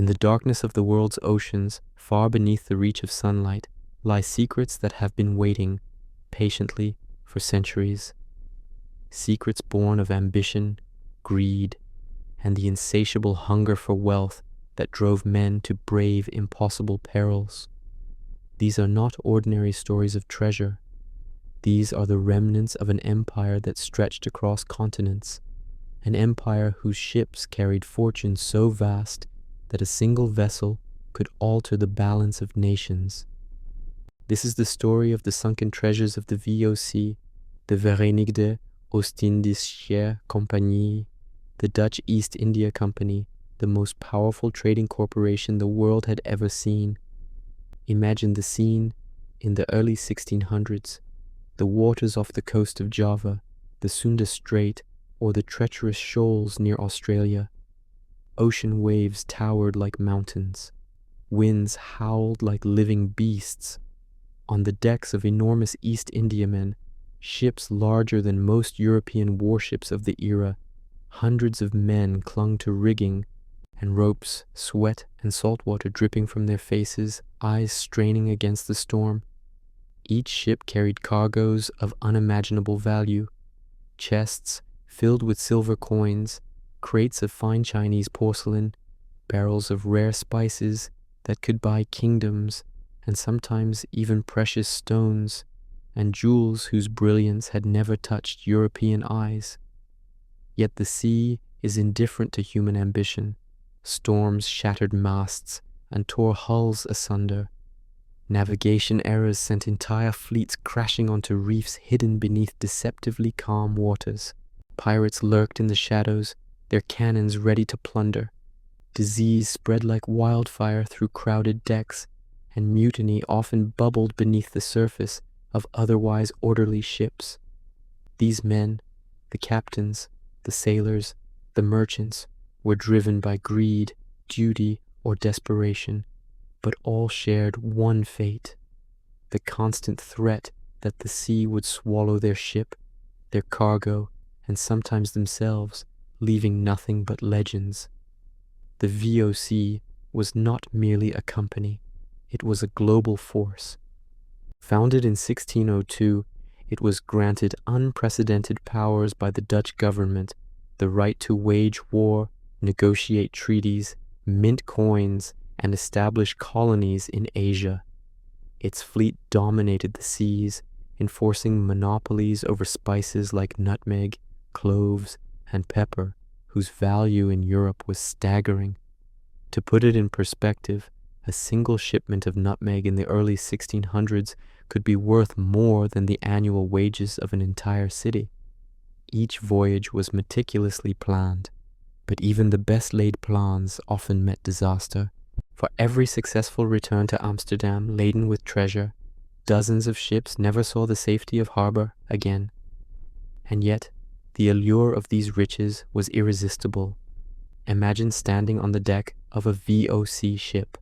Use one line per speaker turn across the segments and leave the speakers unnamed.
In the darkness of the world's oceans, far beneath the reach of sunlight, lie secrets that have been waiting patiently for centuries. Secrets born of ambition, greed, and the insatiable hunger for wealth that drove men to brave impossible perils. These are not ordinary stories of treasure. These are the remnants of an empire that stretched across continents, an empire whose ships carried fortunes so vast that a single vessel could alter the balance of nations. This is the story of the sunken treasures of the VOC, the Verenigde Oostindische Compagnie, the Dutch East India Company, the most powerful trading corporation the world had ever seen. Imagine the scene in the early 1600s, the waters off the coast of Java, the Sunda Strait, or the treacherous shoals near Australia. Ocean waves towered like mountains. Winds howled like living beasts. On the decks of enormous East Indiamen, ships larger than most European warships of the era, hundreds of men clung to rigging and ropes, sweat and salt water dripping from their faces, eyes straining against the storm. Each ship carried cargoes of unimaginable value, chests filled with silver coins, crates of fine Chinese porcelain, barrels of rare spices that could buy kingdoms, and sometimes even precious stones, and jewels whose brilliance had never touched European eyes. Yet the sea is indifferent to human ambition. Storms shattered masts and tore hulls asunder. Navigation errors sent entire fleets crashing onto reefs hidden beneath deceptively calm waters. Pirates lurked in the shadows, their cannons ready to plunder. Disease spread like wildfire through crowded decks, and mutiny often bubbled beneath the surface of otherwise orderly ships. These men, the captains, the sailors, the merchants, were driven by greed, duty, or desperation, but all shared one fate: the constant threat that the sea would swallow their ship, their cargo, and sometimes themselves, leaving nothing but legends. The VOC was not merely a company, it was a global force. Founded in 1602, it was granted unprecedented powers by the Dutch government, the right to wage war, negotiate treaties, mint coins, and establish colonies in Asia. Its fleet dominated the seas, enforcing monopolies over spices like nutmeg, cloves, and pepper, whose value in Europe was staggering. To put it in perspective, a single shipment of nutmeg in the early 1600s could be worth more than the annual wages of an entire city. Each voyage was meticulously planned, but even the best-laid plans often met disaster. For every successful return to Amsterdam laden with treasure, dozens of ships never saw the safety of harbor again. And yet, the allure of these riches was irresistible. Imagine standing on the deck of a VOC ship,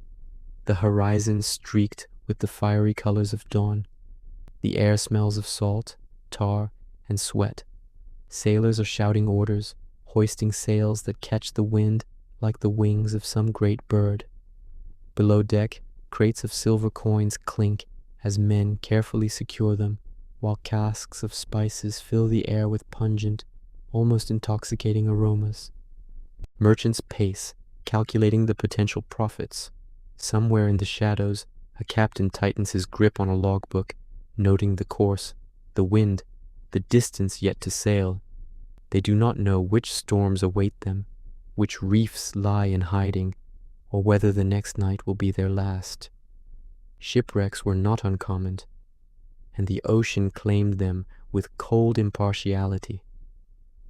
the horizon streaked with the fiery colors of dawn. The air smells of salt, tar, and sweat. Sailors are shouting orders, hoisting sails that catch the wind like the wings of some great bird. Below deck, crates of silver coins clink as men carefully secure them, while casks of spices fill the air with pungent, almost intoxicating aromas. Merchants pace, calculating the potential profits. Somewhere in the shadows, a captain tightens his grip on a logbook, noting the course, the wind, the distance yet to sail. They do not know which storms await them, which reefs lie in hiding, or whether the next night will be their last. Shipwrecks were not uncommon, and the ocean claimed them with cold impartiality.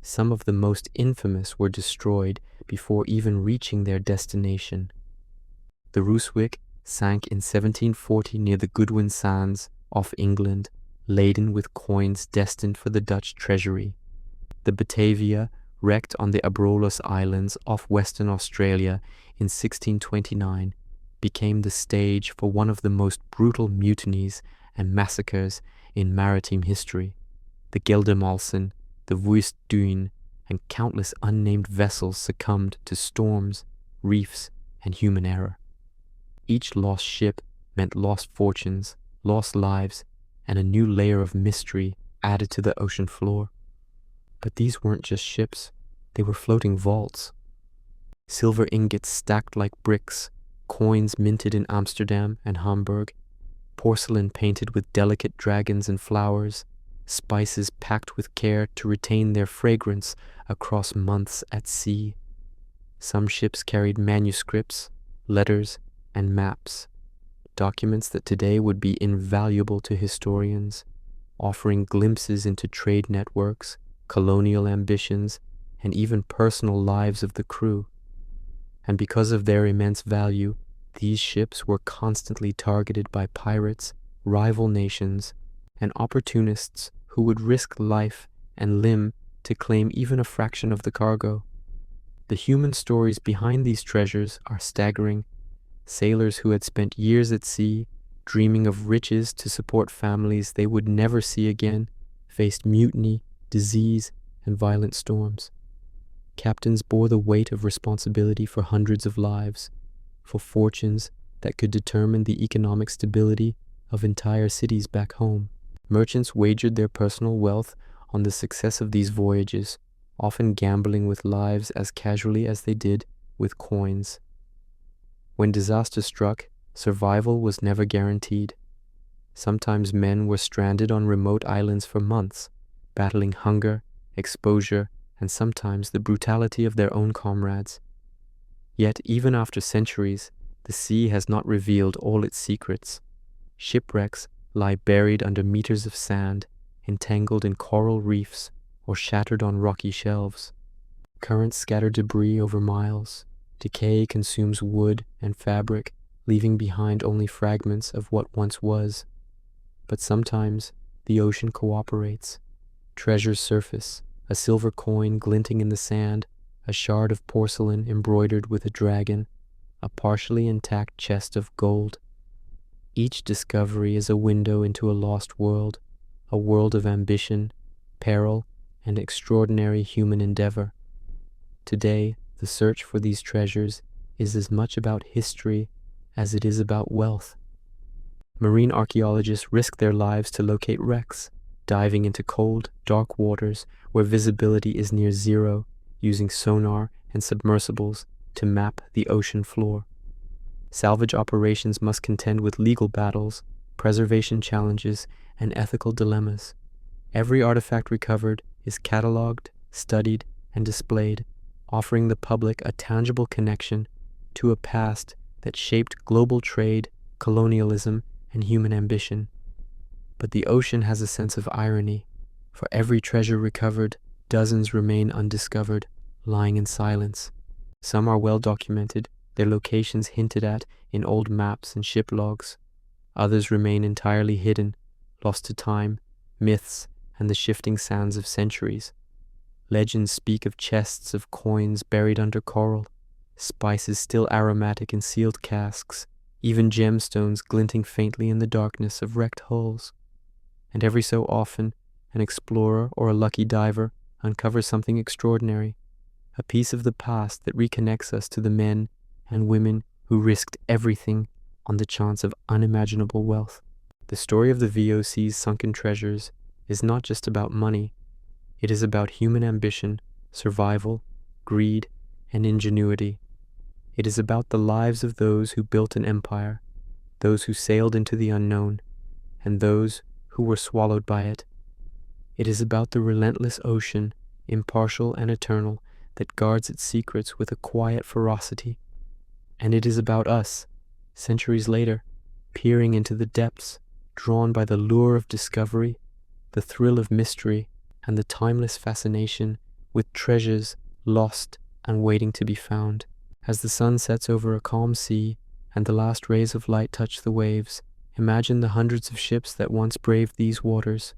Some of the most infamous were destroyed before even reaching their destination. The Rooswijk sank in 1740 near the Goodwin Sands off England, laden with coins destined for the Dutch treasury. The Batavia wrecked on the Abrolhos Islands off Western Australia in 1629, became the stage for one of the most brutal mutinies and massacres in maritime history. The Geldermalsen, the Woestduin, and countless unnamed vessels succumbed to storms, reefs, and human error. Each lost ship meant lost fortunes, lost lives, and a new layer of mystery added to the ocean floor. But these weren't just ships, they were floating vaults. Silver ingots stacked like bricks, coins minted in Amsterdam and Hamburg, porcelain painted with delicate dragons and flowers, spices packed with care to retain their fragrance across months at sea. Some ships carried manuscripts, letters, and maps, documents that today would be invaluable to historians, offering glimpses into trade networks, colonial ambitions, and even personal lives of the crew. And because of their immense value, these ships were constantly targeted by pirates, rival nations, and opportunists who would risk life and limb to claim even a fraction of the cargo. The human stories behind these treasures are staggering. Sailors who had spent years at sea, dreaming of riches to support families they would never see again, faced mutiny, disease, and violent storms. Captains bore the weight of responsibility for hundreds of lives, for fortunes that could determine the economic stability of entire cities back home. Merchants wagered their personal wealth on the success of these voyages, often gambling with lives as casually as they did with coins. When disaster struck, survival was never guaranteed. Sometimes men were stranded on remote islands for months, battling hunger, exposure, and sometimes the brutality of their own comrades. Yet even after centuries, the sea has not revealed all its secrets. Shipwrecks lie buried under meters of sand, entangled in coral reefs, or shattered on rocky shelves. Currents scatter debris over miles. Decay consumes wood and fabric, leaving behind only fragments of what once was. But sometimes the ocean cooperates. Treasures surface, a silver coin glinting in the sand, a shard of porcelain embroidered with a dragon, a partially intact chest of gold. Each discovery is a window into a lost world, a world of ambition, peril, and extraordinary human endeavor. Today, the search for these treasures is as much about history as it is about wealth. Marine archaeologists risk their lives to locate wrecks, diving into cold, dark waters where visibility is near zero, using sonar and submersibles to map the ocean floor. Salvage operations must contend with legal battles, preservation challenges, and ethical dilemmas. Every artifact recovered is cataloged, studied, and displayed, offering the public a tangible connection to a past that shaped global trade, colonialism, and human ambition. But the ocean has a sense of irony. For every treasure recovered, dozens remain undiscovered, lying in silence. Some are well documented, their locations hinted at in old maps and ship logs. Others remain entirely hidden, lost to time, myths, and the shifting sands of centuries. Legends speak of chests of coins buried under coral, spices still aromatic in sealed casks, even gemstones glinting faintly in the darkness of wrecked hulls. And every so often, an explorer or a lucky diver uncovers something extraordinary, a piece of the past that reconnects us to the men and women who risked everything on the chance of unimaginable wealth. The story of the VOC's sunken treasures is not just about money. It is about human ambition, survival, greed, and ingenuity. It is about the lives of those who built an empire, those who sailed into the unknown, and those who were swallowed by it. It is about the relentless ocean, impartial and eternal, that guards its secrets with a quiet ferocity. And it is about us, centuries later, peering into the depths, drawn by the lure of discovery, the thrill of mystery, and the timeless fascination with treasures lost and waiting to be found. As the sun sets over a calm sea and the last rays of light touch the waves, imagine the hundreds of ships that once braved these waters.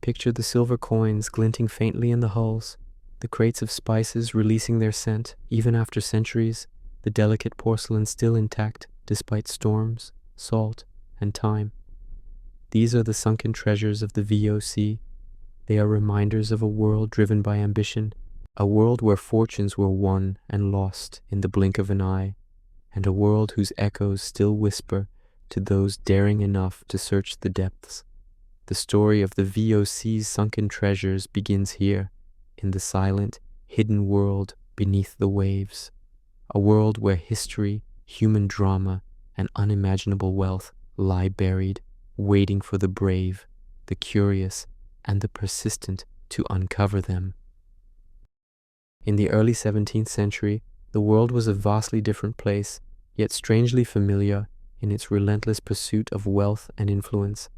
Picture the silver coins glinting faintly in the hulls, the crates of spices releasing their scent even after centuries, the delicate porcelain still intact despite storms, salt, and time. These are the sunken treasures of the VOC. They are reminders of a world driven by ambition, a world where fortunes were won and lost in the blink of an eye, and a world whose echoes still whisper to those daring enough to search the depths. The story of the VOC's sunken treasures begins here, in the silent, hidden world beneath the waves, a world where history, human drama, and unimaginable wealth lie buried, waiting for the brave, the curious, and the persistent to uncover them. In the early 17th century, the world was a vastly different place, yet strangely familiar in its relentless pursuit of wealth and influence.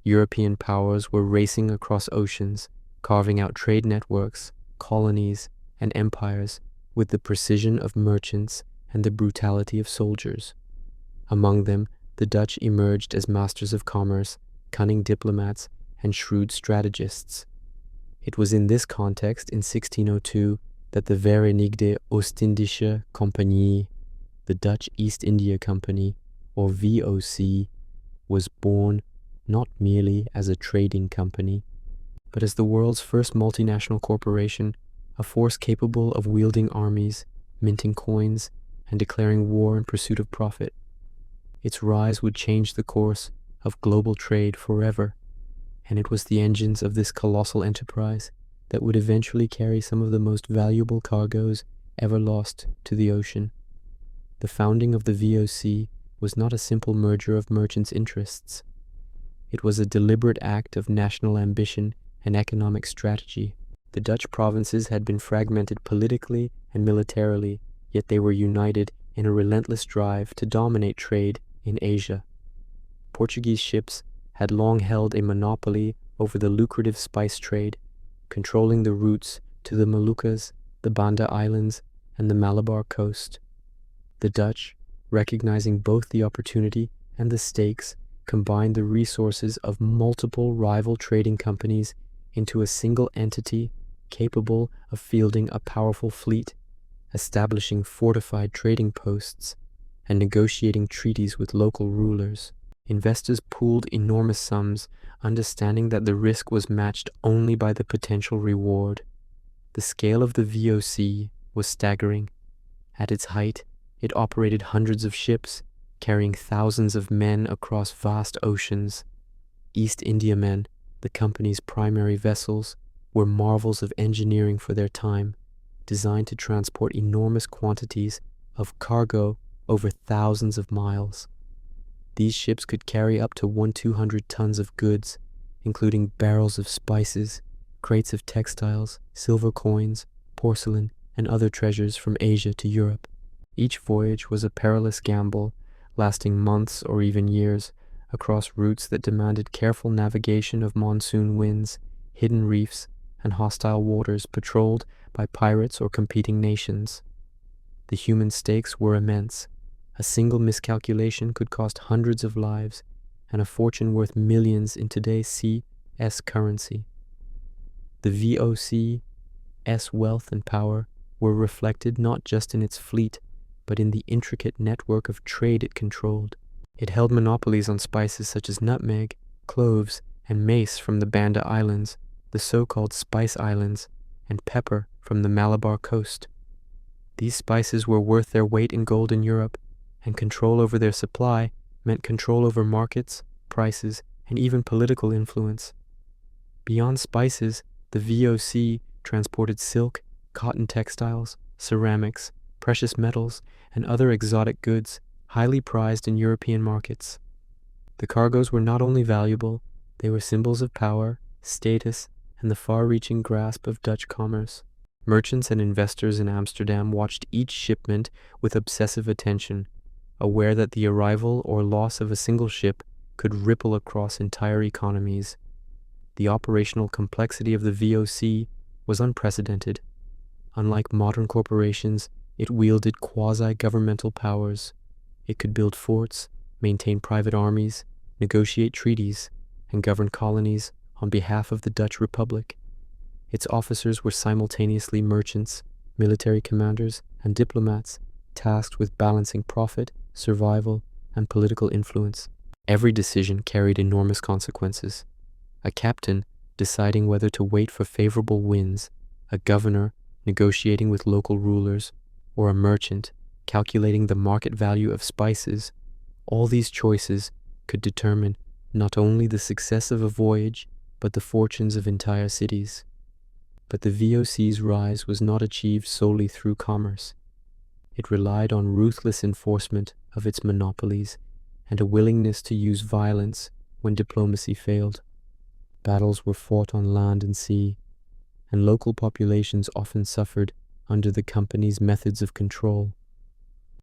European powers were racing across oceans, carving out trade networks, colonies, and empires with the precision of merchants and the brutality of soldiers. Among them, the Dutch emerged as masters of commerce, cunning diplomats, and shrewd strategists. It was in this context, in 1602, that the Verenigde Oostindische Compagnie, the Dutch East India Company, or VOC, was born not merely as a trading company, but as the world's first multinational corporation, a force capable of wielding armies, minting coins, and declaring war in pursuit of profit. Its rise would change the course of global trade forever, and it was the engines of this colossal enterprise that would eventually carry some of the most valuable cargoes ever lost to the ocean. The founding of the VOC was not a simple merger of merchants' interests. It was a deliberate act of national ambition and economic strategy. The Dutch provinces had been fragmented politically and militarily, yet they were united in a relentless drive to dominate trade in Asia. Portuguese ships had long held a monopoly over the lucrative spice trade, controlling the routes to the Moluccas, the Banda Islands, and the Malabar coast. The Dutch, recognizing both the opportunity and the stakes, combined the resources of multiple rival trading companies into a single entity capable of fielding a powerful fleet, establishing fortified trading posts, and negotiating treaties with local rulers. Investors pooled enormous sums, understanding that the risk was matched only by the potential reward. The scale of the VOC was staggering. At its height, it operated hundreds of ships, carrying thousands of men across vast oceans. East Indiamen, the company's primary vessels, were marvels of engineering for their time, designed to transport enormous quantities of cargo over thousands of miles. These ships could carry up to 1,200 tons of goods, including barrels of spices, crates of textiles, silver coins, porcelain, and other treasures from Asia to Europe. Each voyage was a perilous gamble, lasting months or even years, across routes that demanded careful navigation of monsoon winds, hidden reefs, and hostile waters patrolled by pirates or competing nations. The human stakes were immense. A single miscalculation could cost hundreds of lives, and a fortune worth millions in today's CS currency. The VOC's wealth and power were reflected not just in its fleet, but in the intricate network of trade it controlled. It held monopolies on spices such as nutmeg, cloves, and mace from the Banda Islands, the so-called Spice Islands, and pepper from the Malabar coast. These spices were worth their weight in gold in Europe, and control over their supply meant control over markets, prices, and even political influence. Beyond spices, the VOC transported silk, cotton textiles, ceramics, precious metals, and other exotic goods highly prized in European markets. The cargoes were not only valuable, they were symbols of power, status, and the far-reaching grasp of Dutch commerce. Merchants and investors in Amsterdam watched each shipment with obsessive attention, aware that the arrival or loss of a single ship could ripple across entire economies. The operational complexity of the VOC was unprecedented. Unlike modern corporations, it wielded quasi-governmental powers. It could build forts, maintain private armies, negotiate treaties, and govern colonies on behalf of the Dutch Republic. Its officers were simultaneously merchants, military commanders, and diplomats, tasked with balancing profit, survival, and political influence. Every decision carried enormous consequences. A captain deciding whether to wait for favorable winds, a governor negotiating with local rulers, or a merchant calculating the market value of spices, all these choices could determine not only the success of a voyage, but the fortunes of entire cities. But the VOC's rise was not achieved solely through commerce. It relied on ruthless enforcement of its monopolies and a willingness to use violence when diplomacy failed. Battles were fought on land and sea, and local populations often suffered under the company's methods of control.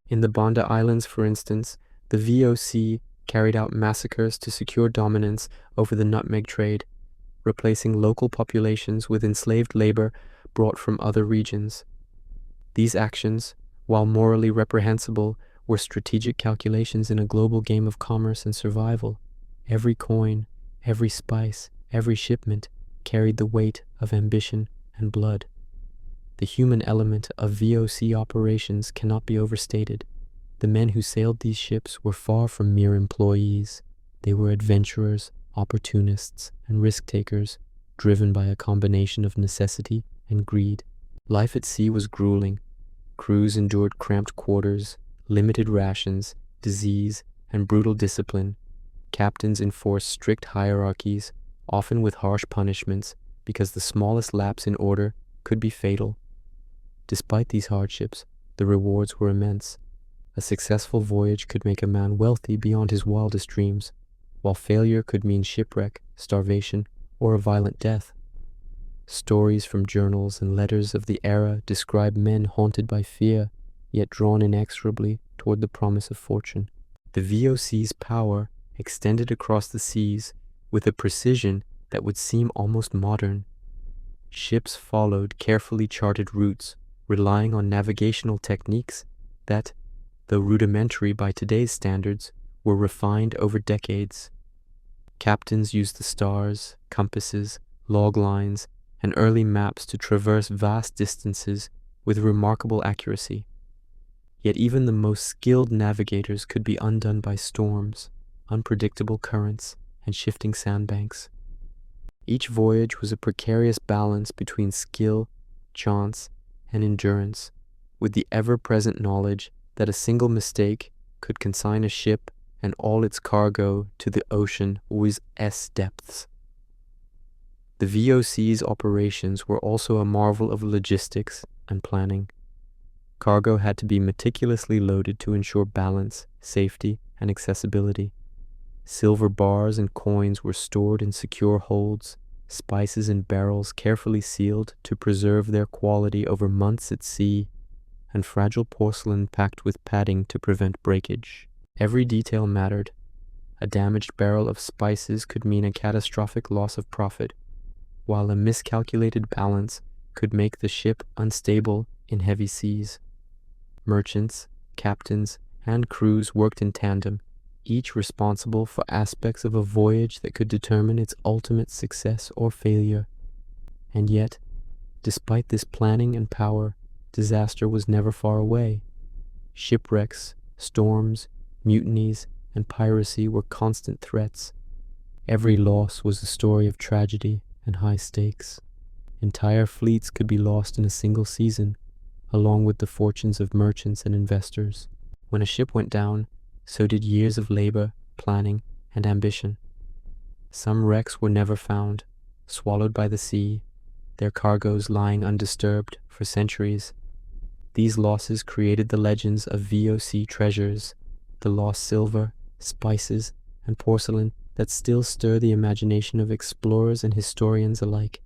In the Banda Islands, for instance, the VOC carried out massacres to secure dominance over the nutmeg trade, replacing local populations with enslaved labor brought from other regions. These actions, while morally reprehensible, were strategic calculations in a global game of commerce and survival. Every coin, every spice, every shipment carried the weight of ambition and blood. The human element of VOC operations cannot be overstated. The men who sailed these ships were far from mere employees. They were adventurers, opportunists, and risk-takers, driven by a combination of necessity and greed. Life at sea was grueling. Crews endured cramped quarters, limited rations, disease, and brutal discipline. Captains enforced strict hierarchies, often with harsh punishments, because the smallest lapse in order could be fatal. Despite these hardships, the rewards were immense. A successful voyage could make a man wealthy beyond his wildest dreams, while failure could mean shipwreck, starvation, or a violent death. Stories from journals and letters of the era describe men haunted by fear, yet drawn inexorably toward the promise of fortune. The VOC's power extended across the seas with a precision that would seem almost modern. Ships followed carefully charted routes, relying on navigational techniques that, though rudimentary by today's standards, were refined over decades. Captains used the stars, compasses, log lines, and early maps to traverse vast distances with remarkable accuracy. Yet even the most skilled navigators could be undone by storms, unpredictable currents, and shifting sandbanks. Each voyage was a precarious balance between skill, chance, and endurance, with the ever-present knowledge that a single mistake could consign a ship and all its cargo to the ocean with S depths. The VOC's operations were also a marvel of logistics and planning. Cargo had to be meticulously loaded to ensure balance, safety, and accessibility. Silver bars and coins were stored in secure holds, spices in barrels carefully sealed to preserve their quality over months at sea, and fragile porcelain packed with padding to prevent breakage. Every detail mattered. A damaged barrel of spices could mean a catastrophic loss of profit, while a miscalculated balance could make the ship unstable in heavy seas. Merchants, captains, and crews worked in tandem, each responsible for aspects of a voyage that could determine its ultimate success or failure. And yet, despite this planning and power, disaster was never far away. Shipwrecks, storms, mutinies, and piracy were constant threats. Every loss was a story of tragedy and high stakes. Entire fleets could be lost in a single season, along with the fortunes of merchants and investors. When a ship went down, so did years of labor, planning, and ambition. Some wrecks were never found, swallowed by the sea, their cargoes lying undisturbed for centuries. These losses created the legends of VOC treasures, the lost silver, spices, and porcelain that still stir the imagination of explorers and historians alike.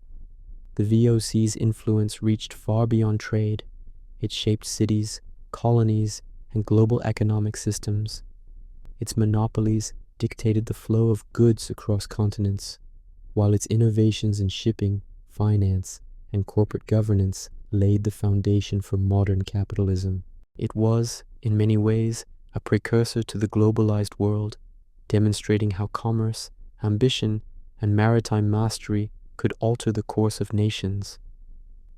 The VOC's influence reached far beyond trade. It shaped cities, colonies, and global economic systems. Its monopolies dictated the flow of goods across continents, while its innovations in shipping, finance, and corporate governance laid the foundation for modern capitalism. It was, in many ways, a precursor to the globalized world, demonstrating how commerce, ambition, and maritime mastery could alter the course of nations.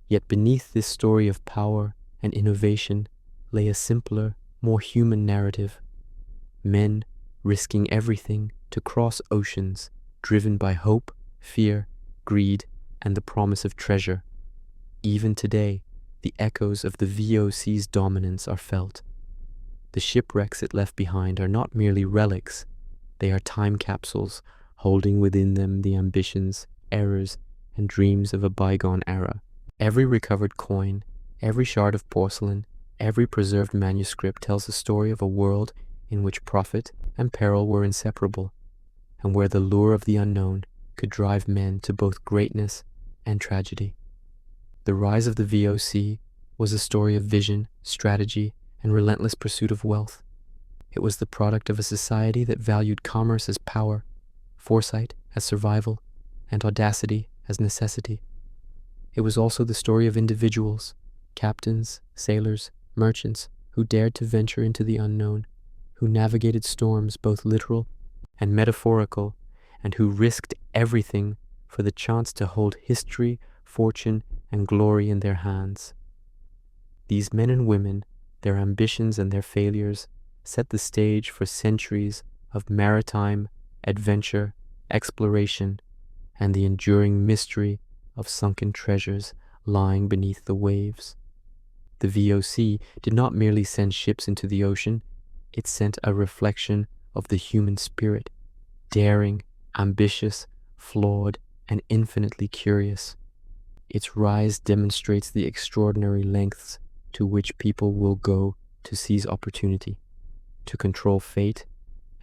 Yet beneath this story of power and innovation lay a simpler, more human narrative. Men risking everything to cross oceans, driven by hope, fear, greed, and the promise of treasure. Even today, the echoes of the VOC's dominance are felt. The shipwrecks it left behind are not merely relics, they are time capsules, holding within them the ambitions, errors, and dreams of a bygone era. Every recovered coin, every shard of porcelain, every preserved manuscript tells the story of a world in which profit and peril were inseparable, and where the lure of the unknown could drive men to both greatness and tragedy. The rise of the VOC was a story of vision, strategy, and relentless pursuit of wealth. It was the product of a society that valued commerce as power, foresight as survival, and audacity as necessity. It was also the story of individuals, captains, sailors, merchants, who dared to venture into the unknown, who navigated storms both literal and metaphorical, and who risked everything for the chance to hold history, fortune, and glory in their hands. These men and women, their ambitions and their failures, set the stage for centuries of maritime adventure, exploration, and the enduring mystery of sunken treasures lying beneath the waves. The VOC did not merely send ships into the ocean, it sent a reflection of the human spirit, daring, ambitious, flawed, and infinitely curious. Its rise demonstrates the extraordinary lengths to which people will go to seize opportunity, to control fate,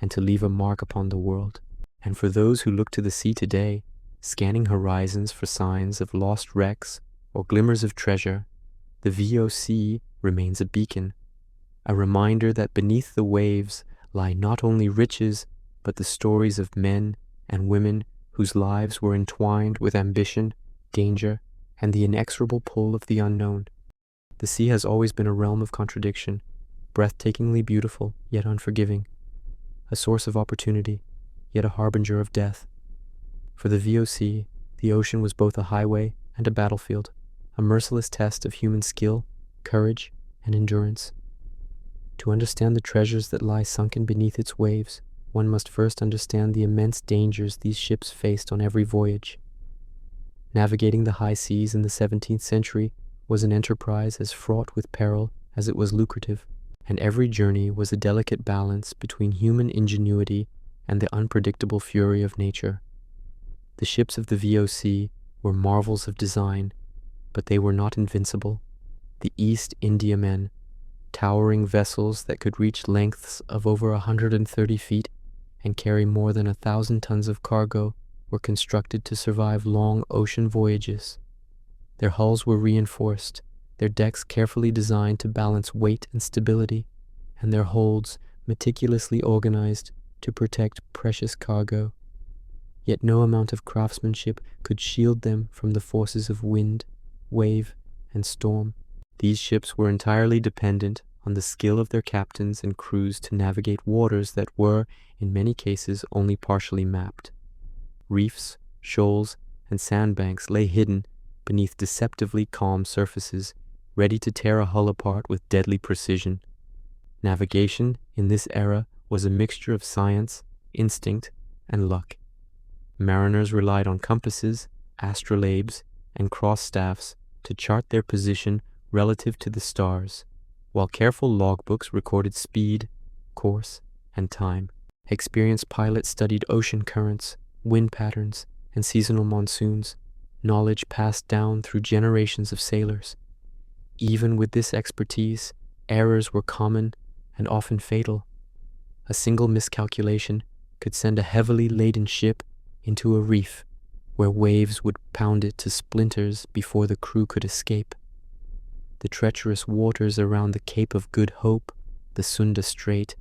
and to leave a mark upon the world. And for those who look to the sea today, scanning horizons for signs of lost wrecks or glimmers of treasure, the VOC remains a beacon, a reminder that beneath the waves lie not only riches, but the stories of men and women whose lives were entwined with ambition, danger, and the inexorable pull of the unknown. The sea has always been a realm of contradiction, breathtakingly beautiful, yet unforgiving, a source of opportunity, yet a harbinger of death. For the VOC, the ocean was both a highway and a battlefield, a merciless test of human skill, courage, and endurance. To understand the treasures that lie sunken beneath its waves, one must first understand the immense dangers these ships faced on every voyage. Navigating the high seas in the 17th century was an enterprise as fraught with peril as it was lucrative, and every journey was a delicate balance between human ingenuity and the unpredictable fury of nature. The ships of the VOC were marvels of design, but they were not invincible. The East Indiamen, towering vessels that could reach lengths of over 130 feet and carry more than 1,000 tons of cargo, were constructed to survive long ocean voyages. Their hulls were reinforced, their decks carefully designed to balance weight and stability, and their holds meticulously organized to protect precious cargo. Yet no amount of craftsmanship could shield them from the forces of wind, wave, and storm. These ships were entirely dependent on the skill of their captains and crews to navigate waters that were, in many cases, only partially mapped. Reefs, shoals, and sandbanks lay hidden beneath deceptively calm surfaces, ready to tear a hull apart with deadly precision. Navigation in this era was a mixture of science, instinct, and luck. Mariners relied on compasses, astrolabes, and cross-staffs to chart their position relative to the stars, while careful logbooks recorded speed, course, and time. Experienced pilots studied ocean currents, wind patterns, and seasonal monsoons, knowledge passed down through generations of sailors. Even with this expertise, errors were common and often fatal. A single miscalculation could send a heavily laden ship into a reef where waves would pound it to splinters before the crew could escape. The treacherous waters around the Cape of Good Hope, the Sunda Strait,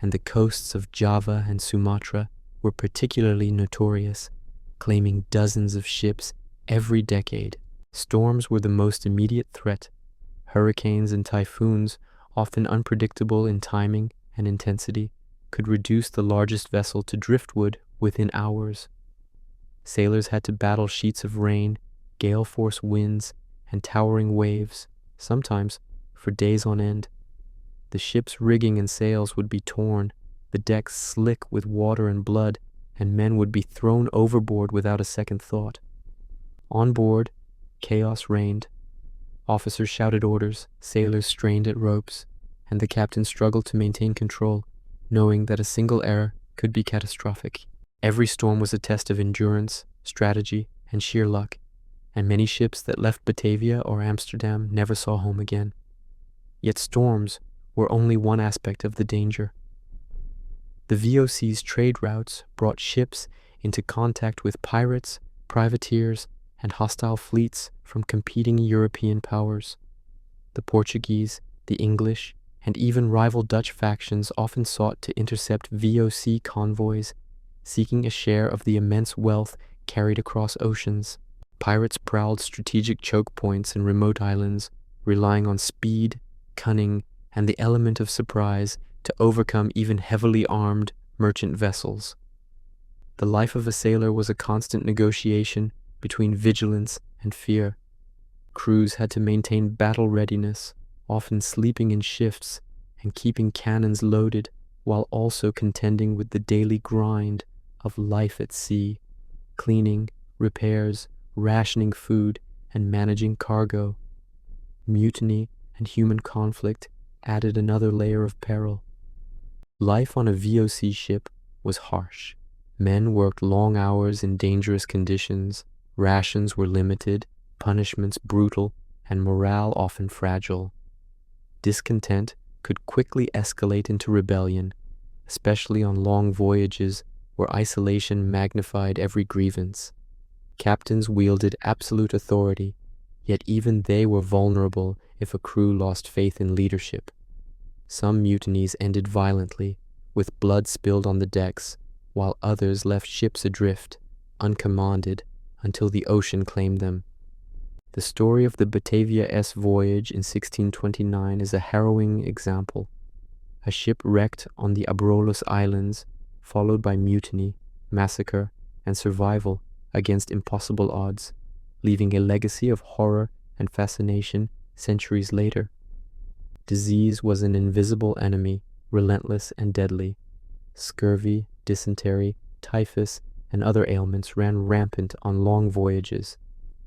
and the coasts of Java and Sumatra were particularly notorious, claiming dozens of ships every decade. Storms were the most immediate threat. Hurricanes and typhoons, often unpredictable in timing and intensity, could reduce the largest vessel to driftwood within hours. Sailors had to battle sheets of rain, gale-force winds, and towering waves, sometimes for days on end. The ship's rigging and sails would be torn, the decks slick with water and blood, and men would be thrown overboard without a second thought. On board, chaos reigned. Officers shouted orders, sailors strained at ropes, and the captain struggled to maintain control, knowing that a single error could be catastrophic. Every storm was a test of endurance, strategy, and sheer luck, and many ships that left Batavia or Amsterdam never saw home again. Yet storms were only one aspect of the danger. The VOC's trade routes brought ships into contact with pirates, privateers, and hostile fleets from competing European powers. The Portuguese, the English, and even rival Dutch factions often sought to intercept VOC convoys, seeking a share of the immense wealth carried across oceans. Pirates prowled strategic choke points in remote islands, relying on speed, cunning, and the element of surprise to overcome even heavily armed merchant vessels. The life of a sailor was a constant negotiation between vigilance and fear. Crews had to maintain battle readiness, often sleeping in shifts and keeping cannons loaded, while also contending with the daily grind of life at sea, cleaning, repairs, rationing food, and managing cargo. Mutiny and human conflict added another layer of peril. Life on a VOC ship was harsh. Men worked long hours in dangerous conditions, rations were limited, punishments brutal, and morale often fragile. Discontent could quickly escalate into rebellion, especially on long voyages where isolation magnified every grievance. Captains wielded absolute authority, yet even they were vulnerable if a crew lost faith in leadership. Some mutinies ended violently, with blood spilled on the decks, while others left ships adrift, uncommanded, until the ocean claimed them. The story of the Batavia S voyage in 1629 is a harrowing example. A ship wrecked on the Abrolhos Islands, followed by mutiny, massacre, and survival against impossible odds, leaving a legacy of horror and fascination centuries later. Disease was an invisible enemy, relentless and deadly. Scurvy, dysentery, typhus, and other ailments ran rampant on long voyages.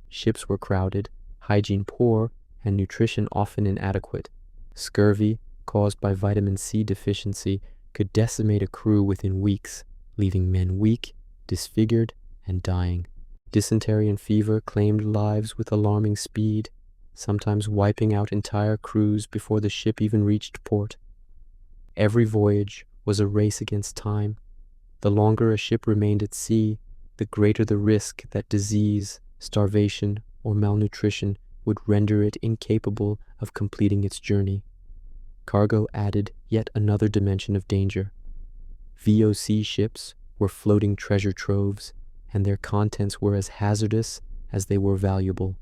Ships were crowded, hygiene poor, and nutrition often inadequate. Scurvy, caused by vitamin C deficiency, could decimate a crew within weeks, leaving men weak, disfigured, and dying. Dysentery and fever claimed lives with alarming speed, sometimes wiping out entire crews before the ship even reached port. Every voyage was a race against time. The longer a ship remained at sea, the greater the risk that disease, starvation, or malnutrition would render it incapable of completing its journey. Cargo added yet another dimension of danger. VOC ships were floating treasure troves, and their contents were as hazardous as they were valuable.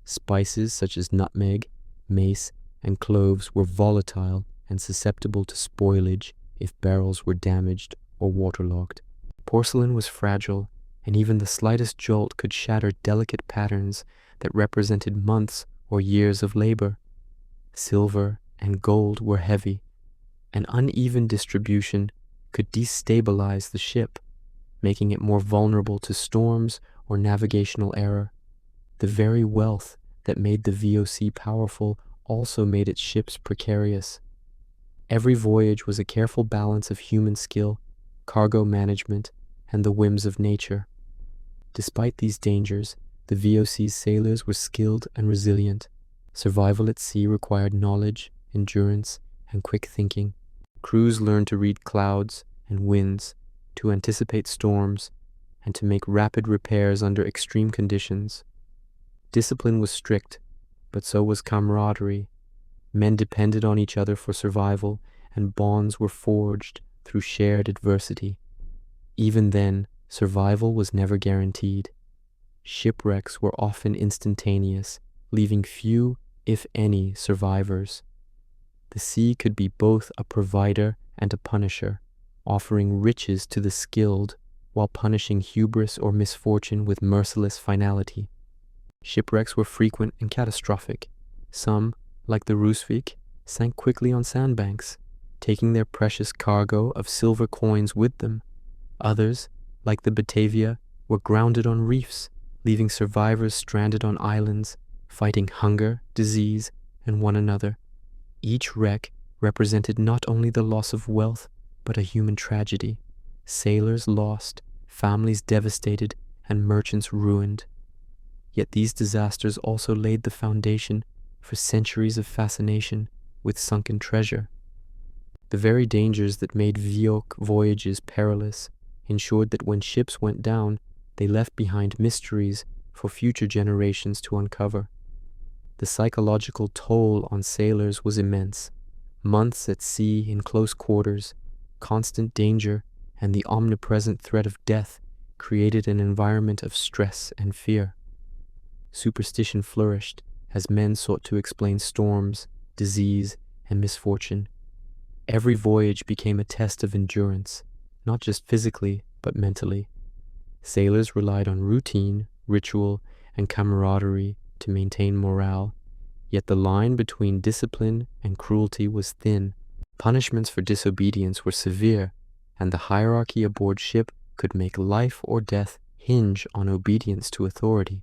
Spices such as nutmeg, mace, and cloves were volatile and susceptible to spoilage if barrels were damaged or waterlogged. Porcelain was fragile, and even the slightest jolt could shatter delicate patterns that represented months or years of labor. Silver and gold were heavy. An uneven distribution could destabilize the ship, making it more vulnerable to storms or navigational error. The very wealth that made the VOC powerful also made its ships precarious. Every voyage was a careful balance of human skill, cargo management, and the whims of nature. Despite these dangers, the VOC's sailors were skilled and resilient. Survival at sea required knowledge, endurance, and quick thinking. Crews learned to read clouds and winds, to anticipate storms, and to make rapid repairs under extreme conditions. Discipline was strict, but so was camaraderie. Men depended on each other for survival, and bonds were forged through shared adversity. Even then, survival was never guaranteed. Shipwrecks were often instantaneous, leaving few, if any, survivors. The sea could be both a provider and a punisher, offering riches to the skilled while punishing hubris or misfortune with merciless finality. Shipwrecks were frequent and catastrophic. Some, like the Rooswijk, sank quickly on sandbanks, taking their precious cargo of silver coins with them. Others, like the Batavia, were grounded on reefs, leaving survivors stranded on islands, fighting hunger, disease, and one another. Each wreck represented not only the loss of wealth, but a human tragedy. Sailors lost, families devastated, and merchants ruined. Yet these disasters also laid the foundation for centuries of fascination with sunken treasure. The very dangers that made Viok voyages perilous ensured that when ships went down, they left behind mysteries for future generations to uncover. The psychological toll on sailors was immense. Months at sea in close quarters, constant danger, and the omnipresent threat of death created an environment of stress and fear. Superstition flourished as men sought to explain storms, disease, and misfortune. Every voyage became a test of endurance, not just physically, but mentally. Sailors relied on routine, ritual, and camaraderie to maintain morale, yet the line between discipline and cruelty was thin. Punishments for disobedience were severe, and the hierarchy aboard ship could make life or death hinge on obedience to authority.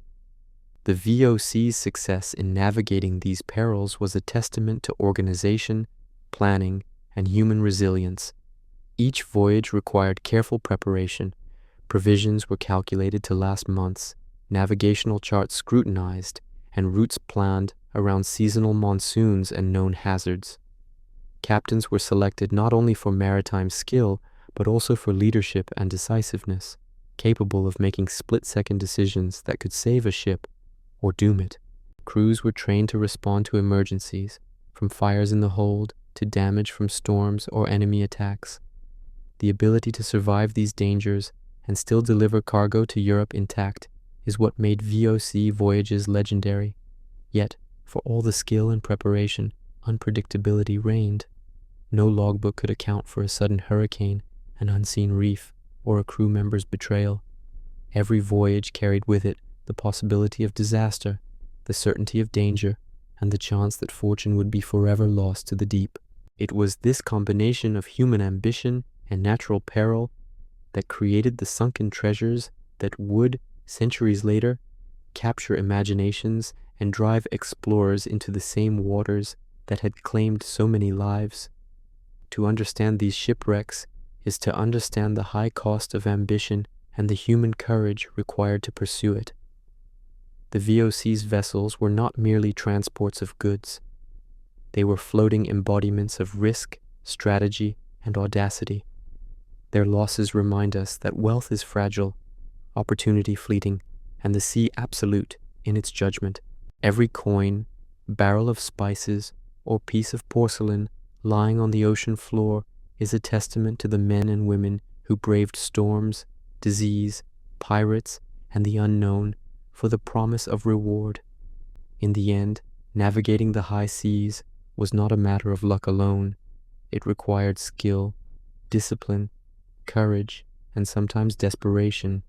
The VOC's success in navigating these perils was a testament to organization, planning, and human resilience. Each voyage required careful preparation. Provisions were calculated to last months, navigational charts scrutinized, and routes planned around seasonal monsoons and known hazards. Captains were selected not only for maritime skill, but also for leadership and decisiveness, capable of making split-second decisions that could save a ship or doom it. Crews were trained to respond to emergencies, from fires in the hold to damage from storms or enemy attacks. The ability to survive these dangers and still deliver cargo to Europe intact is what made VOC voyages legendary. Yet, for all the skill and preparation, unpredictability reigned. No logbook could account for a sudden hurricane, an unseen reef, or a crew member's betrayal. Every voyage carried with it the possibility of disaster, the certainty of danger, and the chance that fortune would be forever lost to the deep. It was this combination of human ambition and natural peril that created the sunken treasures that would, centuries later, capture imaginations and drive explorers into the same waters that had claimed so many lives. To understand these shipwrecks is to understand the high cost of ambition and the human courage required to pursue it. The VOC's vessels were not merely transports of goods. They were floating embodiments of risk, strategy, and audacity. Their losses remind us that wealth is fragile, opportunity fleeting, and the sea absolute in its judgment. Every coin, barrel of spices, or piece of porcelain lying on the ocean floor is a testament to the men and women who braved storms, disease, pirates, and the unknown for the promise of reward. In the end, navigating the high seas was not a matter of luck alone. It required skill, discipline, courage, and sometimes desperation.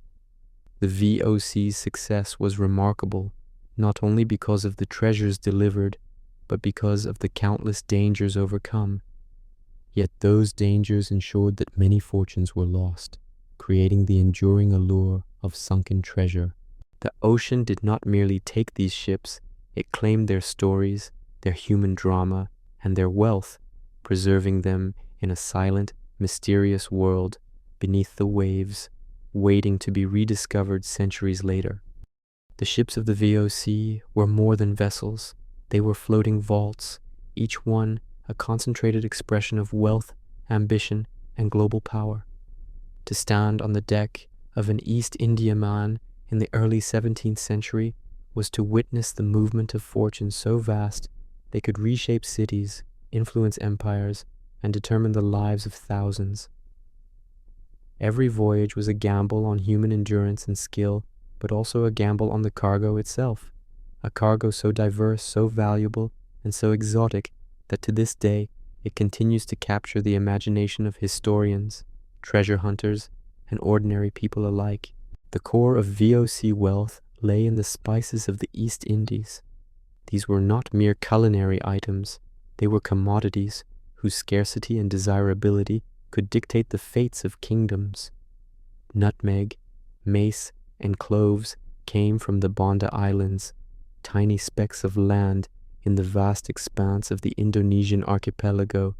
The VOC's success was remarkable, not only because of the treasures delivered, but because of the countless dangers overcome. Yet those dangers ensured that many fortunes were lost, creating the enduring allure of sunken treasure. The ocean did not merely take these ships, it claimed their stories, their human drama, and their wealth, preserving them in a silent, mysterious world beneath the waves, waiting to be rediscovered centuries later. The ships of the VOC were more than vessels. They were floating vaults, each one a concentrated expression of wealth, ambition, and global power. To stand on the deck of an East Indiamen in the early 17th century was to witness the movement of fortune so vast they could reshape cities, influence empires, and determine the lives of thousands. Every voyage was a gamble on human endurance and skill, but also a gamble on the cargo itself, a cargo so diverse, so valuable, and so exotic that to this day it continues to capture the imagination of historians, treasure hunters, and ordinary people alike. The core of VOC wealth lay in the spices of the East Indies. These were not mere culinary items, they were commodities whose scarcity and desirability could dictate the fates of kingdoms. Nutmeg, mace, and cloves came from the Banda Islands, tiny specks of land in the vast expanse of the Indonesian archipelago,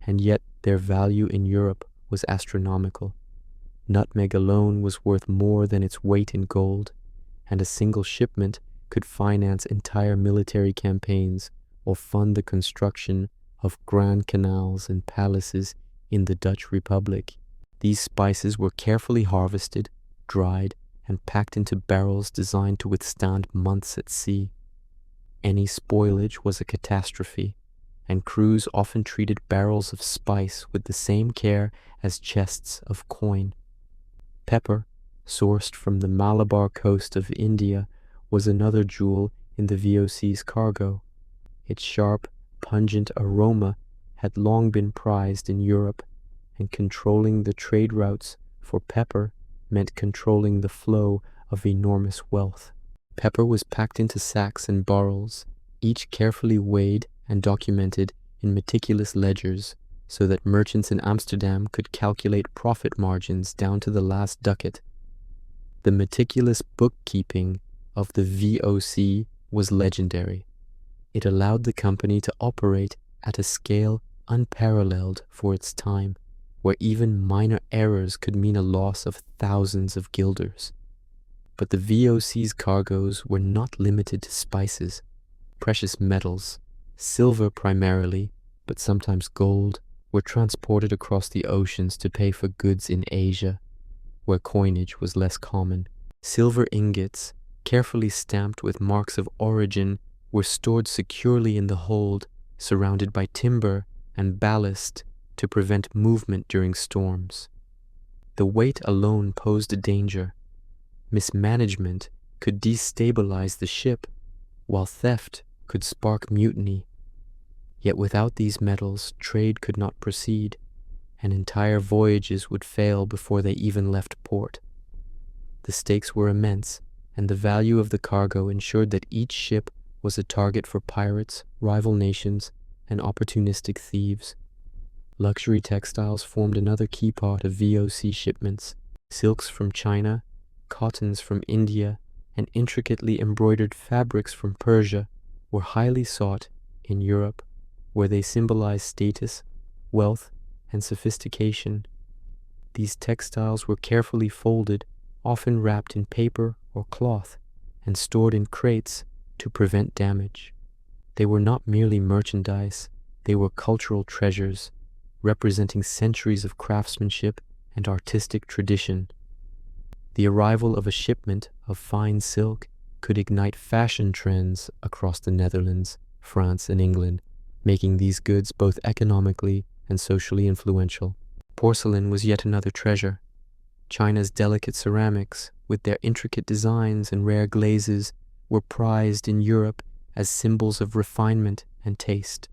and yet their value in Europe was astronomical. Nutmeg alone was worth more than its weight in gold, and a single shipment could finance entire military campaigns or fund the construction of grand canals and palaces in the Dutch Republic. These spices were carefully harvested, dried, and packed into barrels designed to withstand months at sea. Any spoilage was a catastrophe, and crews often treated barrels of spice with the same care as chests of coin. Pepper, sourced from the Malabar coast of India, was another jewel in the VOC's cargo. Its sharp, pungent aroma had long been prized in Europe, and controlling the trade routes for pepper meant controlling the flow of enormous wealth. Pepper was packed into sacks and barrels, each carefully weighed and documented in meticulous ledgers, so that merchants in Amsterdam could calculate profit margins down to the last ducat. The meticulous bookkeeping of the VOC was legendary. It allowed the company to operate at a scale unparalleled for its time, where even minor errors could mean a loss of thousands of guilders. But the VOC's cargoes were not limited to spices. Precious metals, silver primarily, but sometimes gold, were transported across the oceans to pay for goods in Asia, where coinage was less common. Silver ingots, carefully stamped with marks of origin, were stored securely in the hold, surrounded by timber and ballast to prevent movement during storms. The weight alone posed a danger. Mismanagement could destabilize the ship, while theft could spark mutiny. Yet without these metals, trade could not proceed, and entire voyages would fail before they even left port. The stakes were immense, and the value of the cargo ensured that each ship was a target for pirates, rival nations, and opportunistic thieves. Luxury textiles formed another key part of VOC shipments. Silks from China, cottons from India, and intricately embroidered fabrics from Persia were highly sought in Europe, where they symbolized status, wealth, and sophistication. These textiles were carefully folded, often wrapped in paper or cloth, and stored in crates to prevent damage. They were not merely merchandise, they were cultural treasures, representing centuries of craftsmanship and artistic tradition. The arrival of a shipment of fine silk could ignite fashion trends across the Netherlands, France, and England, making these goods both economically and socially influential. Porcelain was yet another treasure. China's delicate ceramics, with their intricate designs and rare glazes, were prized in Europe as symbols of refinement and taste.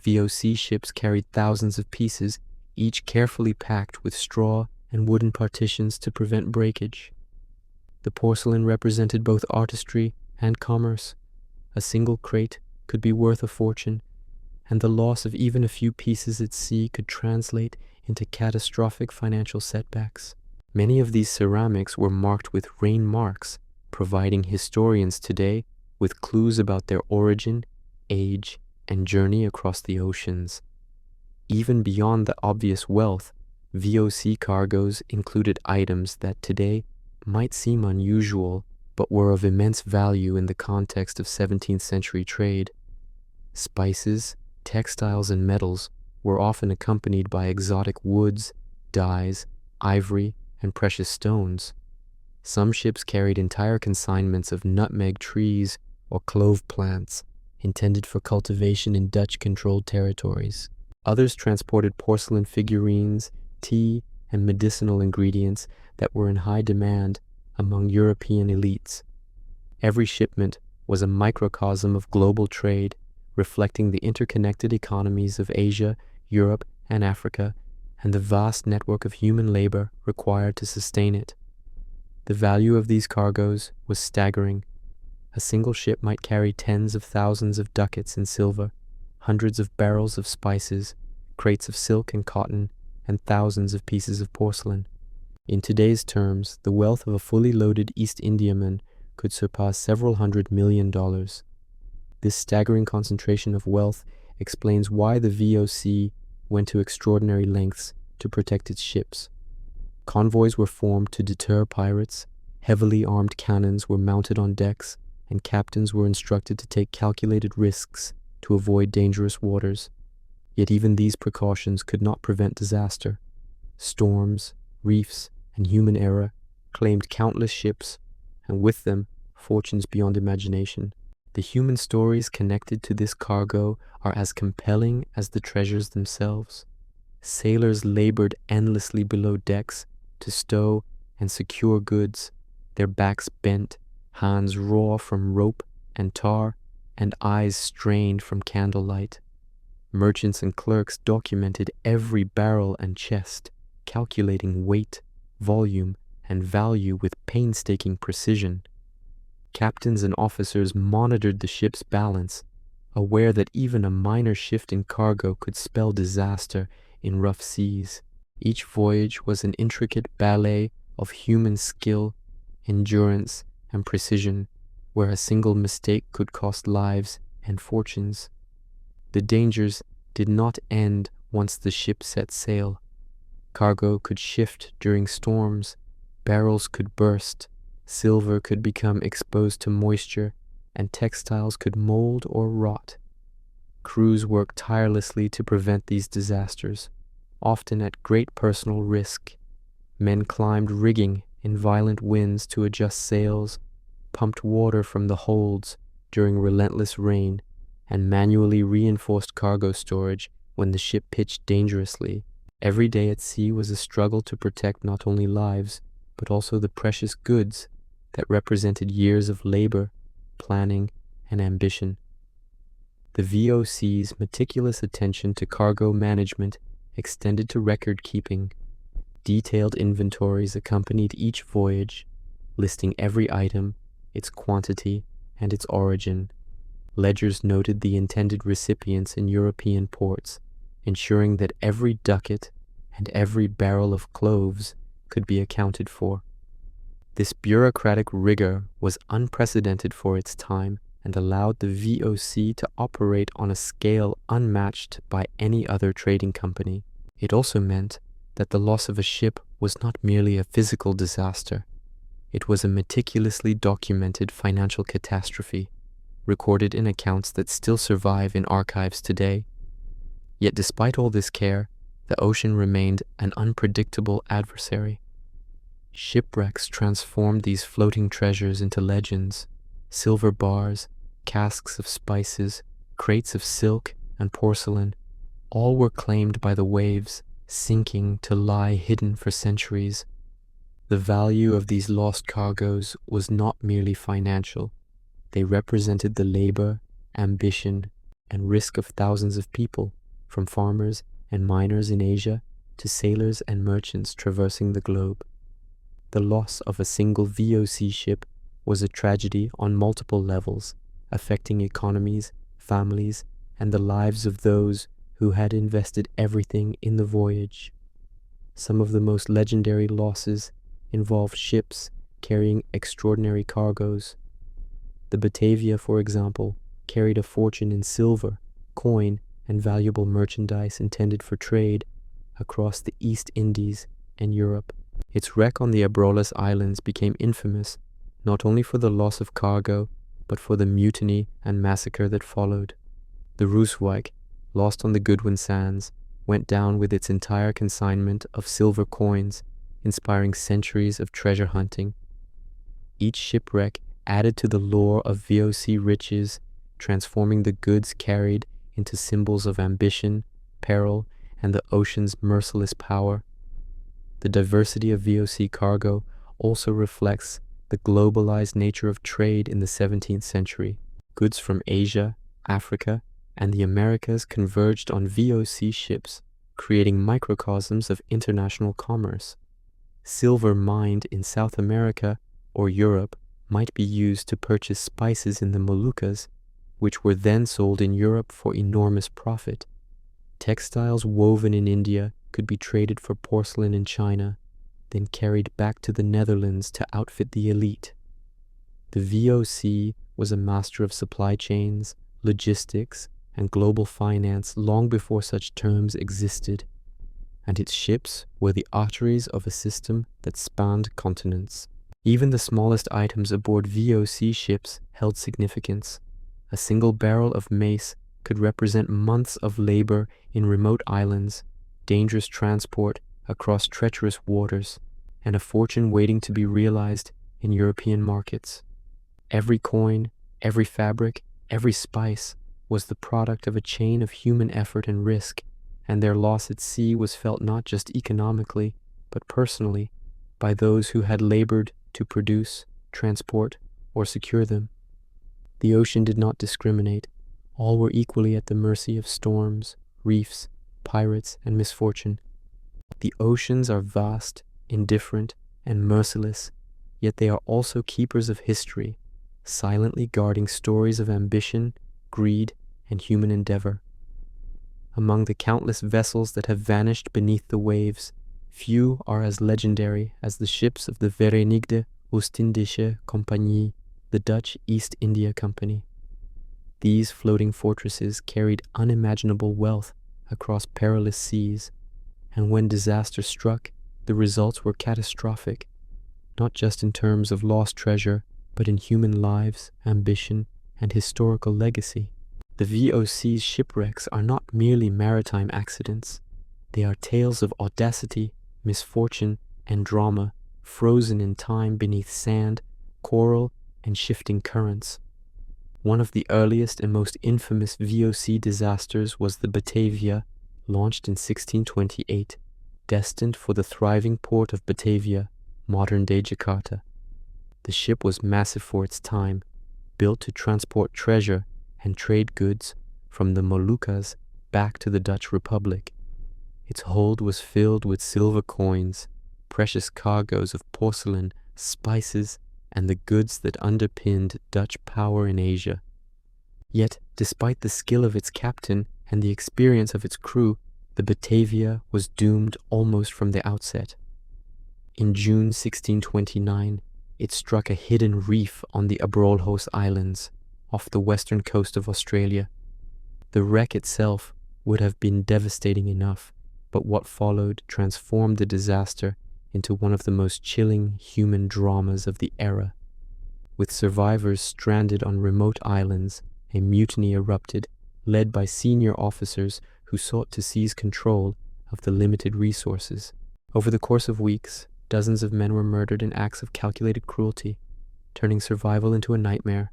VOC ships carried thousands of pieces, each carefully packed with straw and wooden partitions to prevent breakage. The porcelain represented both artistry and commerce. A single crate could be worth a fortune, and the loss of even a few pieces at sea could translate into catastrophic financial setbacks. Many of these ceramics were marked with rain marks, providing historians today with clues about their origin, age, and journey across the oceans. Even beyond the obvious wealth, VOC cargoes included items that today might seem unusual, but were of immense value in the context of 17th century trade. Spices, textiles, and metals were often accompanied by exotic woods, dyes, ivory, and precious stones. Some ships carried entire consignments of nutmeg trees or clove plants, intended for cultivation in Dutch-controlled territories. Others transported porcelain figurines, tea, and medicinal ingredients that were in high demand among European elites. Every shipment was a microcosm of global trade, reflecting the interconnected economies of Asia, Europe, and Africa, and the vast network of human labor required to sustain it. The value of these cargoes was staggering. A single ship might carry tens of thousands of ducats in silver, hundreds of barrels of spices, crates of silk and cotton, and thousands of pieces of porcelain. In today's terms, the wealth of a fully loaded East Indiaman could surpass several $100 million. This staggering concentration of wealth explains why the VOC went to extraordinary lengths to protect its ships. Convoys were formed to deter pirates, heavily armed cannons were mounted on decks, and captains were instructed to take calculated risks to avoid dangerous waters. Yet even these precautions could not prevent disaster. Storms, reefs, and human error claimed countless ships, and with them, fortunes beyond imagination. The human stories connected to this cargo are as compelling as the treasures themselves. Sailors labored endlessly below decks to stow and secure goods, their backs bent, hands raw from rope and tar, and eyes strained from candlelight. Merchants and clerks documented every barrel and chest, calculating weight, volume, and value with painstaking precision. Captains and officers monitored the ship's balance, aware that even a minor shift in cargo could spell disaster in rough seas. Each voyage was an intricate ballet of human skill, endurance, and precision, where a single mistake could cost lives and fortunes. The dangers did not end once the ship set sail. Cargo could shift during storms, barrels could burst, silver could become exposed to moisture, and textiles could mold or rot. Crews worked tirelessly to prevent these disasters, often at great personal risk. Men climbed rigging in violent winds to adjust sails, pumped water from the holds during relentless rain, and manually reinforced cargo storage when the ship pitched dangerously. Every day at sea was a struggle to protect not only lives, but also the precious goods that represented years of labor, planning, and ambition. The VOC's meticulous attention to cargo management extended to record keeping. Detailed inventories accompanied each voyage, listing every item, its quantity, and its origin. Ledgers noted the intended recipients in European ports, ensuring that every ducat and every barrel of cloves could be accounted for. This bureaucratic rigor was unprecedented for its time and allowed the VOC to operate on a scale unmatched by any other trading company. It also meant that the loss of a ship was not merely a physical disaster. It was a meticulously documented financial catastrophe, recorded in accounts that still survive in archives today. Yet despite all this care, the ocean remained an unpredictable adversary. Shipwrecks transformed these floating treasures into legends. Silver bars, casks of spices, crates of silk and porcelain, all were claimed by the waves, sinking to lie hidden for centuries. The value of these lost cargoes was not merely financial. They represented the labor, ambition, and risk of thousands of people, from farmers and miners in Asia to sailors and merchants traversing the globe. The loss of a single VOC ship was a tragedy on multiple levels, affecting economies, families, and the lives of those who had invested everything in the voyage. Some of the most legendary losses involved ships carrying extraordinary cargoes. The Batavia, for example, carried a fortune in silver, coin, and valuable merchandise intended for trade across the East Indies and Europe. Its wreck on the Abrolhos Islands became infamous not only for the loss of cargo, but for the mutiny and massacre that followed. The Rooswijk, lost on the Goodwin Sands, went down with its entire consignment of silver coins, inspiring centuries of treasure hunting. Each shipwreck added to the lore of VOC riches, transforming the goods carried into symbols of ambition, peril, and the ocean's merciless power. The diversity of VOC cargo also reflects the globalized nature of trade in the 17th century. Goods from Asia, Africa, and the Americas converged on VOC ships, creating microcosms of international commerce. Silver mined in South America or Europe might be used to purchase spices in the Moluccas, which were then sold in Europe for enormous profit. Textiles woven in India could be traded for porcelain in China, then carried back to the Netherlands to outfit the elite. The VOC was a master of supply chains, logistics, and global finance long before such terms existed, and its ships were the arteries of a system that spanned continents. Even the smallest items aboard VOC ships held significance. A single barrel of mace could represent months of labor in remote islands, dangerous transport across treacherous waters, and a fortune waiting to be realized in European markets. Every coin, every fabric, every spice was the product of a chain of human effort and risk, and their loss at sea was felt not just economically, but personally, by those who had labored to produce, transport, or secure them. The ocean did not discriminate. All were equally at the mercy of storms, reefs, pirates, and misfortune. The oceans are vast, indifferent, and merciless, yet they are also keepers of history, silently guarding stories of ambition, greed, and human endeavor. Among the countless vessels that have vanished beneath the waves, few are as legendary as the ships of the Verenigde Oostindische Compagnie, the Dutch East India Company. These floating fortresses carried unimaginable wealth across perilous seas, and when disaster struck, the results were catastrophic, not just in terms of lost treasure, but in human lives, ambition, and historical legacy. The VOC's shipwrecks are not merely maritime accidents. They are tales of audacity, misfortune, and drama, frozen in time beneath sand, coral, and shifting currents. One of the earliest and most infamous VOC disasters was the Batavia, launched in 1628, destined for the thriving port of Batavia, modern-day Jakarta. The ship was massive for its time, built to transport treasure and trade goods from the Moluccas back to the Dutch Republic. Its hold was filled with silver coins, precious cargoes of porcelain, spices, and the goods that underpinned Dutch power in Asia. Yet, despite the skill of its captain and the experience of its crew, the Batavia was doomed almost from the outset. In June 1629, it struck a hidden reef on the Abrolhos Islands, off the western coast of Australia. The wreck itself would have been devastating enough, but what followed transformed the disaster into one of the most chilling human dramas of the era. With survivors stranded on remote islands, a mutiny erupted, led by senior officers who sought to seize control of the limited resources. Over the course of weeks, dozens of men were murdered in acts of calculated cruelty, turning survival into a nightmare.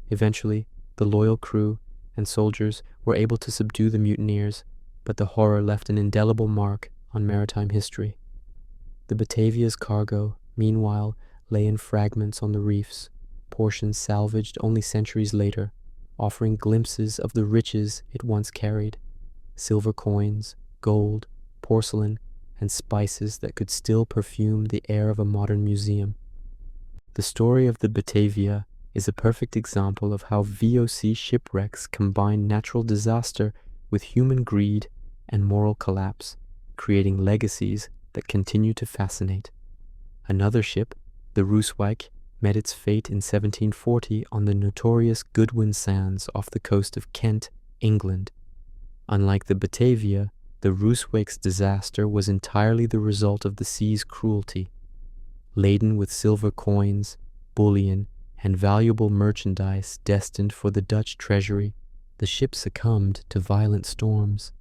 Eventually, the loyal crew and soldiers were able to subdue the mutineers, but the horror left an indelible mark on maritime history. The Batavia's cargo, meanwhile, lay in fragments on the reefs, portions salvaged only centuries later, offering glimpses of the riches it once carried: silver coins, gold, porcelain, and spices that could still perfume the air of a modern museum. The story of the Batavia is a perfect example of how VOC shipwrecks combine natural disaster with human greed and moral collapse, creating legacies that continue to fascinate. Another ship, the Rooswijk, met its fate in 1740 on the notorious Goodwin Sands off the coast of Kent, England. Unlike the Batavia, the Rooswijk's disaster was entirely the result of the sea's cruelty. Laden with silver coins, bullion, and valuable merchandise destined for the Dutch treasury, the ship succumbed to violent storms.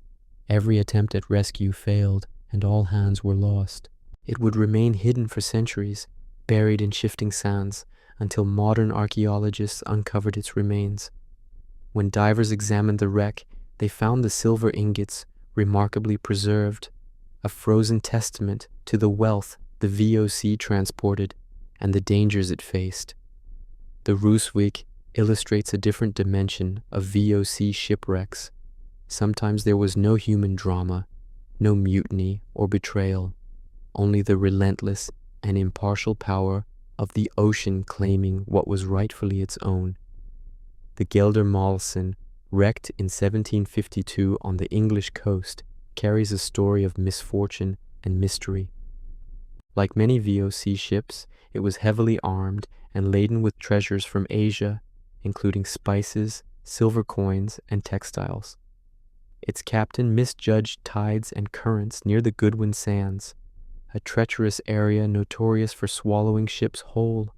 Every attempt at rescue failed, and all hands were lost. It would remain hidden for centuries, buried in shifting sands, until modern archaeologists uncovered its remains. When divers examined the wreck, they found the silver ingots remarkably preserved, a frozen testament to the wealth the VOC transported and the dangers it faced. The Rooswijk illustrates a different dimension of VOC shipwrecks. Sometimes there was no human drama, no mutiny or betrayal, only the relentless and impartial power of the ocean claiming what was rightfully its own. The Geldermalsen, wrecked in 1752 on the English coast, carries a story of misfortune and mystery. Like many VOC ships, it was heavily armed and laden with treasures from Asia, including spices, silver coins, and textiles. Its captain misjudged tides and currents near the Goodwin Sands, a treacherous area notorious for swallowing ships whole.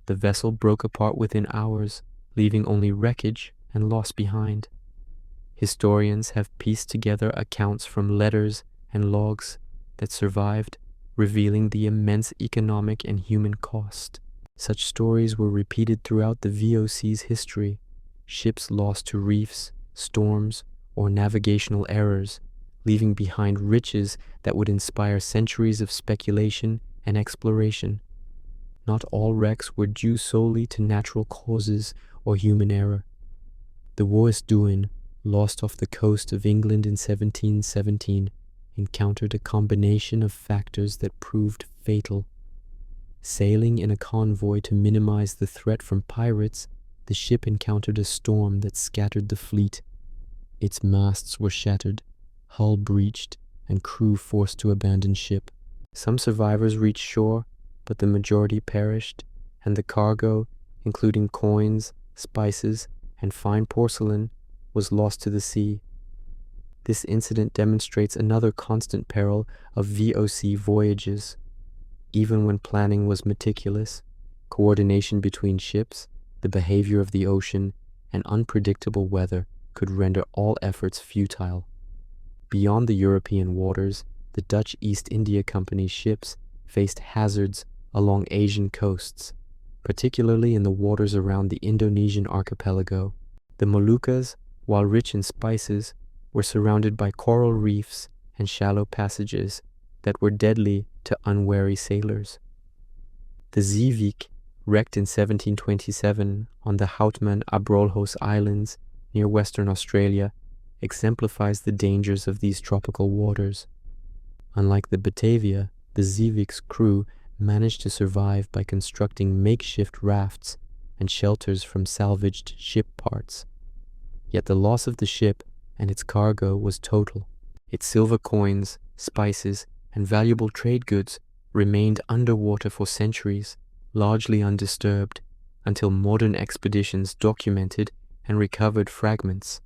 The vessel broke apart within hours, leaving only wreckage and loss behind. Historians have pieced together accounts from letters and logs that survived, revealing the immense economic and human cost. Such stories were repeated throughout the VOC's history: ships lost to reefs, storms, or navigational errors, leaving behind riches that would inspire centuries of speculation and exploration. Not all wrecks were due solely to natural causes or human error. The Rooswijk, lost off the coast of England in 1717, encountered a combination of factors that proved fatal. Sailing in a convoy to minimize the threat from pirates, the ship encountered a storm that scattered the fleet. Its masts were shattered, hull breached, and crew forced to abandon ship. Some survivors reached shore, but the majority perished, and the cargo, including coins, spices, and fine porcelain, was lost to the sea. This incident demonstrates another constant peril of VOC voyages. Even when planning was meticulous, coordination between ships, the behavior of the ocean, and unpredictable weather could render all efforts futile. Beyond the European waters, the Dutch East India Company's ships faced hazards along Asian coasts, particularly in the waters around the Indonesian archipelago. The Moluccas, while rich in spices, were surrounded by coral reefs and shallow passages that were deadly to unwary sailors. The Zeewijk, wrecked in 1727 on the Houtman Abrolhos Islands near Western Australia, exemplifies the dangers of these tropical waters. Unlike the Batavia, the Zeewijk's crew managed to survive by constructing makeshift rafts and shelters from salvaged ship parts. Yet the loss of the ship and its cargo was total. Its silver coins, spices, and valuable trade goods remained underwater for centuries, largely undisturbed, until modern expeditions documented and recovered fragments.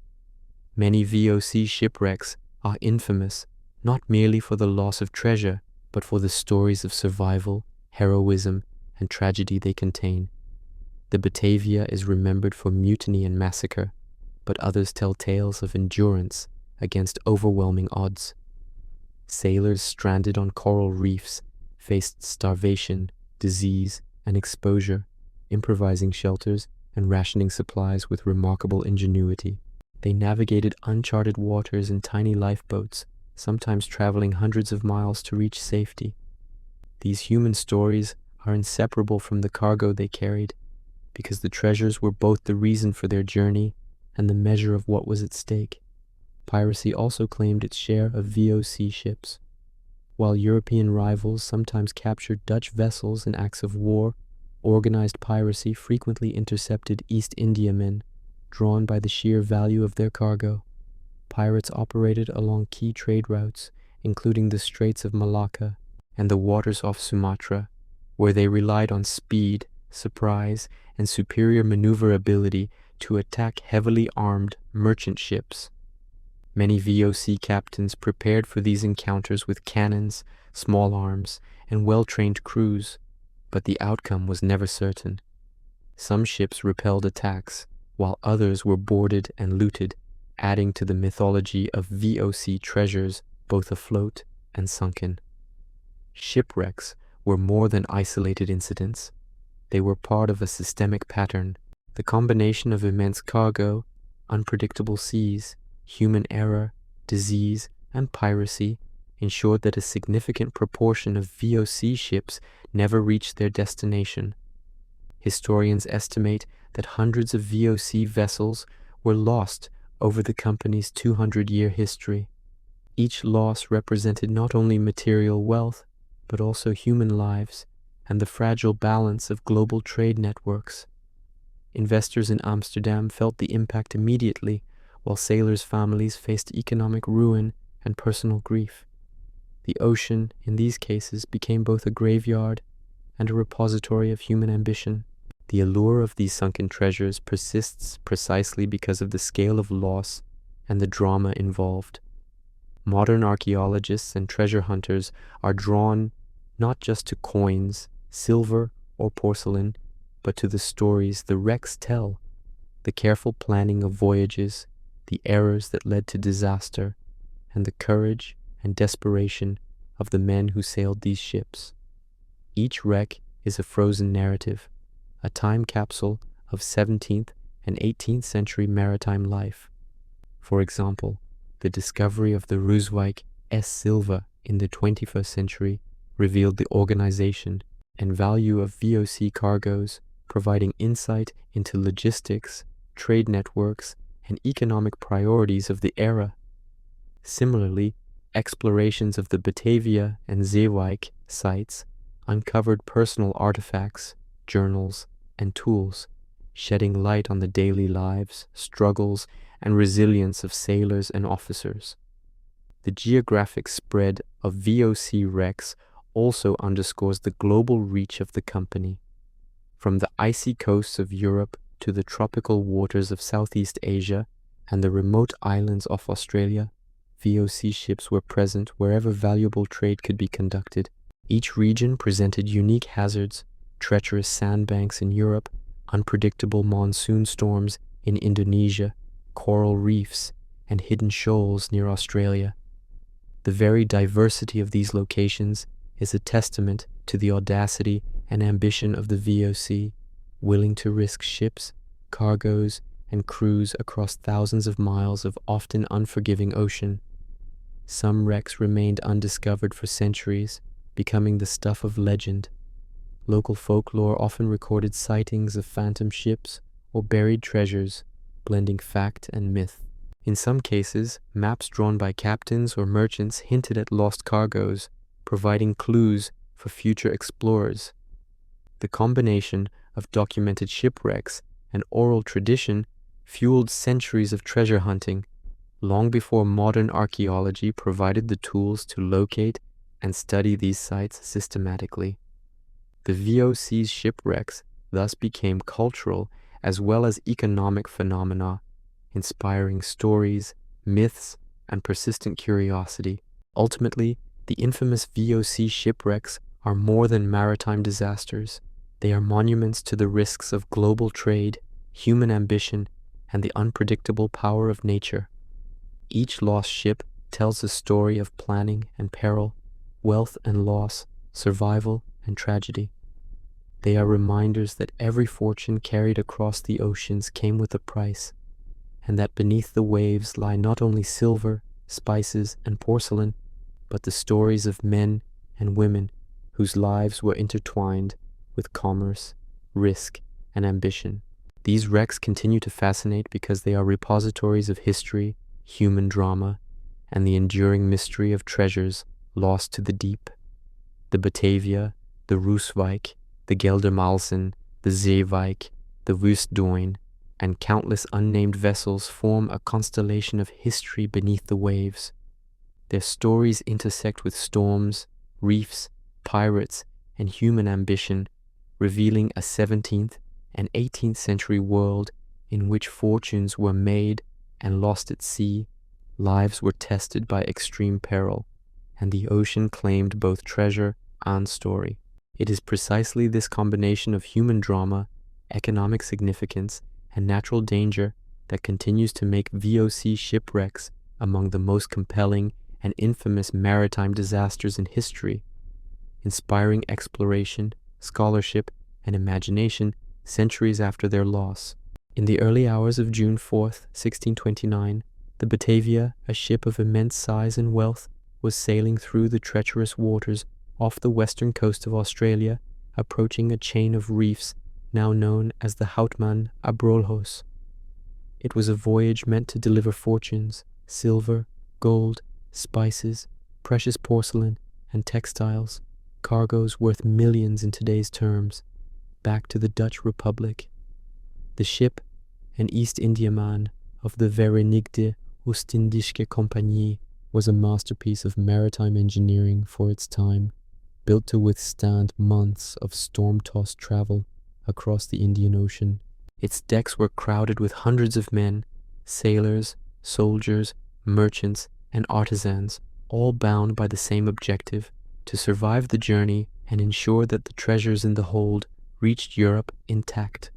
Many VOC shipwrecks are infamous not merely for the loss of treasure, but for the stories of survival, heroism, and tragedy they contain. The Batavia is remembered for mutiny and massacre, but others tell tales of endurance against overwhelming odds. Sailors stranded on coral reefs faced starvation, disease, and exposure, improvising shelters and rationing supplies with remarkable ingenuity. They navigated uncharted waters in tiny lifeboats, sometimes traveling hundreds of miles to reach safety. These human stories are inseparable from the cargo they carried, because the treasures were both the reason for their journey and the measure of what was at stake. Piracy also claimed its share of VOC ships. While European rivals sometimes captured Dutch vessels in acts of war, organized piracy frequently intercepted East Indiamen, drawn by the sheer value of their cargo. Pirates operated along key trade routes, including the Straits of Malacca and the waters off Sumatra, where they relied on speed, surprise, and superior maneuverability to attack heavily armed merchant ships. Many VOC captains prepared for these encounters with cannons, small arms, and well-trained crews, but the outcome was never certain. Some ships repelled attacks, while others were boarded and looted, adding to the mythology of VOC treasures both afloat and sunken. Shipwrecks were more than isolated incidents. They were part of a systemic pattern. The combination of immense cargo, unpredictable seas, human error, disease, and piracy ensured that a significant proportion of VOC ships never reached their destination. Historians estimate that hundreds of VOC vessels were lost over the company's 200-year history. Each loss represented not only material wealth, but also human lives and the fragile balance of global trade networks. Investors in Amsterdam felt the impact immediately, while sailors' families faced economic ruin and personal grief. The ocean, in these cases, became both a graveyard and a repository of human ambition. The allure of these sunken treasures persists precisely because of the scale of loss and the drama involved. Modern archaeologists and treasure hunters are drawn not just to coins, silver, or porcelain, but to the stories the wrecks tell, the careful planning of voyages, the errors that led to disaster, and the courage and desperation of the men who sailed these ships. Each wreck is a frozen narrative, a time capsule of 17th and 18th century maritime life. For example, the discovery of the Rooswijk S. Silva in the 21st century revealed the organization and value of VOC cargoes, providing insight into logistics, trade networks, and economic priorities of the era. Similarly, explorations of the Batavia and Zeewijk sites uncovered personal artifacts, journals, and tools, shedding light on the daily lives, struggles, and resilience of sailors and officers. The geographic spread of VOC wrecks also underscores the global reach of the company. From the icy coasts of Europe to the tropical waters of Southeast Asia and the remote islands of Australia, VOC ships were present wherever valuable trade could be conducted. Each region presented unique hazards: treacherous sandbanks in Europe, unpredictable monsoon storms in Indonesia, coral reefs, and hidden shoals near Australia. The very diversity of these locations is a testament to the audacity and ambition of the VOC, willing to risk ships, cargoes, and crews across thousands of miles of often unforgiving ocean. Some wrecks remained undiscovered for centuries, becoming the stuff of legend. Local folklore often recorded sightings of phantom ships or buried treasures, blending fact and myth. In some cases, maps drawn by captains or merchants hinted at lost cargoes, providing clues for future explorers. The combination of documented shipwrecks and oral tradition fueled centuries of treasure hunting, long before modern archaeology provided the tools to locate and study these sites systematically. The VOC's shipwrecks thus became cultural as well as economic phenomena, inspiring stories, myths, and persistent curiosity. Ultimately, the infamous VOC shipwrecks are more than maritime disasters. They are monuments to the risks of global trade, human ambition, and the unpredictable power of nature. Each lost ship tells a story of planning and peril, wealth and loss, survival and tragedy. They are reminders that every fortune carried across the oceans came with a price, and that beneath the waves lie not only silver, spices, and porcelain, but the stories of men and women whose lives were intertwined with commerce, risk, and ambition. These wrecks continue to fascinate because they are repositories of history, human drama, and the enduring mystery of treasures lost to the deep. The Batavia, the Rooswijk, the Geldermalsen, the Zeewijk, the Woestduin, and countless unnamed vessels form a constellation of history beneath the waves. Their stories intersect with storms, reefs, pirates, and human ambition, revealing a 17th and 18th century world in which fortunes were made and lost at sea, lives were tested by extreme peril, and the ocean claimed both treasure and story. It is precisely this combination of human drama, economic significance, and natural danger that continues to make VOC shipwrecks among the most compelling and infamous maritime disasters in history, inspiring exploration, scholarship, and imagination centuries after their loss. In the early hours of June 4th, 1629, the Batavia, a ship of immense size and wealth, was sailing through the treacherous waters off the western coast of Australia, approaching a chain of reefs now known as the Houtman Abrolhos. It was a voyage meant to deliver fortunes, silver, gold, spices, precious porcelain, and textiles, cargoes worth millions in today's terms, back to the Dutch Republic. The ship, an East Indiaman of the Verenigde Oostindische Compagnie, was a masterpiece of maritime engineering for its time, built to withstand months of storm-tossed travel across the Indian Ocean. Its decks were crowded with hundreds of men, sailors, soldiers, merchants, and artisans, all bound by the same objective: to survive the journey and ensure that the treasures in the hold reached Europe intact.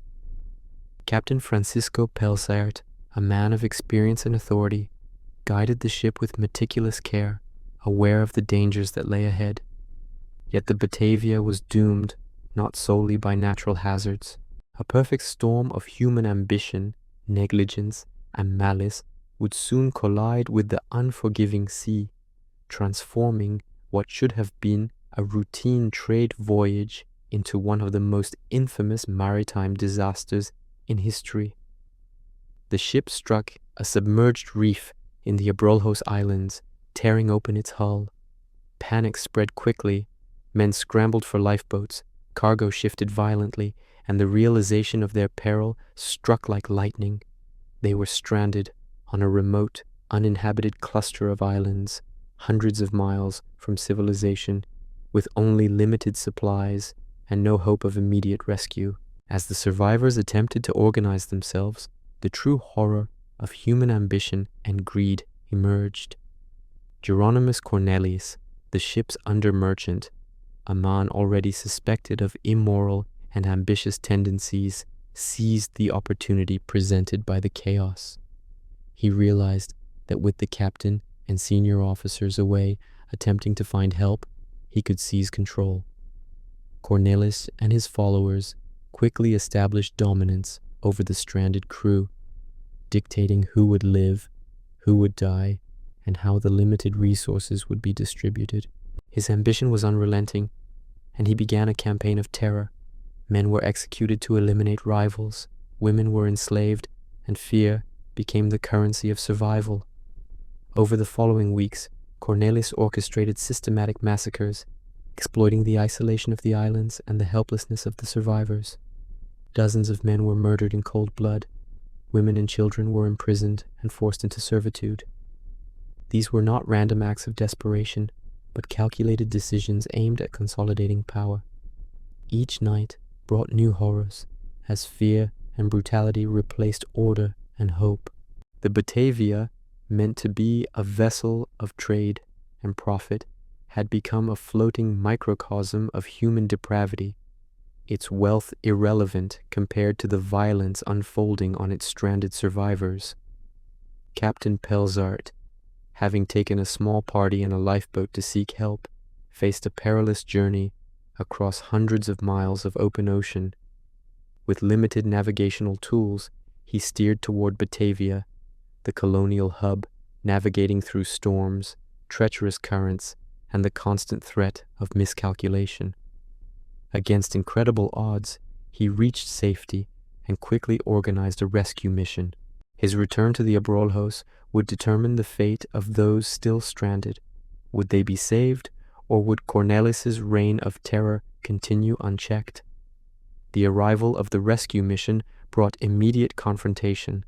Captain Francisco Pelsart, a man of experience and authority, guided the ship with meticulous care, aware of the dangers that lay ahead. Yet the Batavia was doomed not solely by natural hazards. A perfect storm of human ambition, negligence, and malice would soon collide with the unforgiving sea, transforming what should have been a routine trade voyage into one of the most infamous maritime disasters in history. The ship struck a submerged reef in the Abrolhos Islands, tearing open its hull. Panic spread quickly. Men scrambled for lifeboats, cargo shifted violently, and the realization of their peril struck like lightning. They were stranded on a remote, uninhabited cluster of islands, hundreds of miles from civilization, with only limited supplies and no hope of immediate rescue. As the survivors attempted to organize themselves, the true horror of human ambition and greed emerged. Geronimus Cornelius, the ship's under-merchant, a man already suspected of immoral and ambitious tendencies, seized the opportunity presented by the chaos. He realized that with the captain and senior officers away attempting to find help, he could seize control. Cornelius and his followers quickly established dominance over the stranded crew, dictating who would live, who would die, and how the limited resources would be distributed. His ambition was unrelenting, and he began a campaign of terror. Men were executed to eliminate rivals, women were enslaved, and fear became the currency of survival. Over the following weeks, Cornelius orchestrated systematic massacres, exploiting the isolation of the islands and the helplessness of the survivors. Dozens of men were murdered in cold blood. Women and children were imprisoned and forced into servitude. These were not random acts of desperation, but calculated decisions aimed at consolidating power. Each night brought new horrors, as fear and brutality replaced order and hope. The Batavia, meant to be a vessel of trade and profit, had become a floating microcosm of human depravity, its wealth irrelevant compared to the violence unfolding on its stranded survivors. Captain Pelsart, having taken a small party in a lifeboat to seek help, faced a perilous journey across hundreds of miles of open ocean. With limited navigational tools, he steered toward Batavia, the colonial hub, navigating through storms, treacherous currents, and the constant threat of miscalculation. Against incredible odds, he reached safety and quickly organized a rescue mission. His return to the Abrolhos would determine the fate of those still stranded. Would they be saved, or would Cornelius's reign of terror continue unchecked? The arrival of the rescue mission brought immediate confrontation.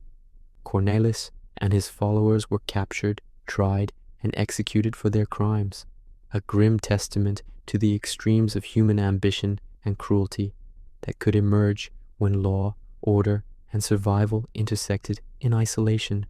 Cornelius and his followers were captured, tried, and executed for their crimes, a grim testament to the extremes of human ambition and cruelty that could emerge when law, order, and survival intersected in isolation.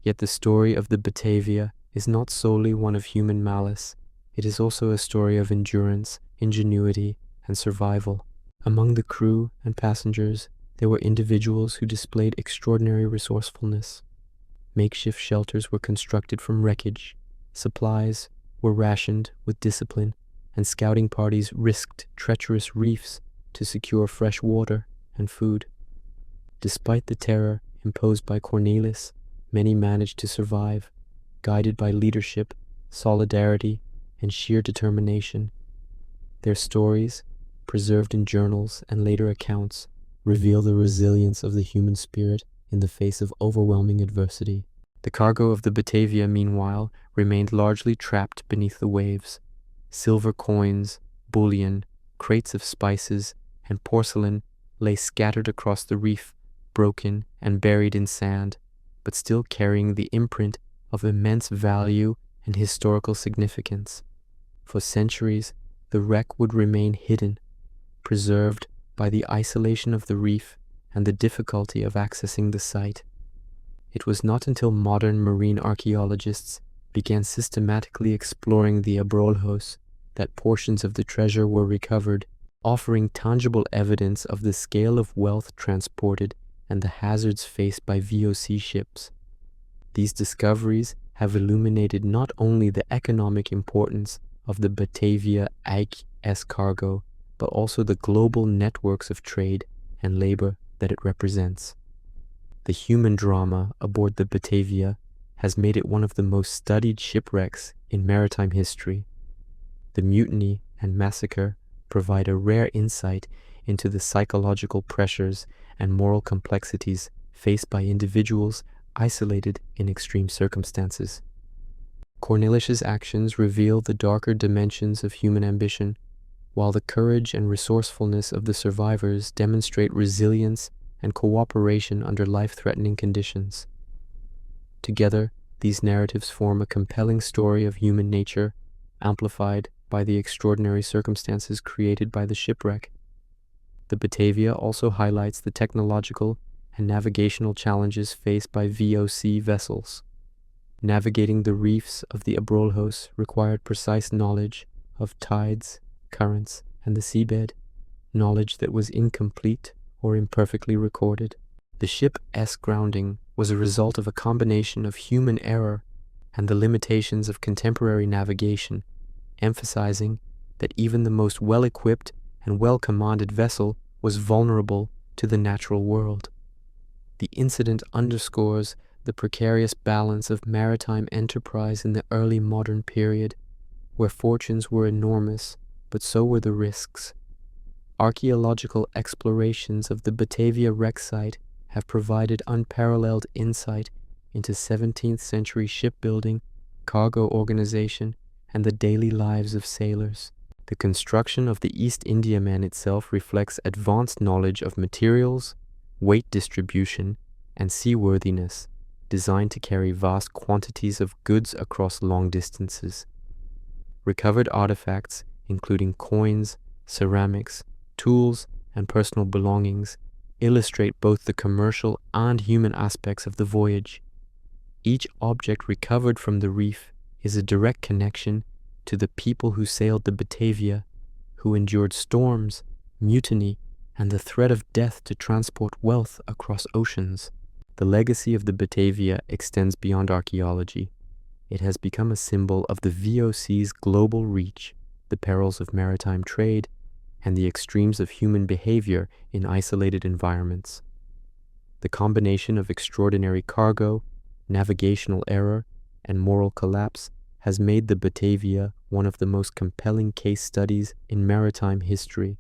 Yet the story of the Batavia is not solely one of human malice. It is also a story of endurance, ingenuity, and survival. Among the crew and passengers, there were individuals who displayed extraordinary resourcefulness. Makeshift shelters were constructed from wreckage, supplies were rationed with discipline, and scouting parties risked treacherous reefs to secure fresh water and food. Despite the terror imposed by Cornelius, many managed to survive, guided by leadership, solidarity, and sheer determination. Their stories, preserved in journals and later accounts, reveal the resilience of the human spirit in the face of overwhelming adversity. The cargo of the Batavia, meanwhile, remained largely trapped beneath the waves. Silver coins, bullion, crates of spices, and porcelain lay scattered across the reef, broken and buried in sand, but still carrying the imprint of immense value and historical significance. For centuries, the wreck would remain hidden, preserved by the isolation of the reef and the difficulty of accessing the site. It was not until modern marine archaeologists began systematically exploring the Abrolhos that portions of the treasure were recovered, offering tangible evidence of the scale of wealth transported and the hazards faced by VOC ships. These discoveries have illuminated not only the economic importance of the Batavia AG-S cargo, but also the global networks of trade and labor that it represents. The human drama aboard the Batavia has made it one of the most studied shipwrecks in maritime history. The mutiny and massacre provide a rare insight into the psychological pressures and moral complexities faced by individuals isolated in extreme circumstances. Cornelish's actions reveal the darker dimensions of human ambition, while the courage and resourcefulness of the survivors demonstrate resilience and cooperation under life-threatening conditions. Together, these narratives form a compelling story of human nature, amplified by the extraordinary circumstances created by the shipwreck. The Batavia also highlights the technological and navigational challenges faced by VOC vessels. Navigating the reefs of the Abrolhos required precise knowledge of tides, currents, and the seabed, knowledge that was incomplete or imperfectly recorded. The ship's grounding was a result of a combination of human error and the limitations of contemporary navigation, emphasizing that even the most well-equipped and well-commanded vessel was vulnerable to the natural world. The incident underscores the precarious balance of maritime enterprise in the early modern period, where fortunes were enormous, but so were the risks. Archaeological explorations of the Batavia wreck site have provided unparalleled insight into 17th century shipbuilding, cargo organization, and the daily lives of sailors. The construction of the East Indiamen itself reflects advanced knowledge of materials, weight distribution, and seaworthiness, designed to carry vast quantities of goods across long distances. Recovered artifacts, including coins, ceramics, tools, and personal belongings, illustrate both the commercial and human aspects of the voyage. Each object recovered from the reef is a direct connection to the people who sailed the Batavia, who endured storms, mutiny, and the threat of death to transport wealth across oceans. The legacy of the Batavia extends beyond archaeology. It has become a symbol of the VOC's global reach, the perils of maritime trade, and the extremes of human behavior in isolated environments. The combination of extraordinary cargo, navigational error, and moral collapse has made the Batavia one of the most compelling case studies in maritime history.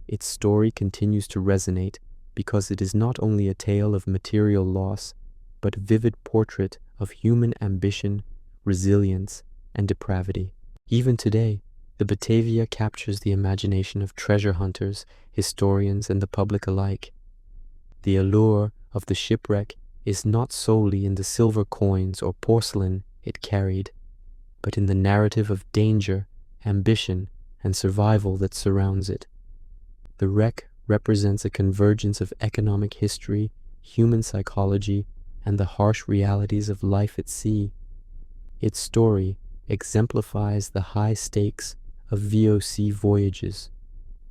Its story continues to resonate because it is not only a tale of material loss, but a vivid portrait of human ambition, resilience, and depravity. Even today, the Batavia captures the imagination of treasure hunters, historians, and the public alike. The allure of the shipwreck is not solely in the silver coins or porcelain it carried, but in the narrative of danger, ambition, and survival that surrounds it. The wreck represents a convergence of economic history, human psychology, and the harsh realities of life at sea. Its story exemplifies the high stakes of VOC voyages,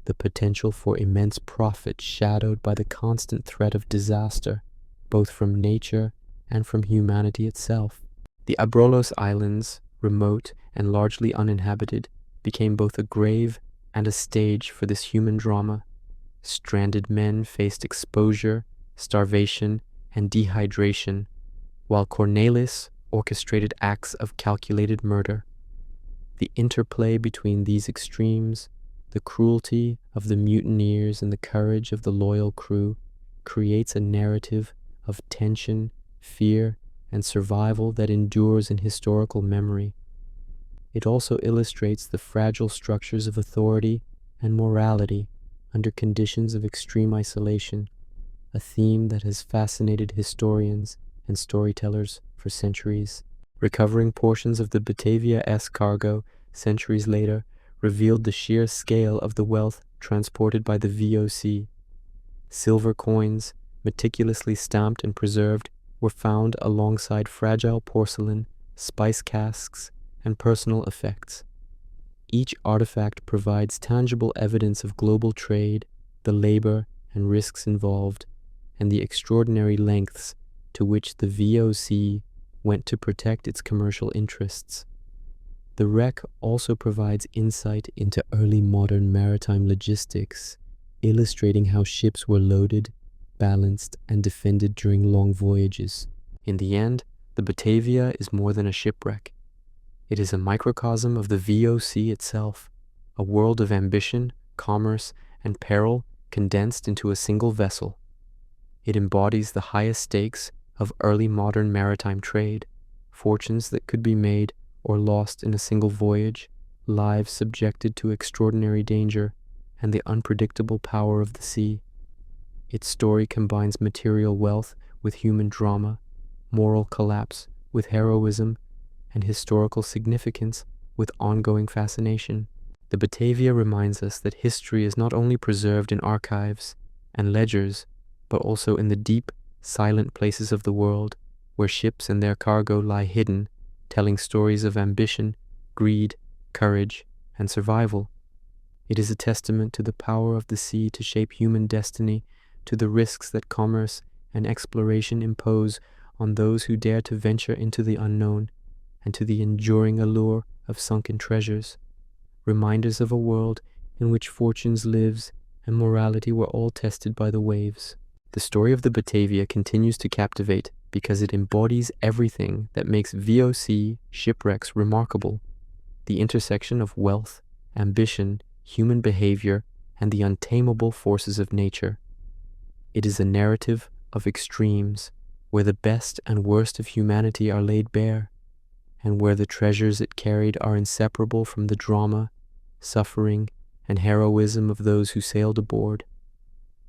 the potential for immense profit shadowed by the constant threat of disaster, both from nature and from humanity itself. The Abrolhos Islands, remote and largely uninhabited, became both a grave and a stage for this human drama. Stranded men faced exposure, starvation, and dehydration, while Cornelis orchestrated acts of calculated murder. The interplay between these extremes, the cruelty of the mutineers and the courage of the loyal crew, creates a narrative of tension, fear, and survival that endures in historical memory. It also illustrates the fragile structures of authority and morality under conditions of extreme isolation, a theme that has fascinated historians and storytellers for centuries. Recovering portions of the Batavia-S cargo centuries later revealed the sheer scale of the wealth transported by the VOC. Silver coins, meticulously stamped and preserved, were found alongside fragile porcelain, spice casks, and personal effects. Each artifact provides tangible evidence of global trade, the labor and risks involved, and the extraordinary lengths to which the VOC went to protect its commercial interests. The wreck also provides insight into early modern maritime logistics, illustrating how ships were loaded, balanced, and defended during long voyages. In the end, the Batavia is more than a shipwreck. It is a microcosm of the VOC itself, a world of ambition, commerce, and peril condensed into a single vessel. It embodies the highest stakes of early modern maritime trade, fortunes that could be made or lost in a single voyage, lives subjected to extraordinary danger, and the unpredictable power of the sea. Its story combines material wealth with human drama, moral collapse with heroism, and historical significance with ongoing fascination. The Batavia reminds us that history is not only preserved in archives and ledgers, but also in the deep, silent places of the world, where ships and their cargo lie hidden, telling stories of ambition, greed, courage, and survival. It is a testament to the power of the sea to shape human destiny, to the risks that commerce and exploration impose on those who dare to venture into the unknown, and to the enduring allure of sunken treasures, reminders of a world in which fortunes lives and morality were all tested by the waves. The story of the Batavia continues to captivate because it embodies everything that makes VOC shipwrecks remarkable: the intersection of wealth, ambition, human behavior, and the untamable forces of nature. It is a narrative of extremes, where the best and worst of humanity are laid bare, and where the treasures it carried are inseparable from the drama, suffering, and heroism of those who sailed aboard.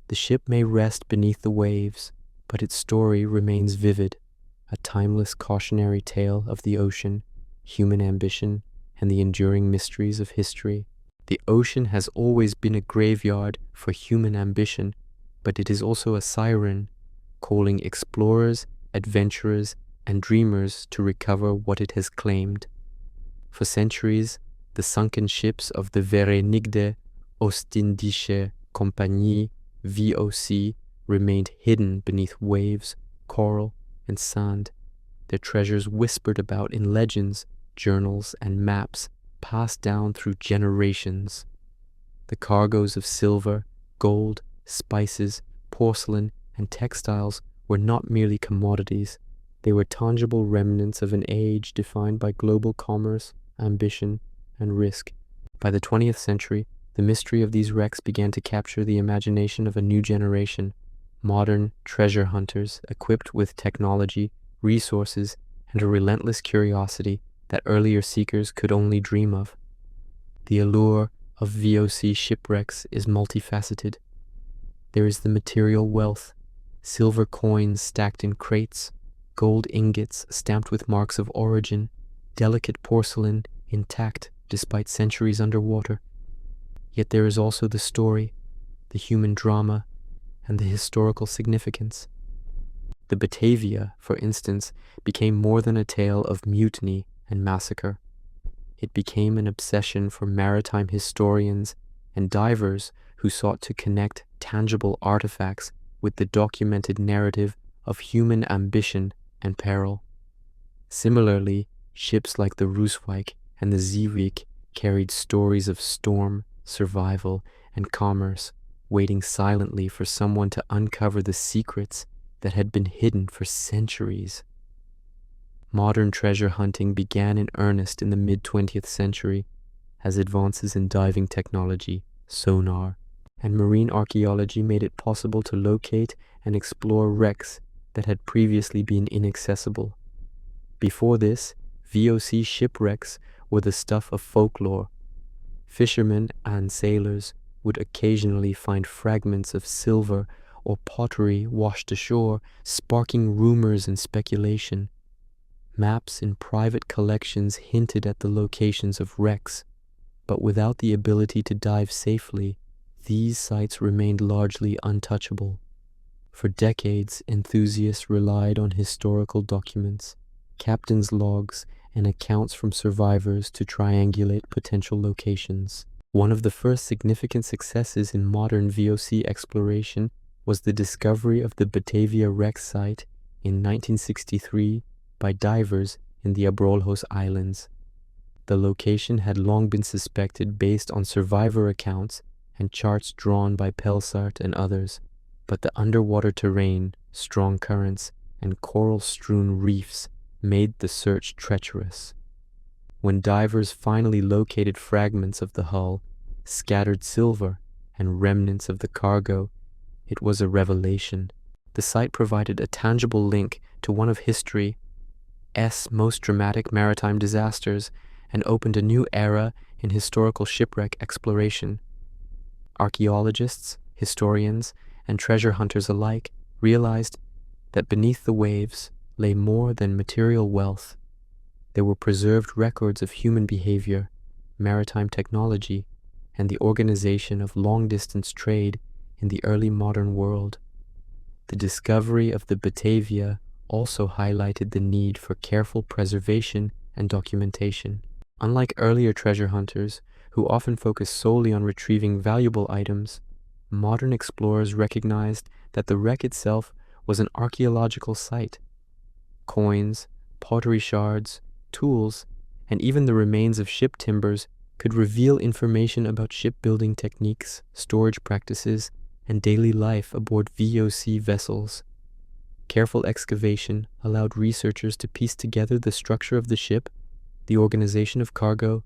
The ship may rest beneath the waves, but its story remains vivid, a timeless cautionary tale of the ocean, human ambition, and the enduring mysteries of history. The ocean has always been a graveyard for human ambition, but it is also a siren, calling explorers, adventurers, and dreamers to recover what it has claimed. For centuries, the sunken ships of the Verenigde Ostindische Compagnie VOC remained hidden beneath waves, coral, and sand, their treasures whispered about in legends, journals, and maps passed down through generations. The cargoes of silver, gold, spices, porcelain, and textiles were not merely commodities. They were tangible remnants of an age defined by global commerce, ambition, and risk. By the 20th century, the mystery of these wrecks began to capture the imagination of a new generation, modern treasure hunters equipped with technology, resources, and a relentless curiosity that earlier seekers could only dream of. The allure of VOC shipwrecks is multifaceted. There is the material wealth, silver coins stacked in crates, gold ingots stamped with marks of origin, delicate porcelain intact despite centuries underwater. Yet there is also the story, the human drama, and the historical significance. The Batavia, for instance, became more than a tale of mutiny and massacre. It became an obsession for maritime historians and divers who sought to connect tangible artifacts with the documented narrative of human ambition and peril. Similarly, ships like the Rooswijk and the Zeewijk carried stories of storm, survival, and commerce, waiting silently for someone to uncover the secrets that had been hidden for centuries. Modern treasure hunting began in earnest in the mid-20th century as advances in diving technology, sonar, and marine archaeology made it possible to locate and explore wrecks that had previously been inaccessible. Before this, VOC shipwrecks were the stuff of folklore. Fishermen and sailors would occasionally find fragments of silver or pottery washed ashore, sparking rumors and speculation. Maps in private collections hinted at the locations of wrecks, but without the ability to dive safely, these sites remained largely untouchable. For decades, enthusiasts relied on historical documents, captains' logs, and accounts from survivors to triangulate potential locations. One of the first significant successes in modern VOC exploration was the discovery of the Batavia wreck site in 1963 by divers in the Abrolhos Islands. The location had long been suspected based on survivor accounts and charts drawn by Pelsart and others, but the underwater terrain, strong currents, and coral-strewn reefs made the search treacherous. When divers finally located fragments of the hull, scattered silver, and remnants of the cargo, it was a revelation. The site provided a tangible link to one of history's most dramatic maritime disasters and opened a new era in historical shipwreck exploration. Archaeologists, historians, and treasure hunters alike realized that beneath the waves lay more than material wealth. There were preserved records of human behavior, maritime technology, and the organization of long-distance trade in the early modern world. The discovery of the Batavia also highlighted the need for careful preservation and documentation. Unlike earlier treasure hunters, who often focused solely on retrieving valuable items, modern explorers recognized that the wreck itself was an archaeological site. Coins, pottery shards, tools, and even the remains of ship timbers could reveal information about shipbuilding techniques, storage practices, and daily life aboard VOC vessels. Careful excavation allowed researchers to piece together the structure of the ship, the organization of cargo,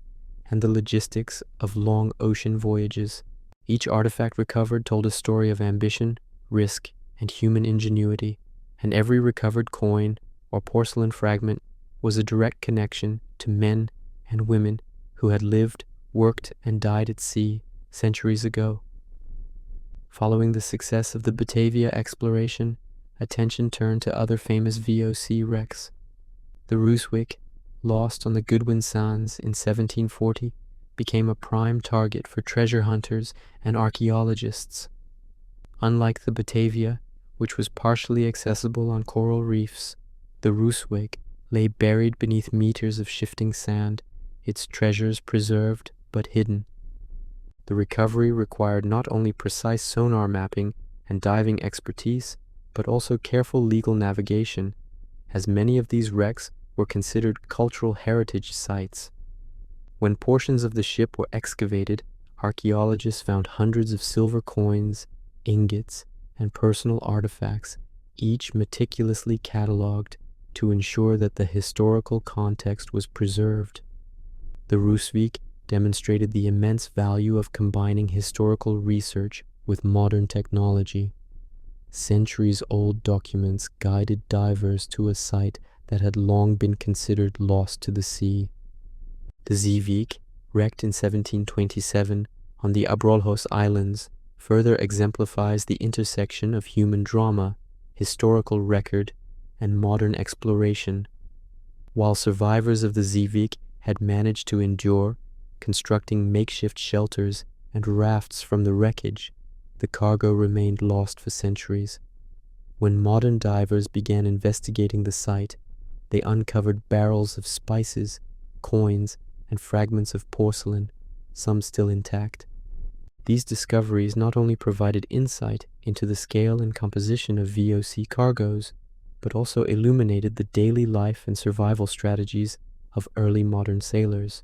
and the logistics of long ocean voyages. Each artifact recovered told a story of ambition, risk, and human ingenuity, and every recovered coin or porcelain fragment was a direct connection to men and women who had lived, worked, and died at sea centuries ago. Following the success of the Batavia exploration, attention turned to other famous VOC wrecks. The Rooswijk, lost on the Goodwin Sands in 1740, became a prime target for treasure hunters and archaeologists. Unlike the Batavia, which was partially accessible on coral reefs, the Rooswijk lay buried beneath meters of shifting sand, its treasures preserved but hidden. The recovery required not only precise sonar mapping and diving expertise, but also careful legal navigation, as many of these wrecks were considered cultural heritage sites. When portions of the ship were excavated, archaeologists found hundreds of silver coins, ingots, and personal artifacts, each meticulously catalogued to ensure that the historical context was preserved. The Rooswijk demonstrated the immense value of combining historical research with modern technology. Centuries-old documents guided divers to a site that had long been considered lost to the sea. The Zeewijk, wrecked in 1727 on the Abrolhos Islands, further exemplifies the intersection of human drama, historical record, and modern exploration. While survivors of the Zeewijk had managed to endure, constructing makeshift shelters and rafts from the wreckage, the cargo remained lost for centuries. When modern divers began investigating the site, they uncovered barrels of spices, coins, and fragments of porcelain, some still intact. These discoveries not only provided insight into the scale and composition of VOC cargoes, but also illuminated the daily life and survival strategies of early modern sailors.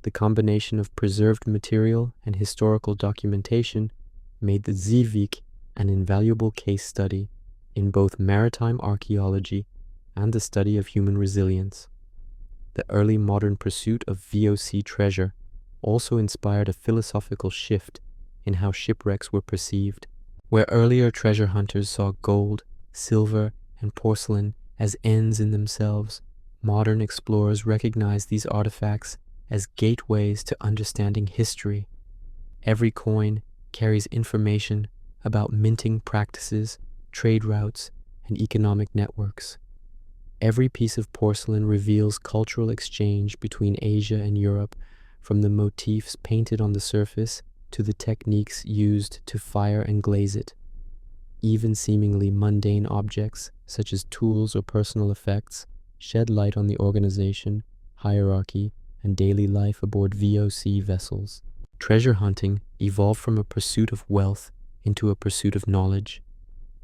The combination of preserved material and historical documentation made the Zeewijk an invaluable case study in both maritime archaeology and the study of human resilience. The early modern pursuit of VOC treasure also inspired a philosophical shift in how shipwrecks were perceived. Where earlier treasure hunters saw gold, silver, and porcelain as ends in themselves, modern explorers recognized these artifacts as gateways to understanding history. Every coin carries information about minting practices, trade routes, and economic networks. Every piece of porcelain reveals cultural exchange between Asia and Europe, from the motifs painted on the surface to the techniques used to fire and glaze it. Even seemingly mundane objects, such as tools or personal effects, shed light on the organization, hierarchy, and daily life aboard VOC vessels. Treasure hunting evolved from a pursuit of wealth into a pursuit of knowledge,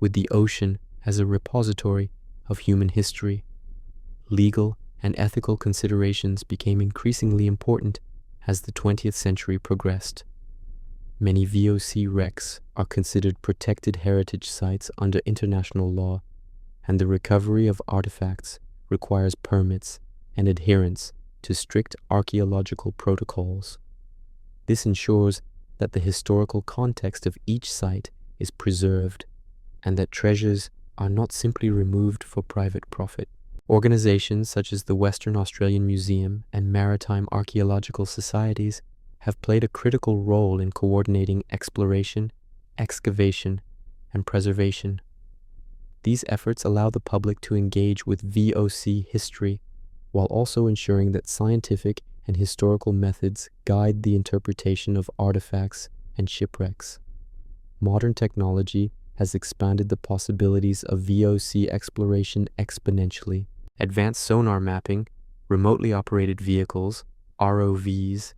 with the ocean as a repository of human history. Legal and ethical considerations became increasingly important as the 20th century progressed. Many VOC wrecks are considered protected heritage sites under international law, and the recovery of artifacts requires permits and adherence to strict archaeological protocols. This ensures that the historical context of each site is preserved and that treasures are not simply removed for private profit. Organizations such as the Western Australian Museum and maritime archaeological societies have played a critical role in coordinating exploration, excavation, and preservation. These efforts allow the public to engage with VOC history while also ensuring that scientific and historical methods guide the interpretation of artifacts and shipwrecks. Modern technology has expanded the possibilities of VOC exploration exponentially. Advanced sonar mapping, remotely operated vehicles, ROVs,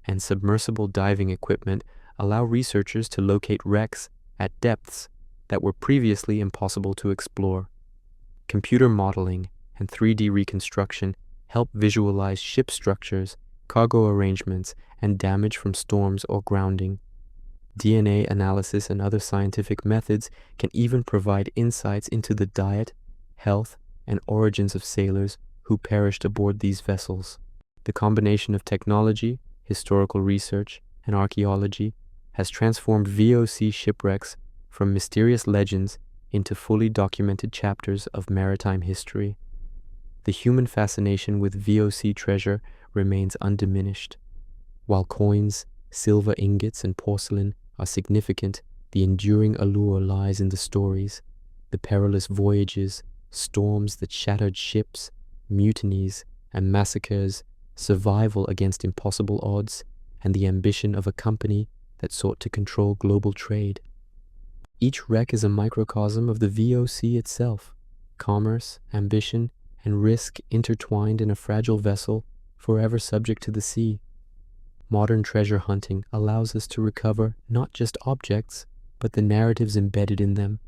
and submersible diving equipment allow researchers to locate wrecks at depths that were previously impossible to explore. Computer modeling and 3D reconstruction help visualize ship structures, cargo arrangements, and damage from storms or grounding. DNA analysis and other scientific methods can even provide insights into the diet, health, and origins of sailors who perished aboard these vessels. The combination of technology, historical research, and archaeology has transformed VOC shipwrecks from mysterious legends into fully documented chapters of maritime history. The human fascination with VOC treasure remains undiminished. While coins, silver ingots, and porcelain are significant, the enduring allure lies in the stories, the perilous voyages, storms that shattered ships, mutinies and massacres, survival against impossible odds, and the ambition of a company that sought to control global trade. Each wreck is a microcosm of the VOC itself, commerce, ambition, and risk intertwined in a fragile vessel forever subject to the sea. Modern treasure hunting allows us to recover not just objects, but the narratives embedded in them,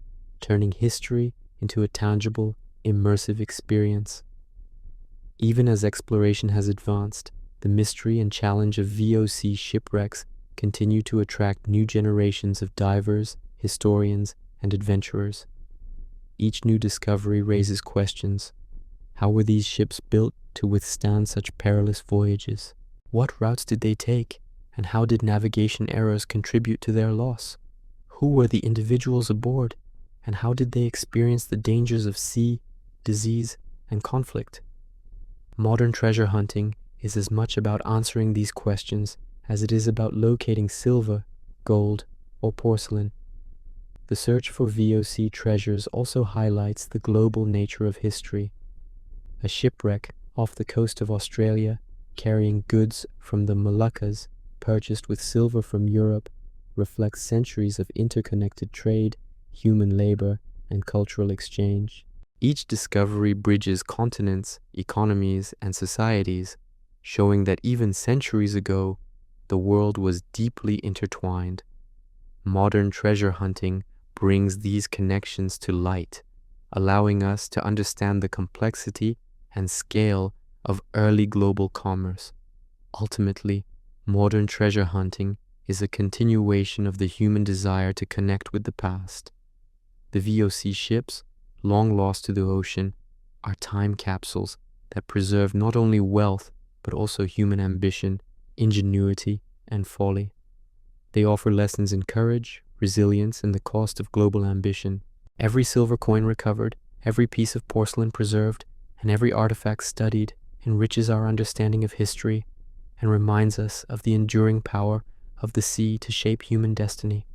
turning history into a tangible, immersive experience. Even as exploration has advanced, the mystery and challenge of VOC shipwrecks continue to attract new generations of divers, historians, and adventurers. Each new discovery raises questions. How were these ships built to withstand such perilous voyages? What routes did they take, and how did navigation errors contribute to their loss? Who were the individuals aboard, and how did they experience the dangers of sea, disease, and conflict? Modern treasure hunting is as much about answering these questions as it is about locating silver, gold, or porcelain. The search for VOC treasures also highlights the global nature of history. A shipwreck off the coast of Australia, carrying goods from the Moluccas, purchased with silver from Europe, reflects centuries of interconnected trade, human labor, and cultural exchange. Each discovery bridges continents, economies, and societies, showing that even centuries ago, the world was deeply intertwined. Modern treasure hunting brings these connections to light, allowing us to understand the complexity and scale of early global commerce. Ultimately, modern treasure hunting is a continuation of the human desire to connect with the past. The VOC ships, long lost to the ocean, are time capsules that preserve not only wealth but also human ambition, ingenuity, and folly. They offer lessons in courage, resilience, and the cost of global ambition. Every silver coin recovered, every piece of porcelain preserved, and every artifact studied enriches our understanding of history and reminds us of the enduring power of the sea to shape human destiny.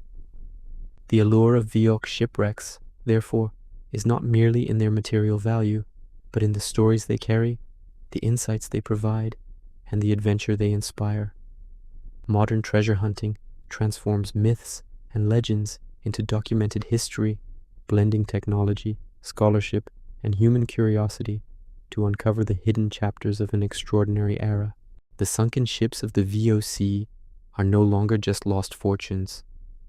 The allure of VOC shipwrecks, therefore, is not merely in their material value, but in the stories they carry, the insights they provide, and the adventure they inspire. Modern treasure hunting transforms myths and legends into documented history, blending technology, scholarship, and human curiosity to uncover the hidden chapters of an extraordinary era. The sunken ships of the VOC are no longer just lost fortunes.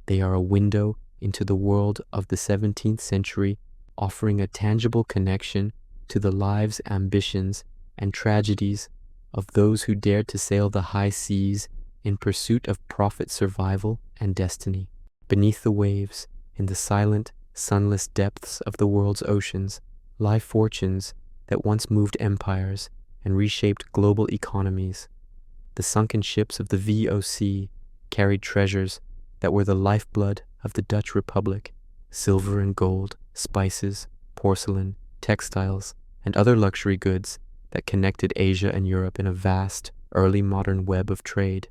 They are a window into the world of the 17th century, offering a tangible connection to the lives, ambitions, and tragedies of those who dared to sail the high seas in pursuit of profit, survival, and destiny. Beneath the waves, in the silent, sunless depths of the world's oceans, lie fortunes that once moved empires and reshaped global economies. The sunken ships of the VOC carried treasures that were the lifeblood of the Dutch Republic: silver and gold, spices, porcelain, textiles, and other luxury goods that connected Asia and Europe in a vast, early modern web of trade.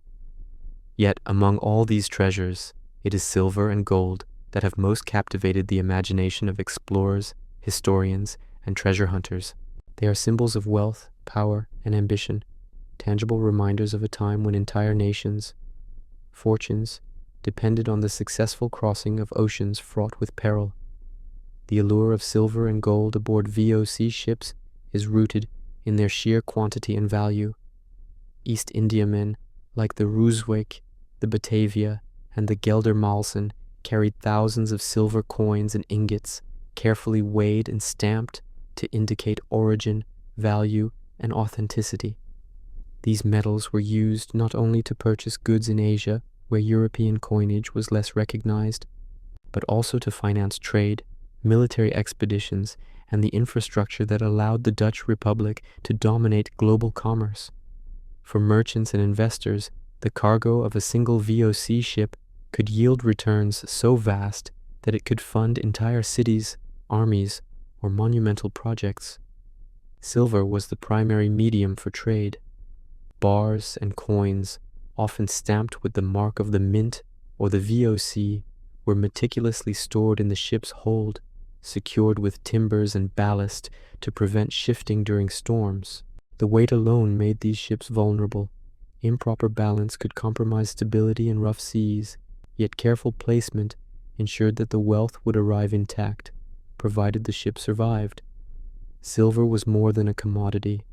Yet among all these treasures, it is silver and gold that have most captivated the imagination of explorers, historians, and treasure hunters. They are symbols of wealth, power, and ambition, tangible reminders of a time when entire nations' fortunes depended on the successful crossing of oceans fraught with peril. The allure of silver and gold aboard VOC ships is rooted in their sheer quantity and value. East Indiamen, like the Rooswijk, the Batavia, and the Geldermalsen, carried thousands of silver coins and ingots, carefully weighed and stamped to indicate origin, value, and authenticity. These metals were used not only to purchase goods in Asia, where European coinage was less recognized, but also to finance trade, military expeditions, and the infrastructure that allowed the Dutch Republic to dominate global commerce. For merchants and investors, the cargo of a single VOC ship could yield returns so vast that it could fund entire cities, armies, or monumental projects. Silver was the primary medium for trade. Bars and coins, often stamped with the mark of the mint or the VOC, were meticulously stored in the ship's hold, secured with timbers and ballast to prevent shifting during storms. The weight alone made these ships vulnerable. Improper balance could compromise stability in rough seas, yet careful placement ensured that the wealth would arrive intact, provided the ship survived. Silver was more than a commodity.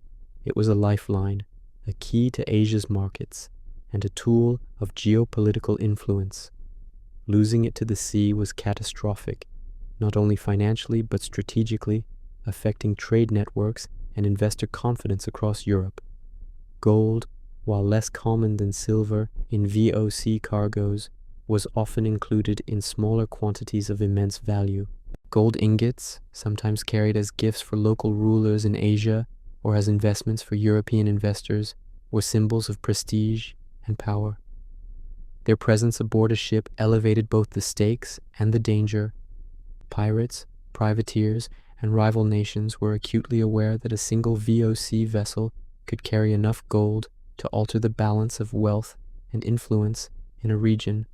It was a lifeline, a key to Asia's markets, and a tool of geopolitical influence. Losing it to the sea was catastrophic, not only financially but strategically, affecting trade networks and investor confidence across Europe. Gold, while less common than silver in VOC cargoes, was often included in smaller quantities of immense value. Gold ingots, sometimes carried as gifts for local rulers in Asia or as investments for European investors, were symbols of prestige and power. Their presence aboard a ship elevated both the stakes and the danger. Pirates, privateers, and rival nations were acutely aware that a single VOC vessel could carry enough gold to alter the balance of wealth and influence in a region.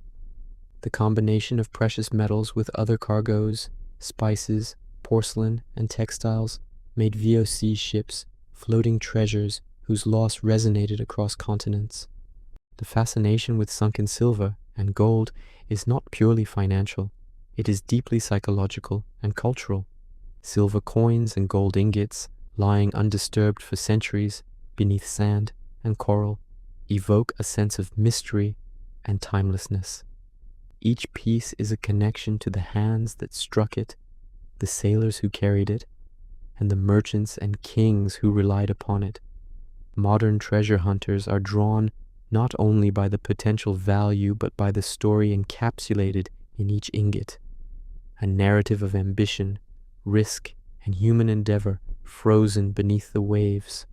The combination of precious metals with other cargoes, spices, porcelain, and textiles made VOC ships floating treasures whose loss resonated across continents. The fascination with sunken silver and gold is not purely financial. It is deeply psychological and cultural. Silver coins and gold ingots, lying undisturbed for centuries beneath sand and coral, evoke a sense of mystery and timelessness. Each piece is a connection to the hands that struck it, the sailors who carried it, and the merchants and kings who relied upon it. Modern treasure hunters are drawn not only by the potential value but by the story encapsulated in each ingot, a narrative of ambition, risk, and human endeavor frozen beneath the waves.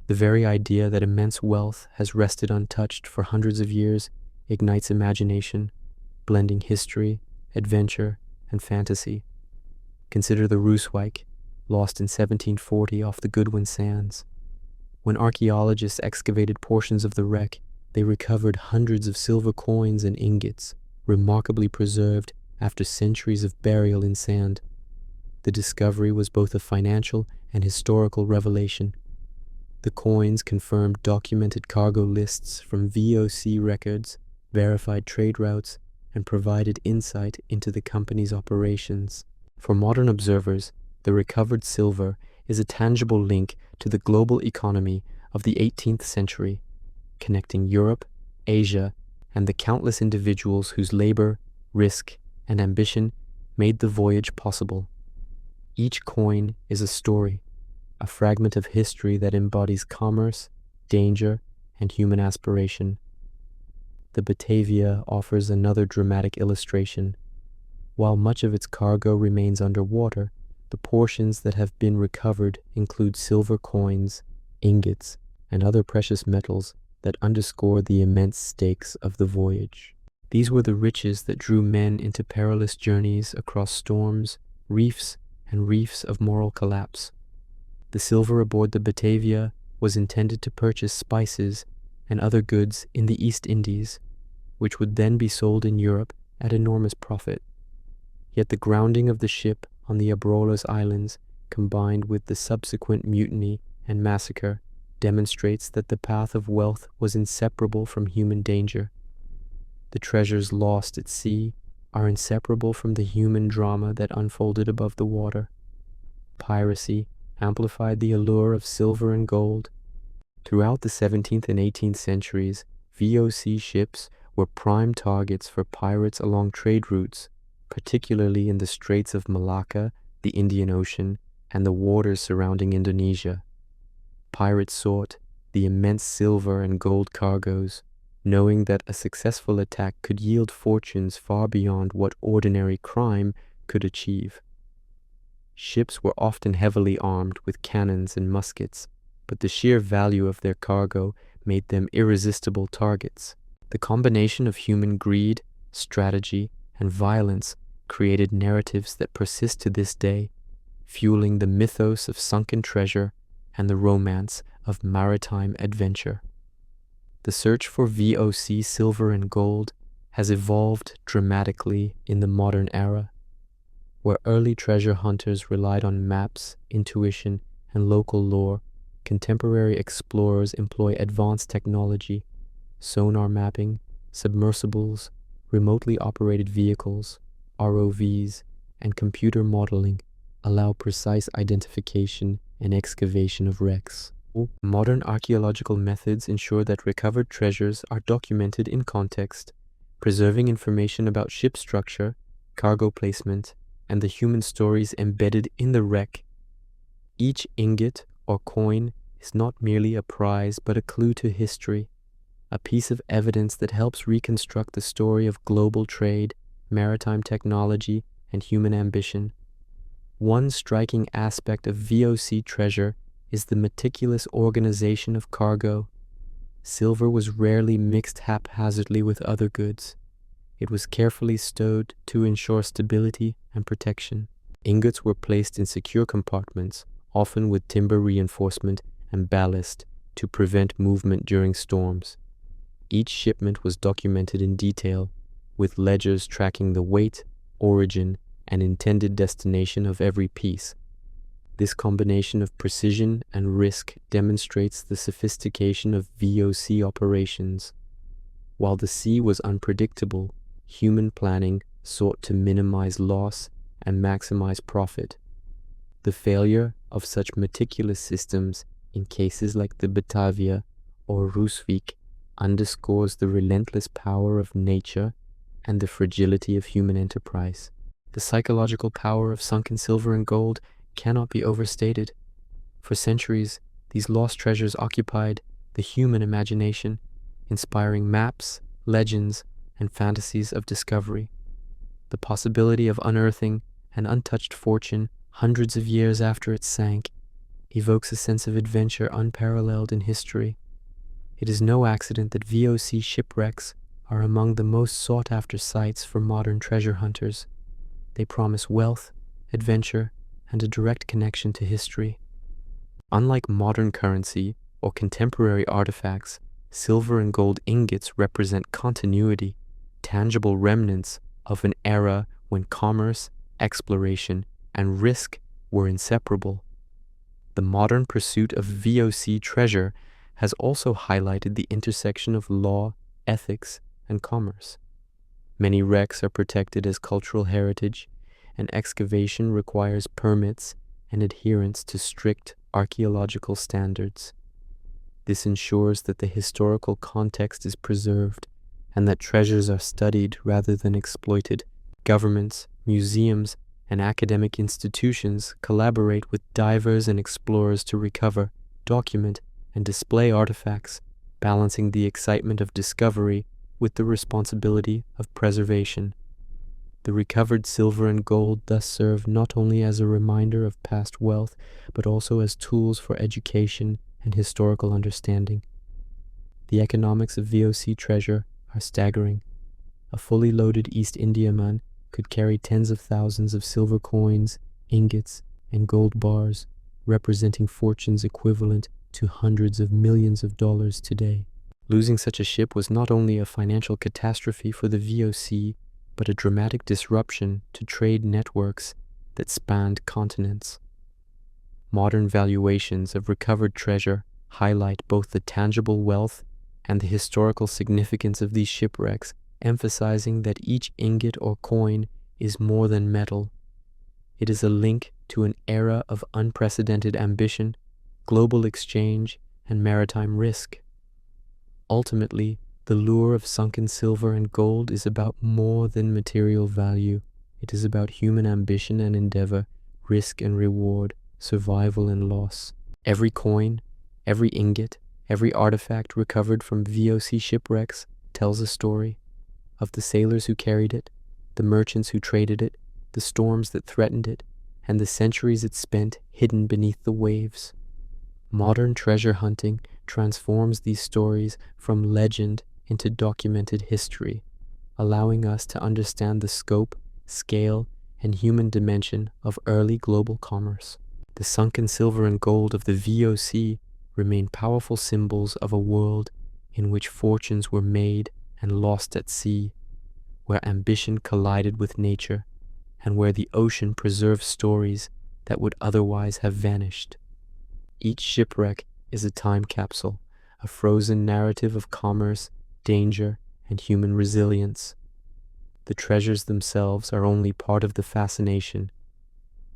The very idea that immense wealth has rested untouched for hundreds of years ignites imagination, blending history, adventure, and fantasy. Consider the Rooswijk, lost in 1740 off the Goodwin Sands. When archaeologists excavated portions of the wreck, they recovered hundreds of silver coins and ingots, remarkably preserved after centuries of burial in sand. The discovery was both a financial and historical revelation. The coins confirmed documented cargo lists from VOC records, verified trade routes, and provided insight into the company's operations. For modern observers, the recovered silver is a tangible link to the global economy of the 18th century, connecting Europe, Asia, and the countless individuals whose labor, risk, and ambition made the voyage possible. Each coin is a story, a fragment of history that embodies commerce, danger, and human aspiration. The Batavia offers another dramatic illustration. While much of its cargo remains underwater, the portions that have been recovered include silver coins, ingots, and other precious metals that underscore the immense stakes of the voyage. These were the riches that drew men into perilous journeys across storms, reefs, and reefs of moral collapse. The silver aboard the Batavia was intended to purchase spices and other goods in the East Indies, which would then be sold in Europe at enormous profit. Yet the grounding of the ship on the Abrolhos Islands, combined with the subsequent mutiny and massacre, demonstrates that the path of wealth was inseparable from human danger. The treasures lost at sea are inseparable from the human drama that unfolded above the water. Piracy amplified the allure of silver and gold. Throughout the 17th and 18th centuries, VOC ships were prime targets for pirates along trade routes, particularly in the Straits of Malacca, the Indian Ocean, and the waters surrounding Indonesia. Pirates sought the immense silver and gold cargoes, knowing that a successful attack could yield fortunes far beyond what ordinary crime could achieve. Ships were often heavily armed with cannons and muskets, but the sheer value of their cargo made them irresistible targets. The combination of human greed, strategy, and violence created narratives that persist to this day, fueling the mythos of sunken treasure and the romance of maritime adventure. The search for VOC silver and gold has evolved dramatically in the modern era. Where early treasure hunters relied on maps, intuition, and local lore, contemporary explorers employ advanced technology, sonar mapping, submersibles, remotely operated vehicles, ROVs, and computer modeling allow precise identification and excavation of wrecks. Modern archaeological methods ensure that recovered treasures are documented in context, preserving information about ship structure, cargo placement, and the human stories embedded in the wreck. Each ingot or coin is not merely a prize but a clue to history, a piece of evidence that helps reconstruct the story of global trade, maritime technology, and human ambition. One striking aspect of VOC treasure is the meticulous organization of cargo. Silver was rarely mixed haphazardly with other goods. It was carefully stowed to ensure stability and protection. Ingots were placed in secure compartments, often with timber reinforcement and ballast to prevent movement during storms. Each shipment was documented in detail, with ledgers tracking the weight, origin, and intended destination of every piece. This combination of precision and risk demonstrates the sophistication of VOC operations. While the sea was unpredictable, human planning sought to minimize loss and maximize profit. The failure of such meticulous systems in cases like the Batavia or Rooswijk underscores the relentless power of nature and the fragility of human enterprise. The psychological power of sunken silver and gold cannot be overstated. For centuries, these lost treasures occupied the human imagination, inspiring maps, legends, and fantasies of discovery. The possibility of unearthing an untouched fortune hundreds of years after it sank evokes a sense of adventure unparalleled in history. It is no accident that VOC shipwrecks are among the most sought-after sites for modern treasure hunters. They promise wealth, adventure, and a direct connection to history. Unlike modern currency or contemporary artifacts, silver and gold ingots represent continuity, tangible remnants of an era when commerce, exploration, and risk were inseparable. The modern pursuit of VOC treasure has also highlighted the intersection of law, ethics, and commerce. Many wrecks are protected as cultural heritage, and excavation requires permits and adherence to strict archaeological standards. This ensures that the historical context is preserved and that treasures are studied rather than exploited. Governments, museums, and academic institutions collaborate with divers and explorers to recover, document, and display artifacts, balancing the excitement of discovery with the responsibility of preservation. The recovered silver and gold thus serve not only as a reminder of past wealth, but also as tools for education and historical understanding. The economics of VOC treasure are staggering. A fully loaded East Indiaman could carry tens of thousands of silver coins, ingots, and gold bars, representing fortunes equivalent to hundreds of millions of dollars today. Losing such a ship was not only a financial catastrophe for the VOC, but a dramatic disruption to trade networks that spanned continents. Modern valuations of recovered treasure highlight both the tangible wealth and the historical significance of these shipwrecks, emphasizing that each ingot or coin is more than metal. It is a link to an era of unprecedented ambition, global exchange, and maritime risk. Ultimately, the lure of sunken silver and gold is about more than material value. It is about human ambition and endeavor, risk and reward, survival and loss. Every coin, every ingot, every artifact recovered from VOC shipwrecks tells a story of the sailors who carried it, the merchants who traded it, the storms that threatened it, and the centuries it spent hidden beneath the waves. Modern treasure hunting transforms these stories from legend into documented history, allowing us to understand the scope, scale, and human dimension of early global commerce. The sunken silver and gold of the VOC remain powerful symbols of a world in which fortunes were made and lost at sea, where ambition collided with nature, and where the ocean preserved stories that would otherwise have vanished. Each shipwreck is a time capsule, a frozen narrative of commerce, danger, and human resilience. The treasures themselves are only part of the fascination.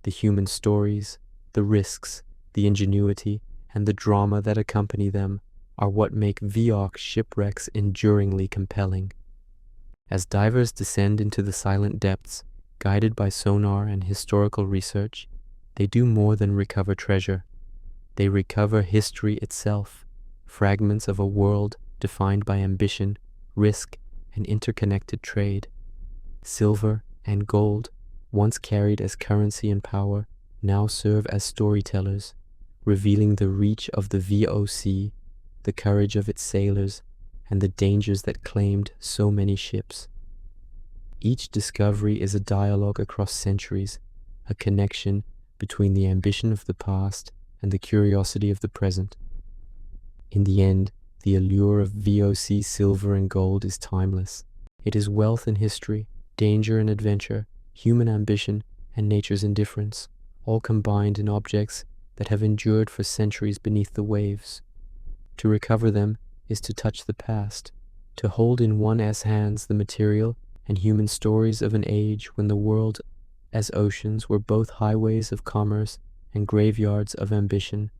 The human stories, the risks, the ingenuity, and the drama that accompany them are what make VOC shipwrecks enduringly compelling. As divers descend into the silent depths, guided by sonar and historical research, they do more than recover treasure. They recover history itself, fragments of a world defined by ambition, risk, and interconnected trade. Silver and gold, once carried as currency and power, now serve as storytellers, revealing the reach of the VOC, the courage of its sailors, and the dangers that claimed so many ships. Each discovery is a dialogue across centuries, a connection between the ambition of the past and the curiosity of the present. In the end, the allure of VOC silver and gold is timeless. It is wealth and history, danger and adventure, human ambition and nature's indifference, all combined in objects that have endured for centuries beneath the waves. To recover them is to touch the past, to hold in one's hands the material and human stories of an age when the world as oceans were both highways of commerce and graveyards of ambition.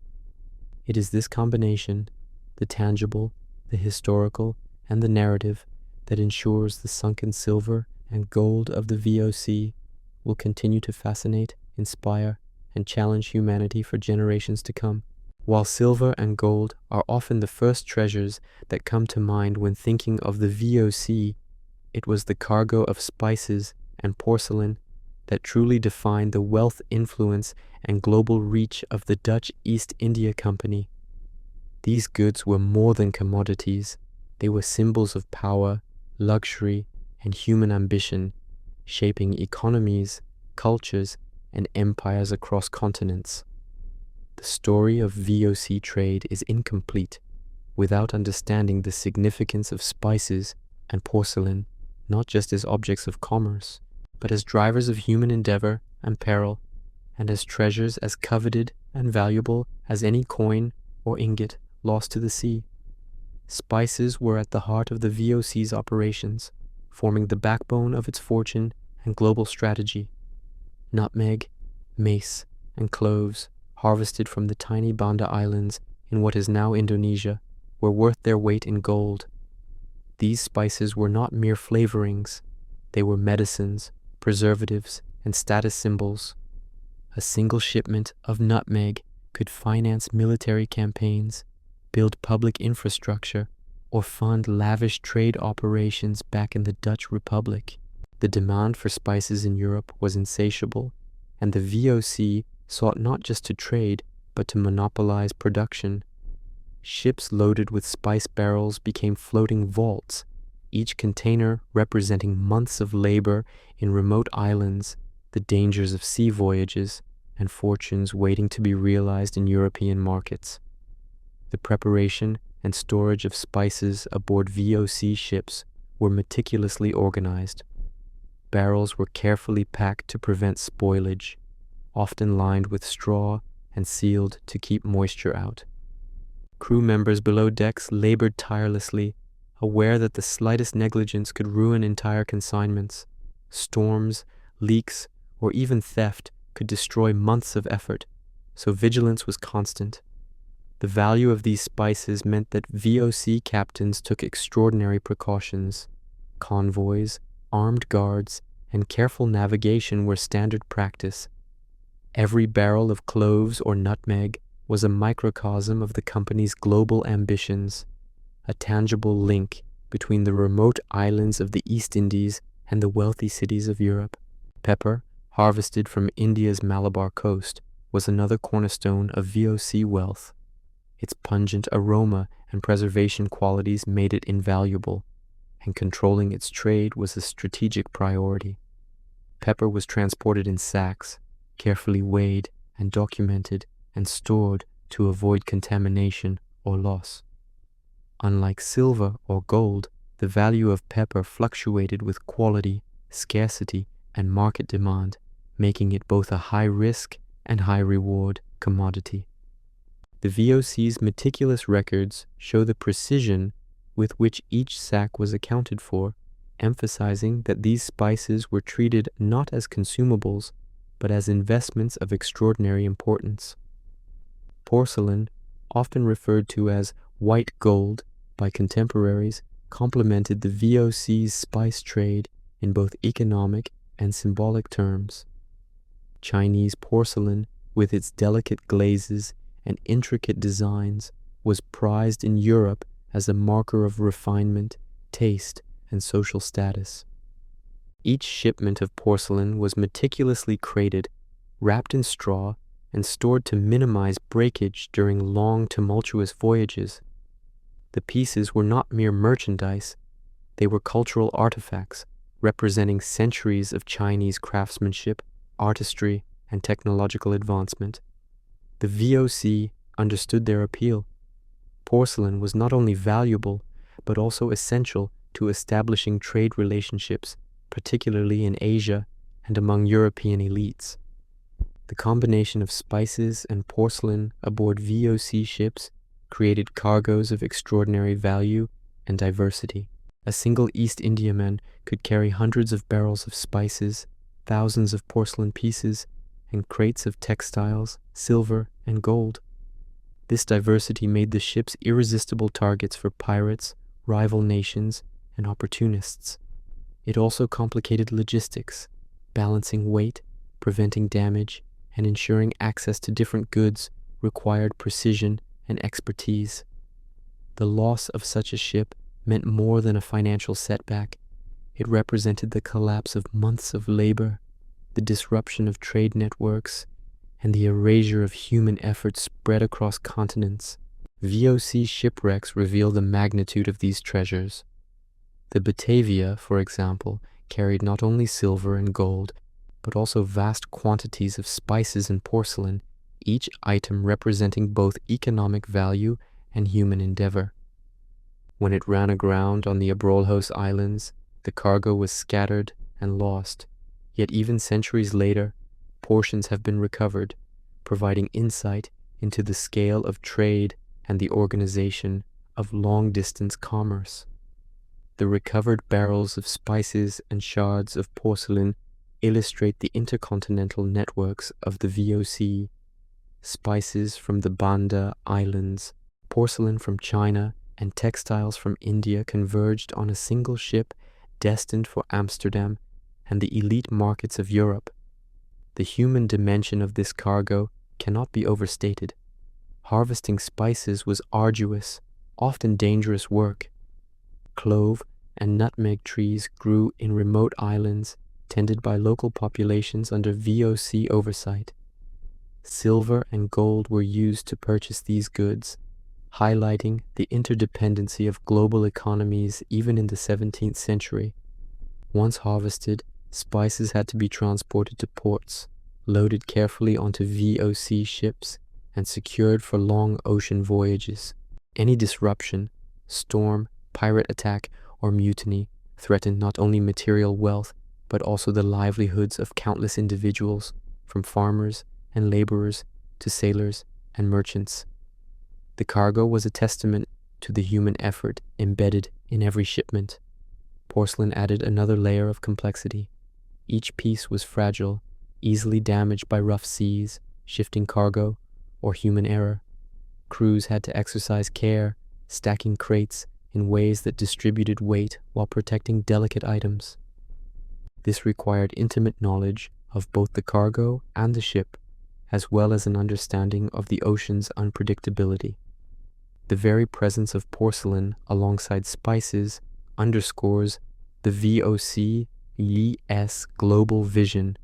It is this combination, the tangible, the historical, and the narrative, that ensures the sunken silver and gold of the VOC will continue to fascinate, inspire, and challenge humanity for generations to come. While silver and gold are often the first treasures that come to mind when thinking of the VOC, it was the cargo of spices and porcelain that truly defined the wealth, influence, and global reach of the Dutch East India Company. These goods were more than commodities. They were symbols of power, luxury, and human ambition, shaping economies, cultures, and empires across continents. The story of VOC trade is incomplete without understanding the significance of spices and porcelain, not just as objects of commerce, but as drivers of human endeavor and peril, and as treasures as coveted and valuable as any coin or ingot lost to the sea. Spices were at the heart of the VOC's operations, forming the backbone of its fortune and global strategy. Nutmeg, mace, and cloves, harvested from the tiny Banda Islands in what is now Indonesia, were worth their weight in gold. These spices were not mere flavorings. They were medicines, preservatives, and status symbols. A single shipment of nutmeg could finance military campaigns, build public infrastructure, or fund lavish trade operations back in the Dutch Republic. The demand for spices in Europe was insatiable, and the VOC sought not just to trade, but to monopolize production. Ships loaded with spice barrels became floating vaults, each container representing months of labor in remote islands, the dangers of sea voyages, and fortunes waiting to be realized in European markets. The preparation and storage of spices aboard VOC ships were meticulously organized. Barrels were carefully packed to prevent spoilage, often lined with straw and sealed to keep moisture out. Crew members below decks labored tirelessly, aware that the slightest negligence could ruin entire consignments. Storms, leaks, or even theft could destroy months of effort, so vigilance was constant. The value of these spices meant that VOC captains took extraordinary precautions. Convoys, armed guards, and careful navigation were standard practice. Every barrel of cloves or nutmeg was a microcosm of the company's global ambitions, a tangible link between the remote islands of the East Indies and the wealthy cities of Europe. Pepper, harvested from India's Malabar coast, was another cornerstone of VOC wealth. Its pungent aroma and preservation qualities made it invaluable, and controlling its trade was a strategic priority. Pepper was transported in sacks, carefully weighed and documented and stored to avoid contamination or loss. Unlike silver or gold, the value of pepper fluctuated with quality, scarcity, and market demand, making it both a high-risk and high-reward commodity. The VOC's meticulous records show the precision with which each sack was accounted for, emphasizing that these spices were treated not as consumables, but as investments of extraordinary importance. Porcelain, often referred to as white gold by contemporaries, complemented the VOC's spice trade in both economic and symbolic terms. Chinese porcelain, with its delicate glazes and intricate designs, was prized in Europe as a marker of refinement, taste, and social status. Each shipment of porcelain was meticulously crated, wrapped in straw, and stored to minimize breakage during long, tumultuous voyages. The pieces were not mere merchandise, they were cultural artifacts representing centuries of Chinese craftsmanship, artistry, and technological advancement. The VOC understood their appeal. Porcelain was not only valuable, but also essential to establishing trade relationships, particularly in Asia and among European elites. The combination of spices and porcelain aboard VOC ships created cargoes of extraordinary value and diversity. A single East Indiaman could carry hundreds of barrels of spices, thousands of porcelain pieces, and crates of textiles, silver, and gold. This diversity made the ships irresistible targets for pirates, rival nations, and opportunists. It also complicated logistics, balancing weight, preventing damage, and ensuring access to different goods required precision and expertise. The loss of such a ship meant more than a financial setback. It represented the collapse of months of labor, the disruption of trade networks, and the erasure of human effort spread across continents. VOC shipwrecks reveal the magnitude of these treasures. The Batavia, for example, carried not only silver and gold, but also vast quantities of spices and porcelain, each item representing both economic value and human endeavor. When it ran aground on the Abrolhos Islands, the cargo was scattered and lost, yet even centuries later, portions have been recovered, providing insight into the scale of trade and the organization of long-distance commerce. The recovered barrels of spices and shards of porcelain illustrate the intercontinental networks of the VOC. Spices from the Banda Islands, porcelain from China, and textiles from India converged on a single ship destined for Amsterdam and the elite markets of Europe. The human dimension of this cargo cannot be overstated. Harvesting spices was arduous, often dangerous work. Clove and nutmeg trees grew in remote islands tended by local populations under VOC oversight. Silver and gold were used to purchase these goods, highlighting the interdependency of global economies even in the 17th century. Once harvested, spices had to be transported to ports, loaded carefully onto VOC ships, and secured for long ocean voyages. Any disruption, storm, pirate attack, or mutiny threatened not only material wealth, but also the livelihoods of countless individuals, from farmers and laborers to sailors and merchants. The cargo was a testament to the human effort embedded in every shipment. Porcelain added another layer of complexity. Each piece was fragile, easily damaged by rough seas, shifting cargo, or human error. Crews had to exercise care, stacking crates in ways that distributed weight while protecting delicate items. This required intimate knowledge of both the cargo and the ship, as well as an understanding of the ocean's unpredictability. The very presence of porcelain alongside spices underscores the VOC's global vision.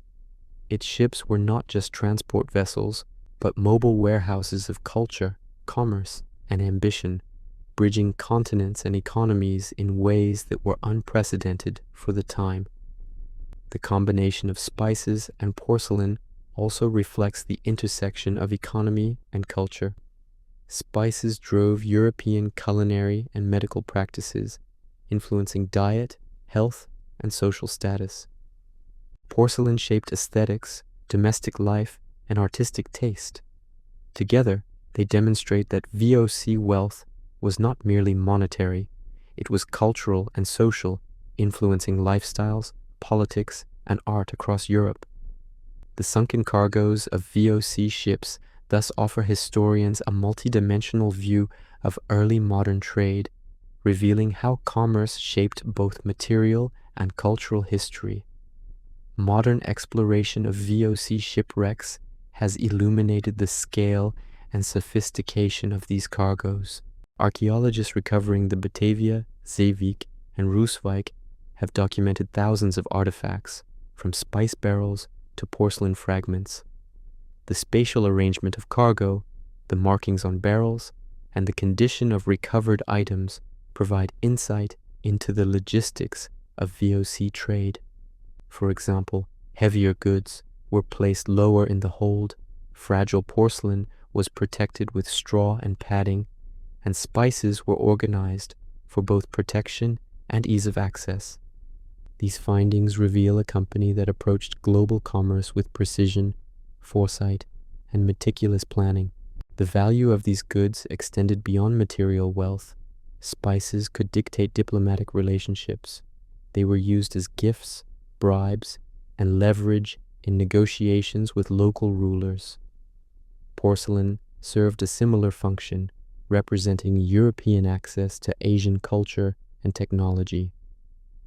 Its ships were not just transport vessels, but mobile warehouses of culture, commerce, and ambition, bridging continents and economies in ways that were unprecedented for the time. The combination of spices and porcelain also reflects the intersection of economy and culture. Spices drove European culinary and medical practices, influencing diet, health, and social status. Porcelain shaped aesthetics, domestic life, and artistic taste. Together, they demonstrate that VOC wealth was not merely monetary, it was cultural and social, influencing lifestyles, politics, and art across Europe. The sunken cargoes of VOC ships thus offer historians a multidimensional view of early modern trade, revealing how commerce shaped both material and cultural history. Modern exploration of VOC shipwrecks has illuminated the scale and sophistication of these cargoes. Archaeologists recovering the Batavia, Zeewijk, and Rooswijk have documented thousands of artifacts, from spice barrels to porcelain fragments. The spatial arrangement of cargo, the markings on barrels, and the condition of recovered items provide insight into the logistics of VOC trade. For example, heavier goods were placed lower in the hold, fragile porcelain was protected with straw and padding, and spices were organized for both protection and ease of access. These findings reveal a company that approached global commerce with precision, foresight, and meticulous planning. The value of these goods extended beyond material wealth. Spices could dictate diplomatic relationships. They were used as gifts, bribes, and leverage in negotiations with local rulers. Porcelain served a similar function, representing European access to Asian culture and technology.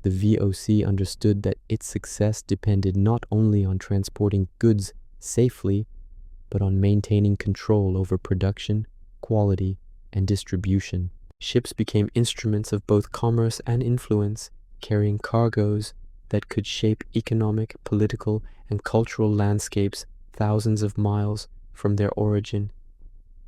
The VOC understood that its success depended not only on transporting goods safely, but on maintaining control over production, quality, and distribution. Ships became instruments of both commerce and influence, carrying cargoes that could shape economic, political, and cultural landscapes thousands of miles from their origin.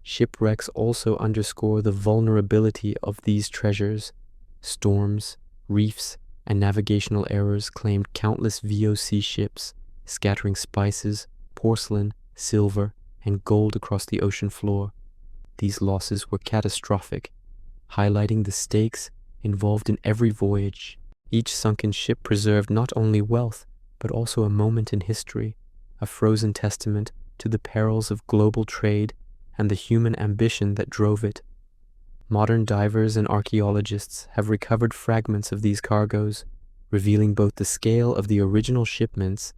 Shipwrecks also underscore the vulnerability of these treasures. Storms, reefs, and navigational errors claimed countless VOC ships, scattering spices, porcelain, silver, and gold across the ocean floor. These losses were catastrophic, highlighting the stakes involved in every voyage. Each sunken ship preserved not only wealth, but also a moment in history, a frozen testament to the perils of global trade and the human ambition that drove it. Modern divers and archaeologists have recovered fragments of these cargoes, revealing both the scale of the original shipments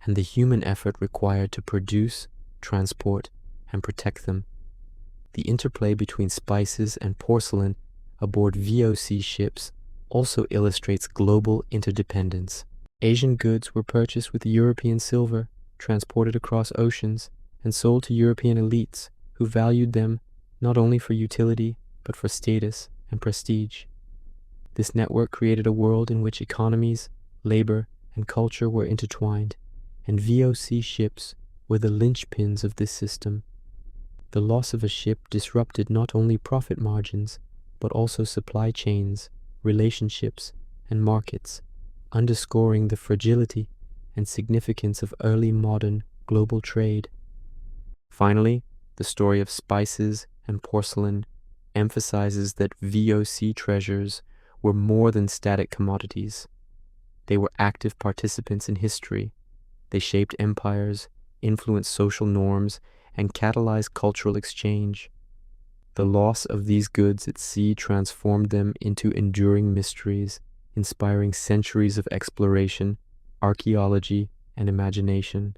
and the human effort required to produce, transport, and protect them. The interplay between spices and porcelain aboard VOC ships also illustrates global interdependence. Asian goods were purchased with European silver, transported across oceans, and sold to European elites who valued them not only for utility, but for status and prestige. This network created a world in which economies, labor, and culture were intertwined, and VOC ships were the linchpins of this system. The loss of a ship disrupted not only profit margins, but also supply chains, relationships, and markets, underscoring the fragility and significance of early modern global trade. Finally, the story of spices and porcelain emphasizes that VOC treasures were more than static commodities. They were active participants in history. They shaped empires, influenced social norms, and catalyzed cultural exchange. The loss of these goods at sea transformed them into enduring mysteries, inspiring centuries of exploration, archaeology, and imagination.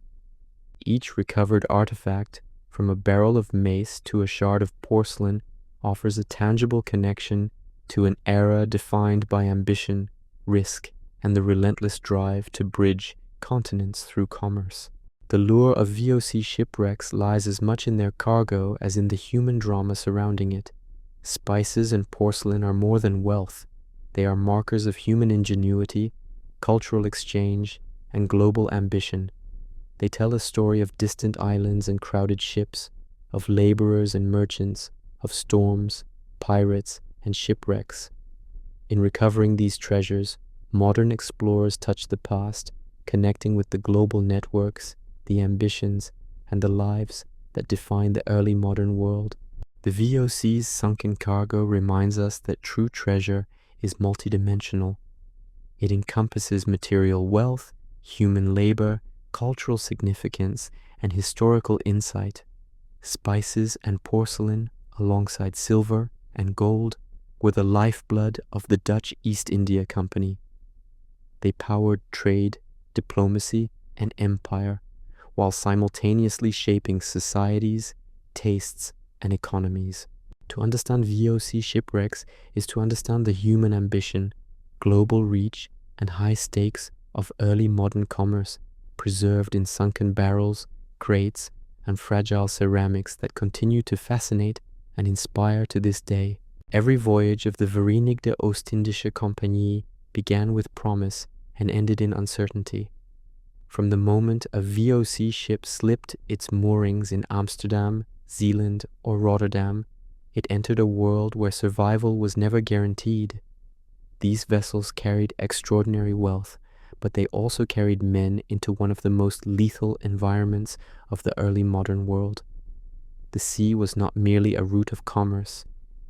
Each recovered artifact, from a barrel of mace to a shard of porcelain, offers a tangible connection to an era defined by ambition, risk, and the relentless drive to bridge continents through commerce. The lure of VOC shipwrecks lies as much in their cargo as in the human drama surrounding it. Spices and porcelain are more than wealth. They are markers of human ingenuity, cultural exchange, and global ambition. They tell a story of distant islands and crowded ships, of laborers and merchants, of storms, pirates, and shipwrecks. In recovering these treasures, modern explorers touch the past, connecting with the global networks, the ambitions, and the lives that define the early modern world. The VOC's sunken cargo reminds us that true treasure is multidimensional. It encompasses material wealth, human labor, cultural significance, and historical insight. Spices and porcelain, alongside silver and gold, were the lifeblood of the Dutch East India Company. They powered trade, diplomacy, and empire, while simultaneously shaping societies, tastes, and economies. To understand VOC shipwrecks is to understand the human ambition, global reach, and high stakes of early modern commerce, preserved in sunken barrels, crates, and fragile ceramics that continue to fascinate and inspire to this day. Every voyage of the Verenigde Oostindische Compagnie began with promise and ended in uncertainty. From the moment a VOC ship slipped its moorings in Amsterdam, Zeeland, or Rotterdam, it entered a world where survival was never guaranteed. These vessels carried extraordinary wealth, but they also carried men into one of the most lethal environments of the early modern world. The sea was not merely a route of commerce,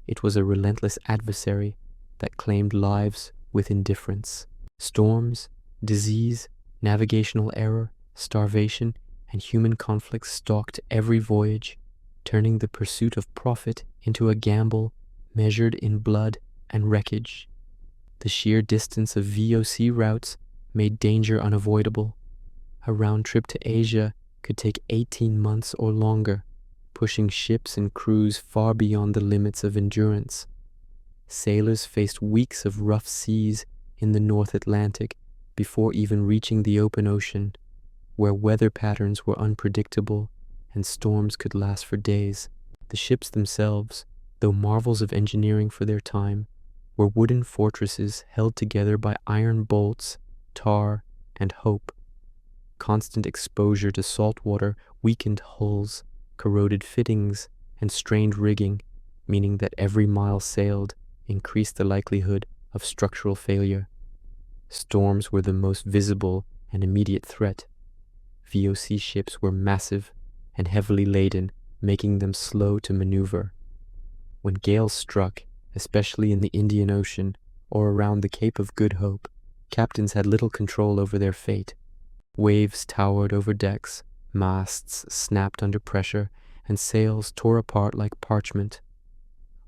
it was a relentless adversary that claimed lives with indifference. Storms, disease, navigational error, starvation, and human conflicts stalked every voyage, turning the pursuit of profit into a gamble measured in blood and wreckage. The sheer distance of VOC routes made danger unavoidable. A round trip to Asia could take 18 months or longer, pushing ships and crews far beyond the limits of endurance. Sailors faced weeks of rough seas in the North Atlantic before even reaching the open ocean, where weather patterns were unpredictable and storms could last for days. The ships themselves, though marvels of engineering for their time, were wooden fortresses held together by iron bolts, tar, and hope. Constant exposure to salt water weakened hulls, corroded fittings, and strained rigging, meaning that every mile sailed increased the likelihood of structural failure. Storms were the most visible and immediate threat. VOC ships were massive and heavily laden, making them slow to maneuver. When gales struck, especially in the Indian Ocean or around the Cape of Good Hope, captains had little control over their fate. Waves towered over decks, Masts snapped under pressure, and sails tore apart like parchment.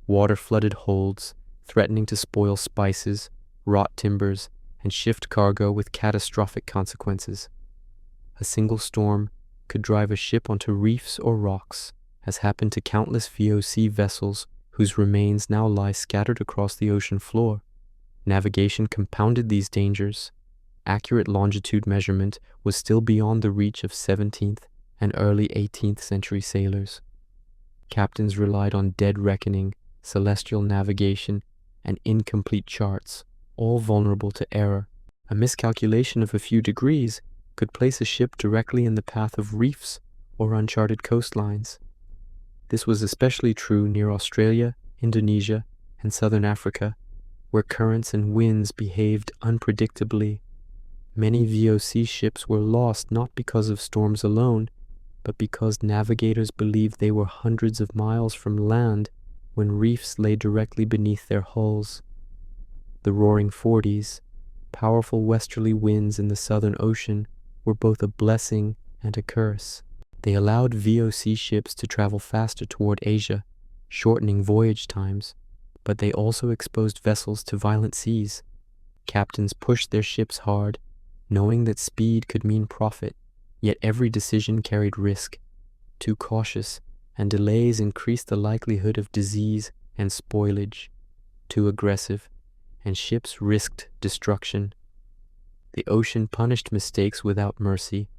Water flooded holds, threatening to spoil spices, rot timbers, and shift cargo with catastrophic consequences. A single storm could drive a ship onto reefs or rocks, as happened to countless VOC vessels whose remains now lie scattered across the ocean floor. Navigation compounded these dangers. Accurate longitude measurement was still beyond the reach of 17th and early 18th century sailors. Captains relied on dead reckoning, celestial navigation, and incomplete charts, all vulnerable to error. A miscalculation of a few degrees could place a ship directly in the path of reefs or uncharted coastlines. This was especially true near Australia, Indonesia, and southern Africa, where currents and winds behaved unpredictably. Many VOC ships were lost not because of storms alone, but because navigators believed they were hundreds of miles from land when reefs lay directly beneath their hulls. The roaring 40s, powerful westerly winds in the Southern Ocean, were both a blessing and a curse. They allowed VOC ships to travel faster toward Asia, shortening voyage times, but they also exposed vessels to violent seas. Captains pushed their ships hard, knowing that speed could mean profit, yet every decision carried risk. Too cautious, and delays increased the likelihood of disease and spoilage. Too aggressive, and ships risked destruction. The ocean punished mistakes without mercy,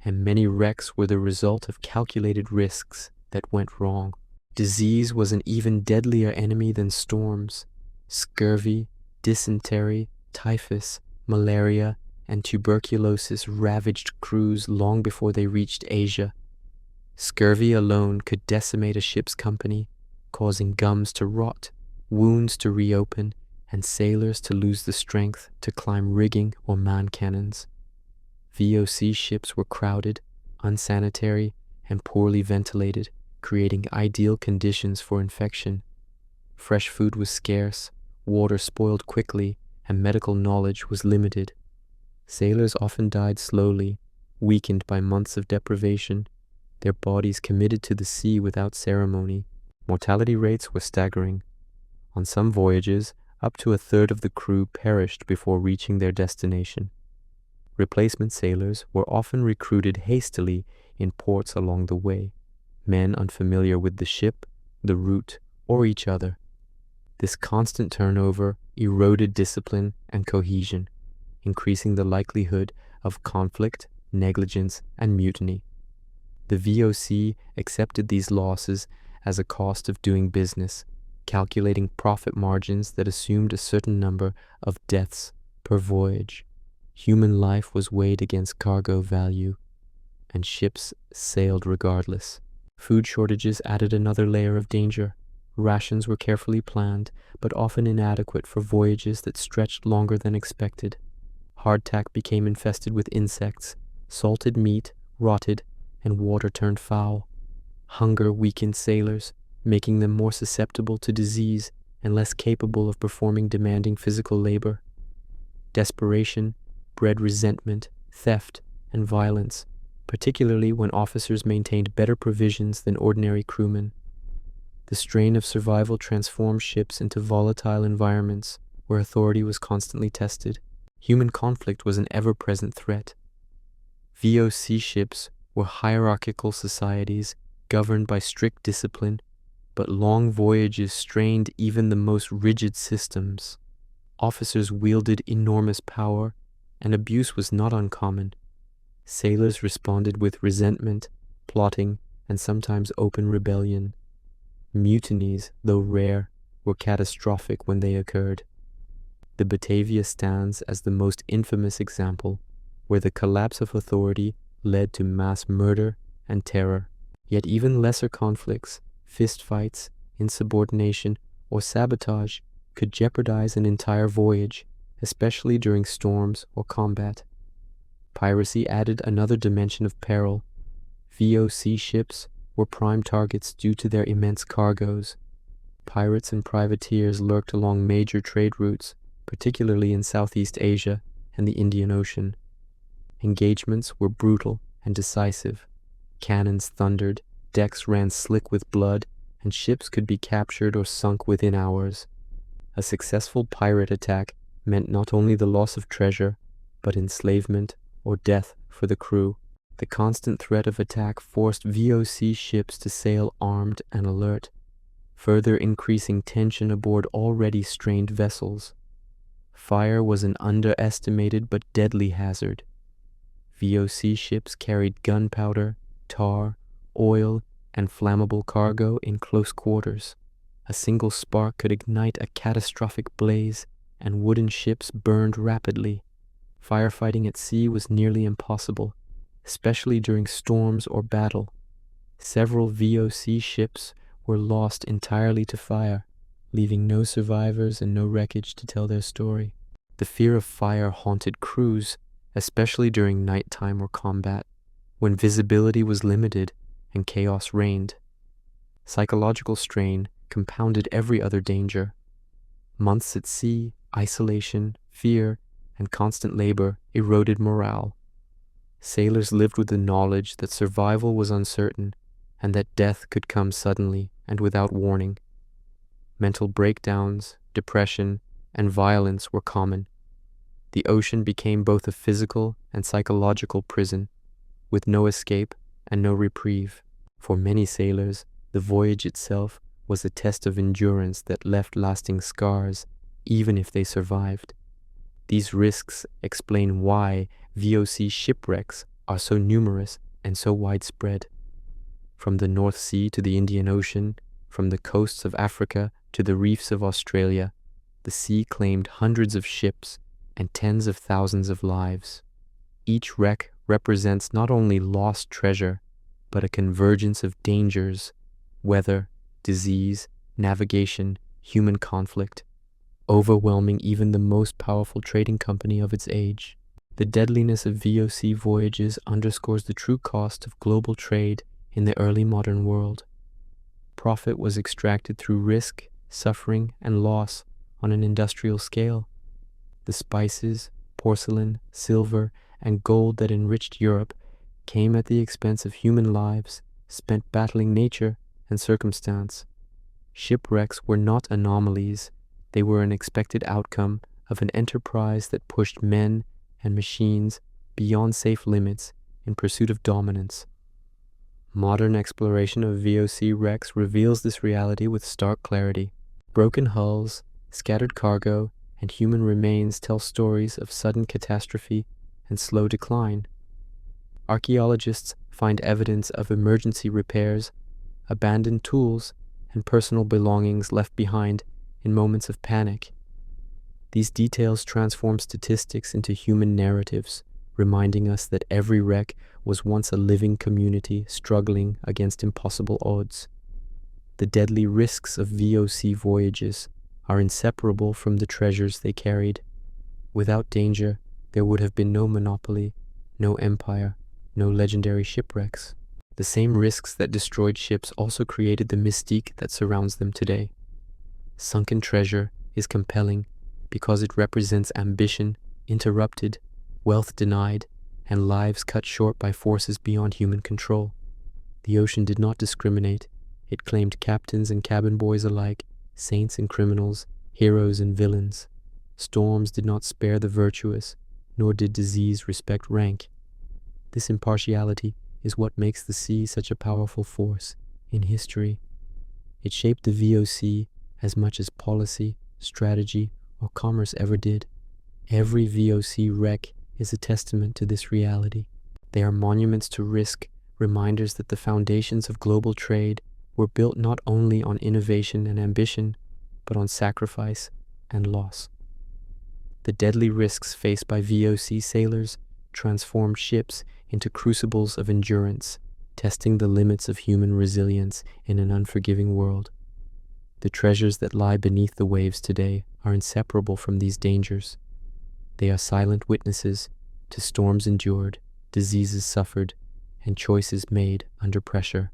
and many wrecks were the result of calculated risks that went wrong. Disease was an even deadlier enemy than storms. Scurvy, dysentery, typhus, malaria, and tuberculosis ravaged crews long before they reached Asia. Scurvy alone could decimate a ship's company, causing gums to rot, wounds to reopen, and sailors to lose the strength to climb rigging or man cannons. VOC ships were crowded, unsanitary, and poorly ventilated, creating ideal conditions for infection. Fresh food was scarce, water spoiled quickly, and medical knowledge was limited. Sailors often died slowly, weakened by months of deprivation, their bodies committed to the sea without ceremony. Mortality rates were staggering. On some voyages, up to a third of the crew perished before reaching their destination. Replacement sailors were often recruited hastily in ports along the way, men unfamiliar with the ship, the route, or each other. This constant turnover eroded discipline and cohesion, increasing the likelihood of conflict, negligence, and mutiny. The VOC accepted these losses as a cost of doing business, calculating profit margins that assumed a certain number of deaths per voyage. Human life was weighed against cargo value, and ships sailed regardless. Food shortages added another layer of danger. Rations were carefully planned, but often inadequate for voyages that stretched longer than expected. Hardtack became infested with insects, salted meat rotted, and water turned foul. Hunger weakened sailors, making them more susceptible to disease and less capable of performing demanding physical labor. Desperation bred resentment, theft, and violence, particularly when officers maintained better provisions than ordinary crewmen. The strain of survival transformed ships into volatile environments where authority was constantly tested. Human conflict was an ever-present threat. VOC ships were hierarchical societies governed by strict discipline, but long voyages strained even the most rigid systems. Officers wielded enormous power, and abuse was not uncommon. Sailors responded with resentment, plotting, and sometimes open rebellion. Mutinies, though rare, were catastrophic when they occurred. The Batavia stands as the most infamous example, where the collapse of authority led to mass murder and terror. Yet even lesser conflicts, fistfights, insubordination, or sabotage could jeopardize an entire voyage, especially during storms or combat. Piracy added another dimension of peril. VOC ships were prime targets due to their immense cargoes. Pirates and privateers lurked along major trade routes, particularly in Southeast Asia and the Indian Ocean. Engagements were brutal and decisive. Cannons thundered, decks ran slick with blood, and ships could be captured or sunk within hours. A successful pirate attack meant not only the loss of treasure, but enslavement or death for the crew. The constant threat of attack forced VOC ships to sail armed and alert, further increasing tension aboard already strained vessels. Fire was an underestimated but deadly hazard. VOC ships carried gunpowder, tar, oil, and flammable cargo in close quarters. A single spark could ignite a catastrophic blaze, and wooden ships burned rapidly. Firefighting at sea was nearly impossible, especially during storms or battle. Several VOC ships were lost entirely to fire, leaving no survivors and no wreckage to tell their story. The fear of fire haunted crews, especially during nighttime or combat, when visibility was limited and chaos reigned. Psychological strain compounded every other danger. Months at sea, isolation, fear, and constant labor eroded morale. Sailors lived with the knowledge that survival was uncertain and that death could come suddenly and without warning. Mental breakdowns, depression, and violence were common. The ocean became both a physical and psychological prison, with no escape and no reprieve. For many sailors, the voyage itself was a test of endurance that left lasting scars, even if they survived. These risks explain why VOC shipwrecks are so numerous and so widespread. From the North Sea to the Indian Ocean, from the coasts of Africa to the reefs of Australia, the sea claimed hundreds of ships and tens of thousands of lives. Each wreck represents not only lost treasure, but a convergence of dangers, weather, disease, navigation, human conflict, overwhelming even the most powerful trading company of its age. The deadliness of VOC voyages underscores the true cost of global trade in the early modern world. Profit was extracted through risk, suffering, and loss on an industrial scale. The spices, porcelain, silver, and gold that enriched Europe came at the expense of human lives spent battling nature and circumstance. Shipwrecks were not anomalies, they were an expected outcome of an enterprise that pushed men and machines beyond safe limits in pursuit of dominance. Modern exploration of VOC wrecks reveals this reality with stark clarity. Broken hulls, scattered cargo, and human remains tell stories of sudden catastrophe and slow decline. Archaeologists find evidence of emergency repairs, abandoned tools, and personal belongings left behind in moments of panic. These details transform statistics into human narratives, reminding us that every wreck was once a living community struggling against impossible odds. The deadly risks of VOC voyages are inseparable from the treasures they carried. Without danger, there would have been no monopoly, no empire, no legendary shipwrecks. The same risks that destroyed ships also created the mystique that surrounds them today. Sunken treasure is compelling because it represents ambition interrupted, wealth denied, and lives cut short by forces beyond human control. The ocean did not discriminate. It claimed captains and cabin boys alike, saints and criminals, heroes and villains. Storms did not spare the virtuous, nor did disease respect rank. This impartiality is what makes the sea such a powerful force in history. It shaped the VOC as much as policy, strategy, or commerce ever did. Every VOC wreck is a testament to this reality. They are monuments to risk, reminders that the foundations of global trade were built not only on innovation and ambition, but on sacrifice and loss. The deadly risks faced by VOC sailors transformed ships into crucibles of endurance, testing the limits of human resilience in an unforgiving world. The treasures that lie beneath the waves today are inseparable from these dangers. They are silent witnesses to storms endured, diseases suffered, and choices made under pressure.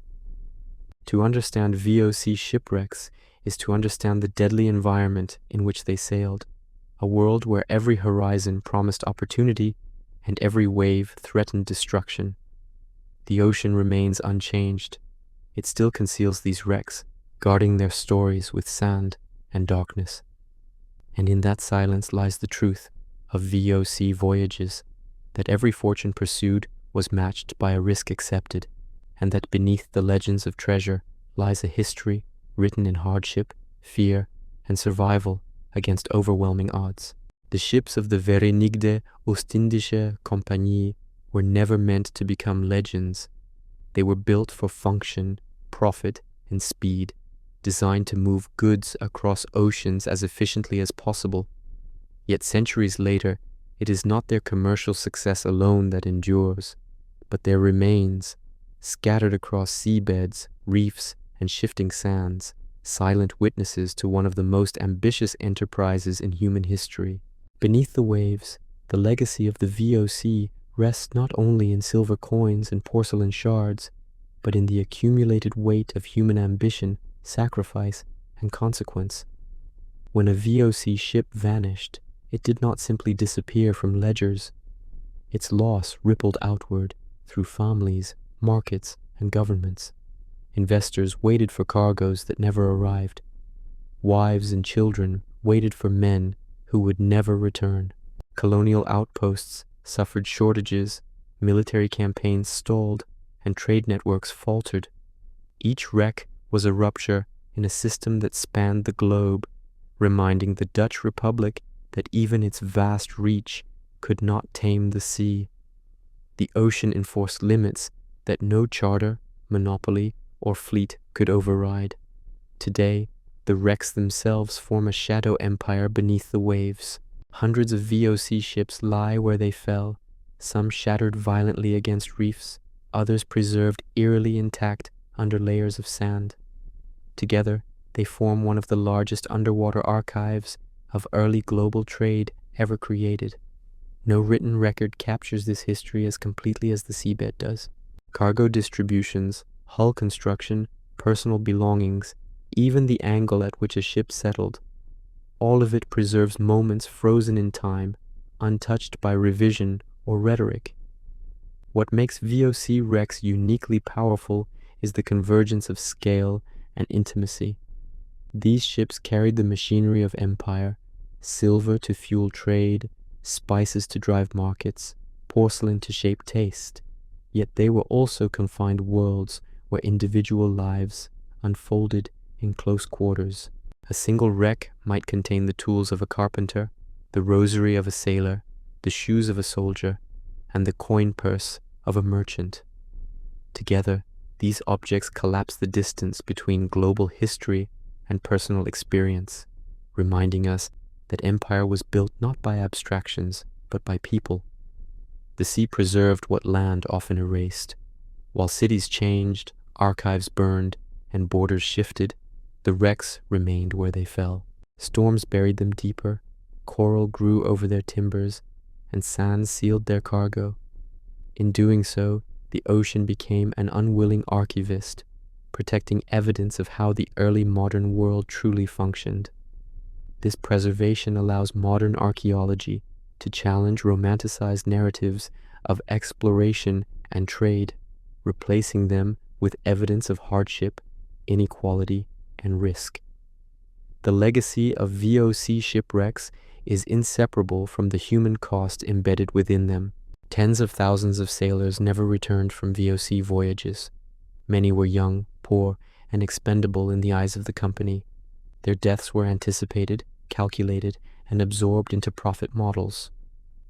To understand VOC shipwrecks is to understand the deadly environment in which they sailed, a world where every horizon promised opportunity and every wave threatened destruction. The ocean remains unchanged. It still conceals these wrecks, guarding their stories with sand and darkness. And in that silence lies the truth of VOC voyages, that every fortune pursued was matched by a risk accepted, and that beneath the legends of treasure lies a history written in hardship, fear, and survival against overwhelming odds. The ships of the Verenigde Ostindische Compagnie were never meant to become legends. They were built for function, profit, and speed, designed to move goods across oceans as efficiently as possible. Yet centuries later, it is not their commercial success alone that endures, but their remains, scattered across seabeds, reefs, and shifting sands, silent witnesses to one of the most ambitious enterprises in human history. Beneath the waves, the legacy of the VOC rests not only in silver coins and porcelain shards, but in the accumulated weight of human ambition, sacrifice, and consequence. When a VOC ship vanished, it did not simply disappear from ledgers. Its loss rippled outward through families, markets, and governments. Investors waited for cargoes that never arrived. Wives and children waited for men who would never return. Colonial outposts suffered shortages, military campaigns stalled, and trade networks faltered. Each wreck was a rupture in a system that spanned the globe, reminding the Dutch Republic that even its vast reach could not tame the sea. The ocean enforced limits that no charter, monopoly, or fleet could override. Today, the wrecks themselves form a shadow empire beneath the waves. Hundreds of VOC ships lie where they fell, some shattered violently against reefs, others preserved eerily intact under layers of sand. Together, they form one of the largest underwater archives of early global trade ever created. No written record captures this history as completely as the seabed does. Cargo distributions, hull construction, personal belongings, even the angle at which a ship settled, all of it preserves moments frozen in time, untouched by revision or rhetoric. What makes VOC wrecks uniquely powerful is the convergence of scale and intimacy. These ships carried the machinery of empire, silver to fuel trade, spices to drive markets, porcelain to shape taste. Yet they were also confined worlds where individual lives unfolded in close quarters. A single wreck might contain the tools of a carpenter, the rosary of a sailor, the shoes of a soldier, and the coin purse of a merchant. Together, these objects collapse the distance between global history and personal experience, reminding us that empire was built not by abstractions, but by people. The sea preserved what land often erased. While cities changed, archives burned, and borders shifted, the wrecks remained where they fell. Storms buried them deeper, coral grew over their timbers, and sand sealed their cargo. In doing so, the ocean became an unwilling archivist, protecting evidence of how the early modern world truly functioned. This preservation allows modern archaeology to challenge romanticized narratives of exploration and trade, replacing them with evidence of hardship, inequality, and risk. The legacy of VOC shipwrecks is inseparable from the human cost embedded within them. Tens of thousands of sailors never returned from VOC voyages. Many were young, poor, and expendable in the eyes of the company. Their deaths were anticipated, calculated, and absorbed into profit models.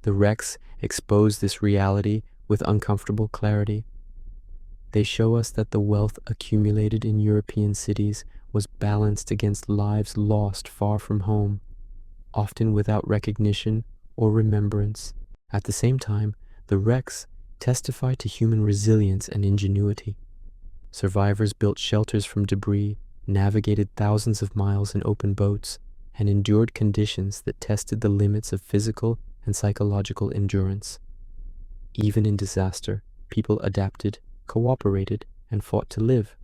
The wrecks expose this reality with uncomfortable clarity. They show us that the wealth accumulated in European cities was balanced against lives lost far from home, often without recognition or remembrance. At the same time, the wrecks testify to human resilience and ingenuity. Survivors built shelters from debris, navigated thousands of miles in open boats, and endured conditions that tested the limits of physical and psychological endurance. Even in disaster, people adapted, cooperated, and fought to live.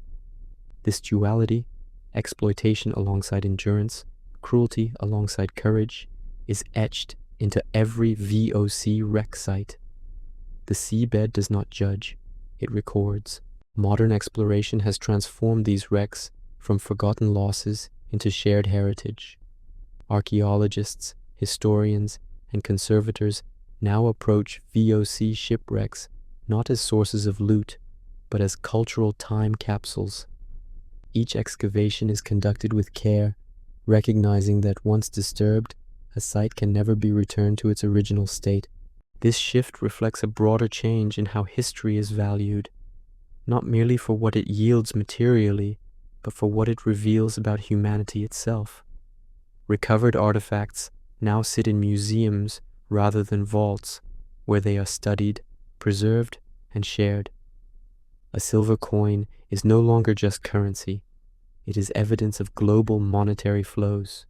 This duality, exploitation alongside endurance, cruelty alongside courage, is etched into every VOC wreck site. The seabed does not judge, it records. Modern exploration has transformed these wrecks from forgotten losses into shared heritage. Archaeologists, historians, and conservators now approach VOC shipwrecks not as sources of loot, but as cultural time capsules. Each excavation is conducted with care, recognizing that once disturbed, a site can never be returned to its original state. This shift reflects a broader change in how history is valued, not merely for what it yields materially, but for what it reveals about humanity itself. Recovered artifacts now sit in museums rather than vaults, where they are studied, preserved, and shared. A silver coin is no longer just currency. It is evidence of global monetary flows.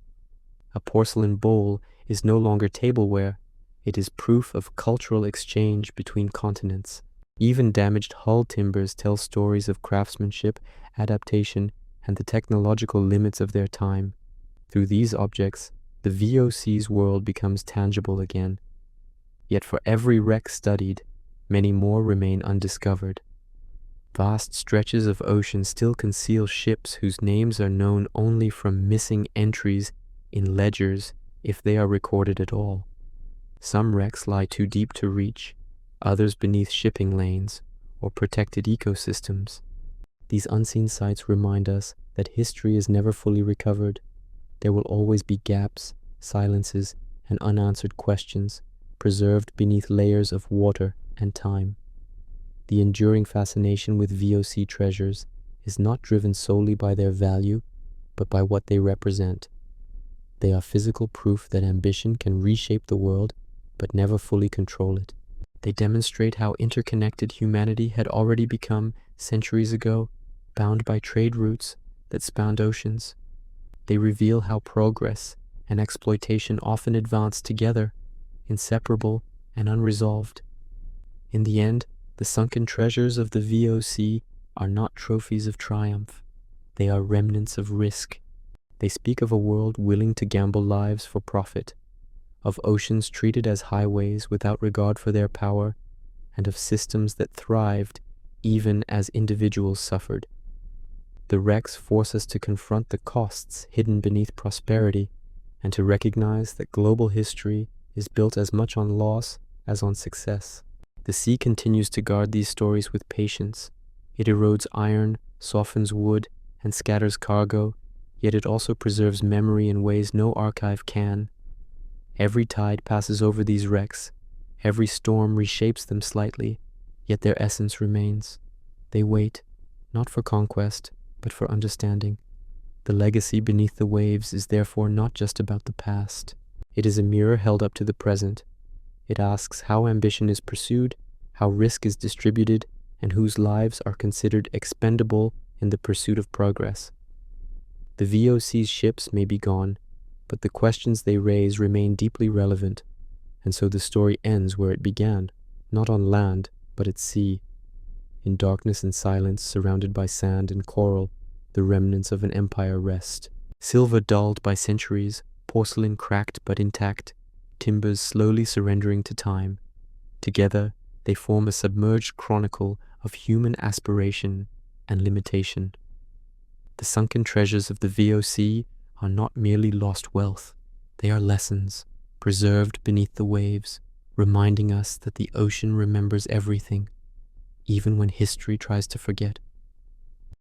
A porcelain bowl is no longer tableware. It is proof of cultural exchange between continents. Even damaged hull timbers tell stories of craftsmanship, adaptation, and the technological limits of their time. Through these objects, the VOC's world becomes tangible again. Yet for every wreck studied, many more remain undiscovered. Vast stretches of ocean still conceal ships whose names are known only from missing entries in ledgers, if they are recorded at all. Some wrecks lie too deep to reach, others beneath shipping lanes or protected ecosystems. These unseen sites remind us that history is never fully recovered. There will always be gaps, silences, and unanswered questions, preserved beneath layers of water and time. The enduring fascination with VOC treasures is not driven solely by their value, but by what they represent. They are physical proof that ambition can reshape the world, but never fully control it. They demonstrate how interconnected humanity had already become centuries ago, bound by trade routes that spanned oceans. They reveal how progress and exploitation often advance together, inseparable and unresolved. In the end, the sunken treasures of the VOC are not trophies of triumph. They are remnants of risk. They speak of a world willing to gamble lives for profit, of oceans treated as highways without regard for their power, and of systems that thrived even as individuals suffered. The wrecks force us to confront the costs hidden beneath prosperity, and to recognize that global history is built as much on loss as on success. The sea continues to guard these stories with patience. It erodes iron, softens wood, and scatters cargo, yet it also preserves memory in ways no archive can. Every tide passes over these wrecks. Every storm reshapes them slightly, yet their essence remains. They wait, not for conquest, but for understanding. The legacy beneath the waves is therefore not just about the past. It is a mirror held up to the present. It asks how ambition is pursued, how risk is distributed, and whose lives are considered expendable in the pursuit of progress. The VOC's ships may be gone, but the questions they raise remain deeply relevant, and so the story ends where it began, not on land, but at sea. In darkness and silence, surrounded by sand and coral, the remnants of an empire rest. Silver dulled by centuries, porcelain cracked but intact, timbers slowly surrendering to time. Together, they form a submerged chronicle of human aspiration and limitation. The sunken treasures of the VOC are not merely lost wealth. They are lessons, preserved beneath the waves, reminding us that the ocean remembers everything, even when history tries to forget.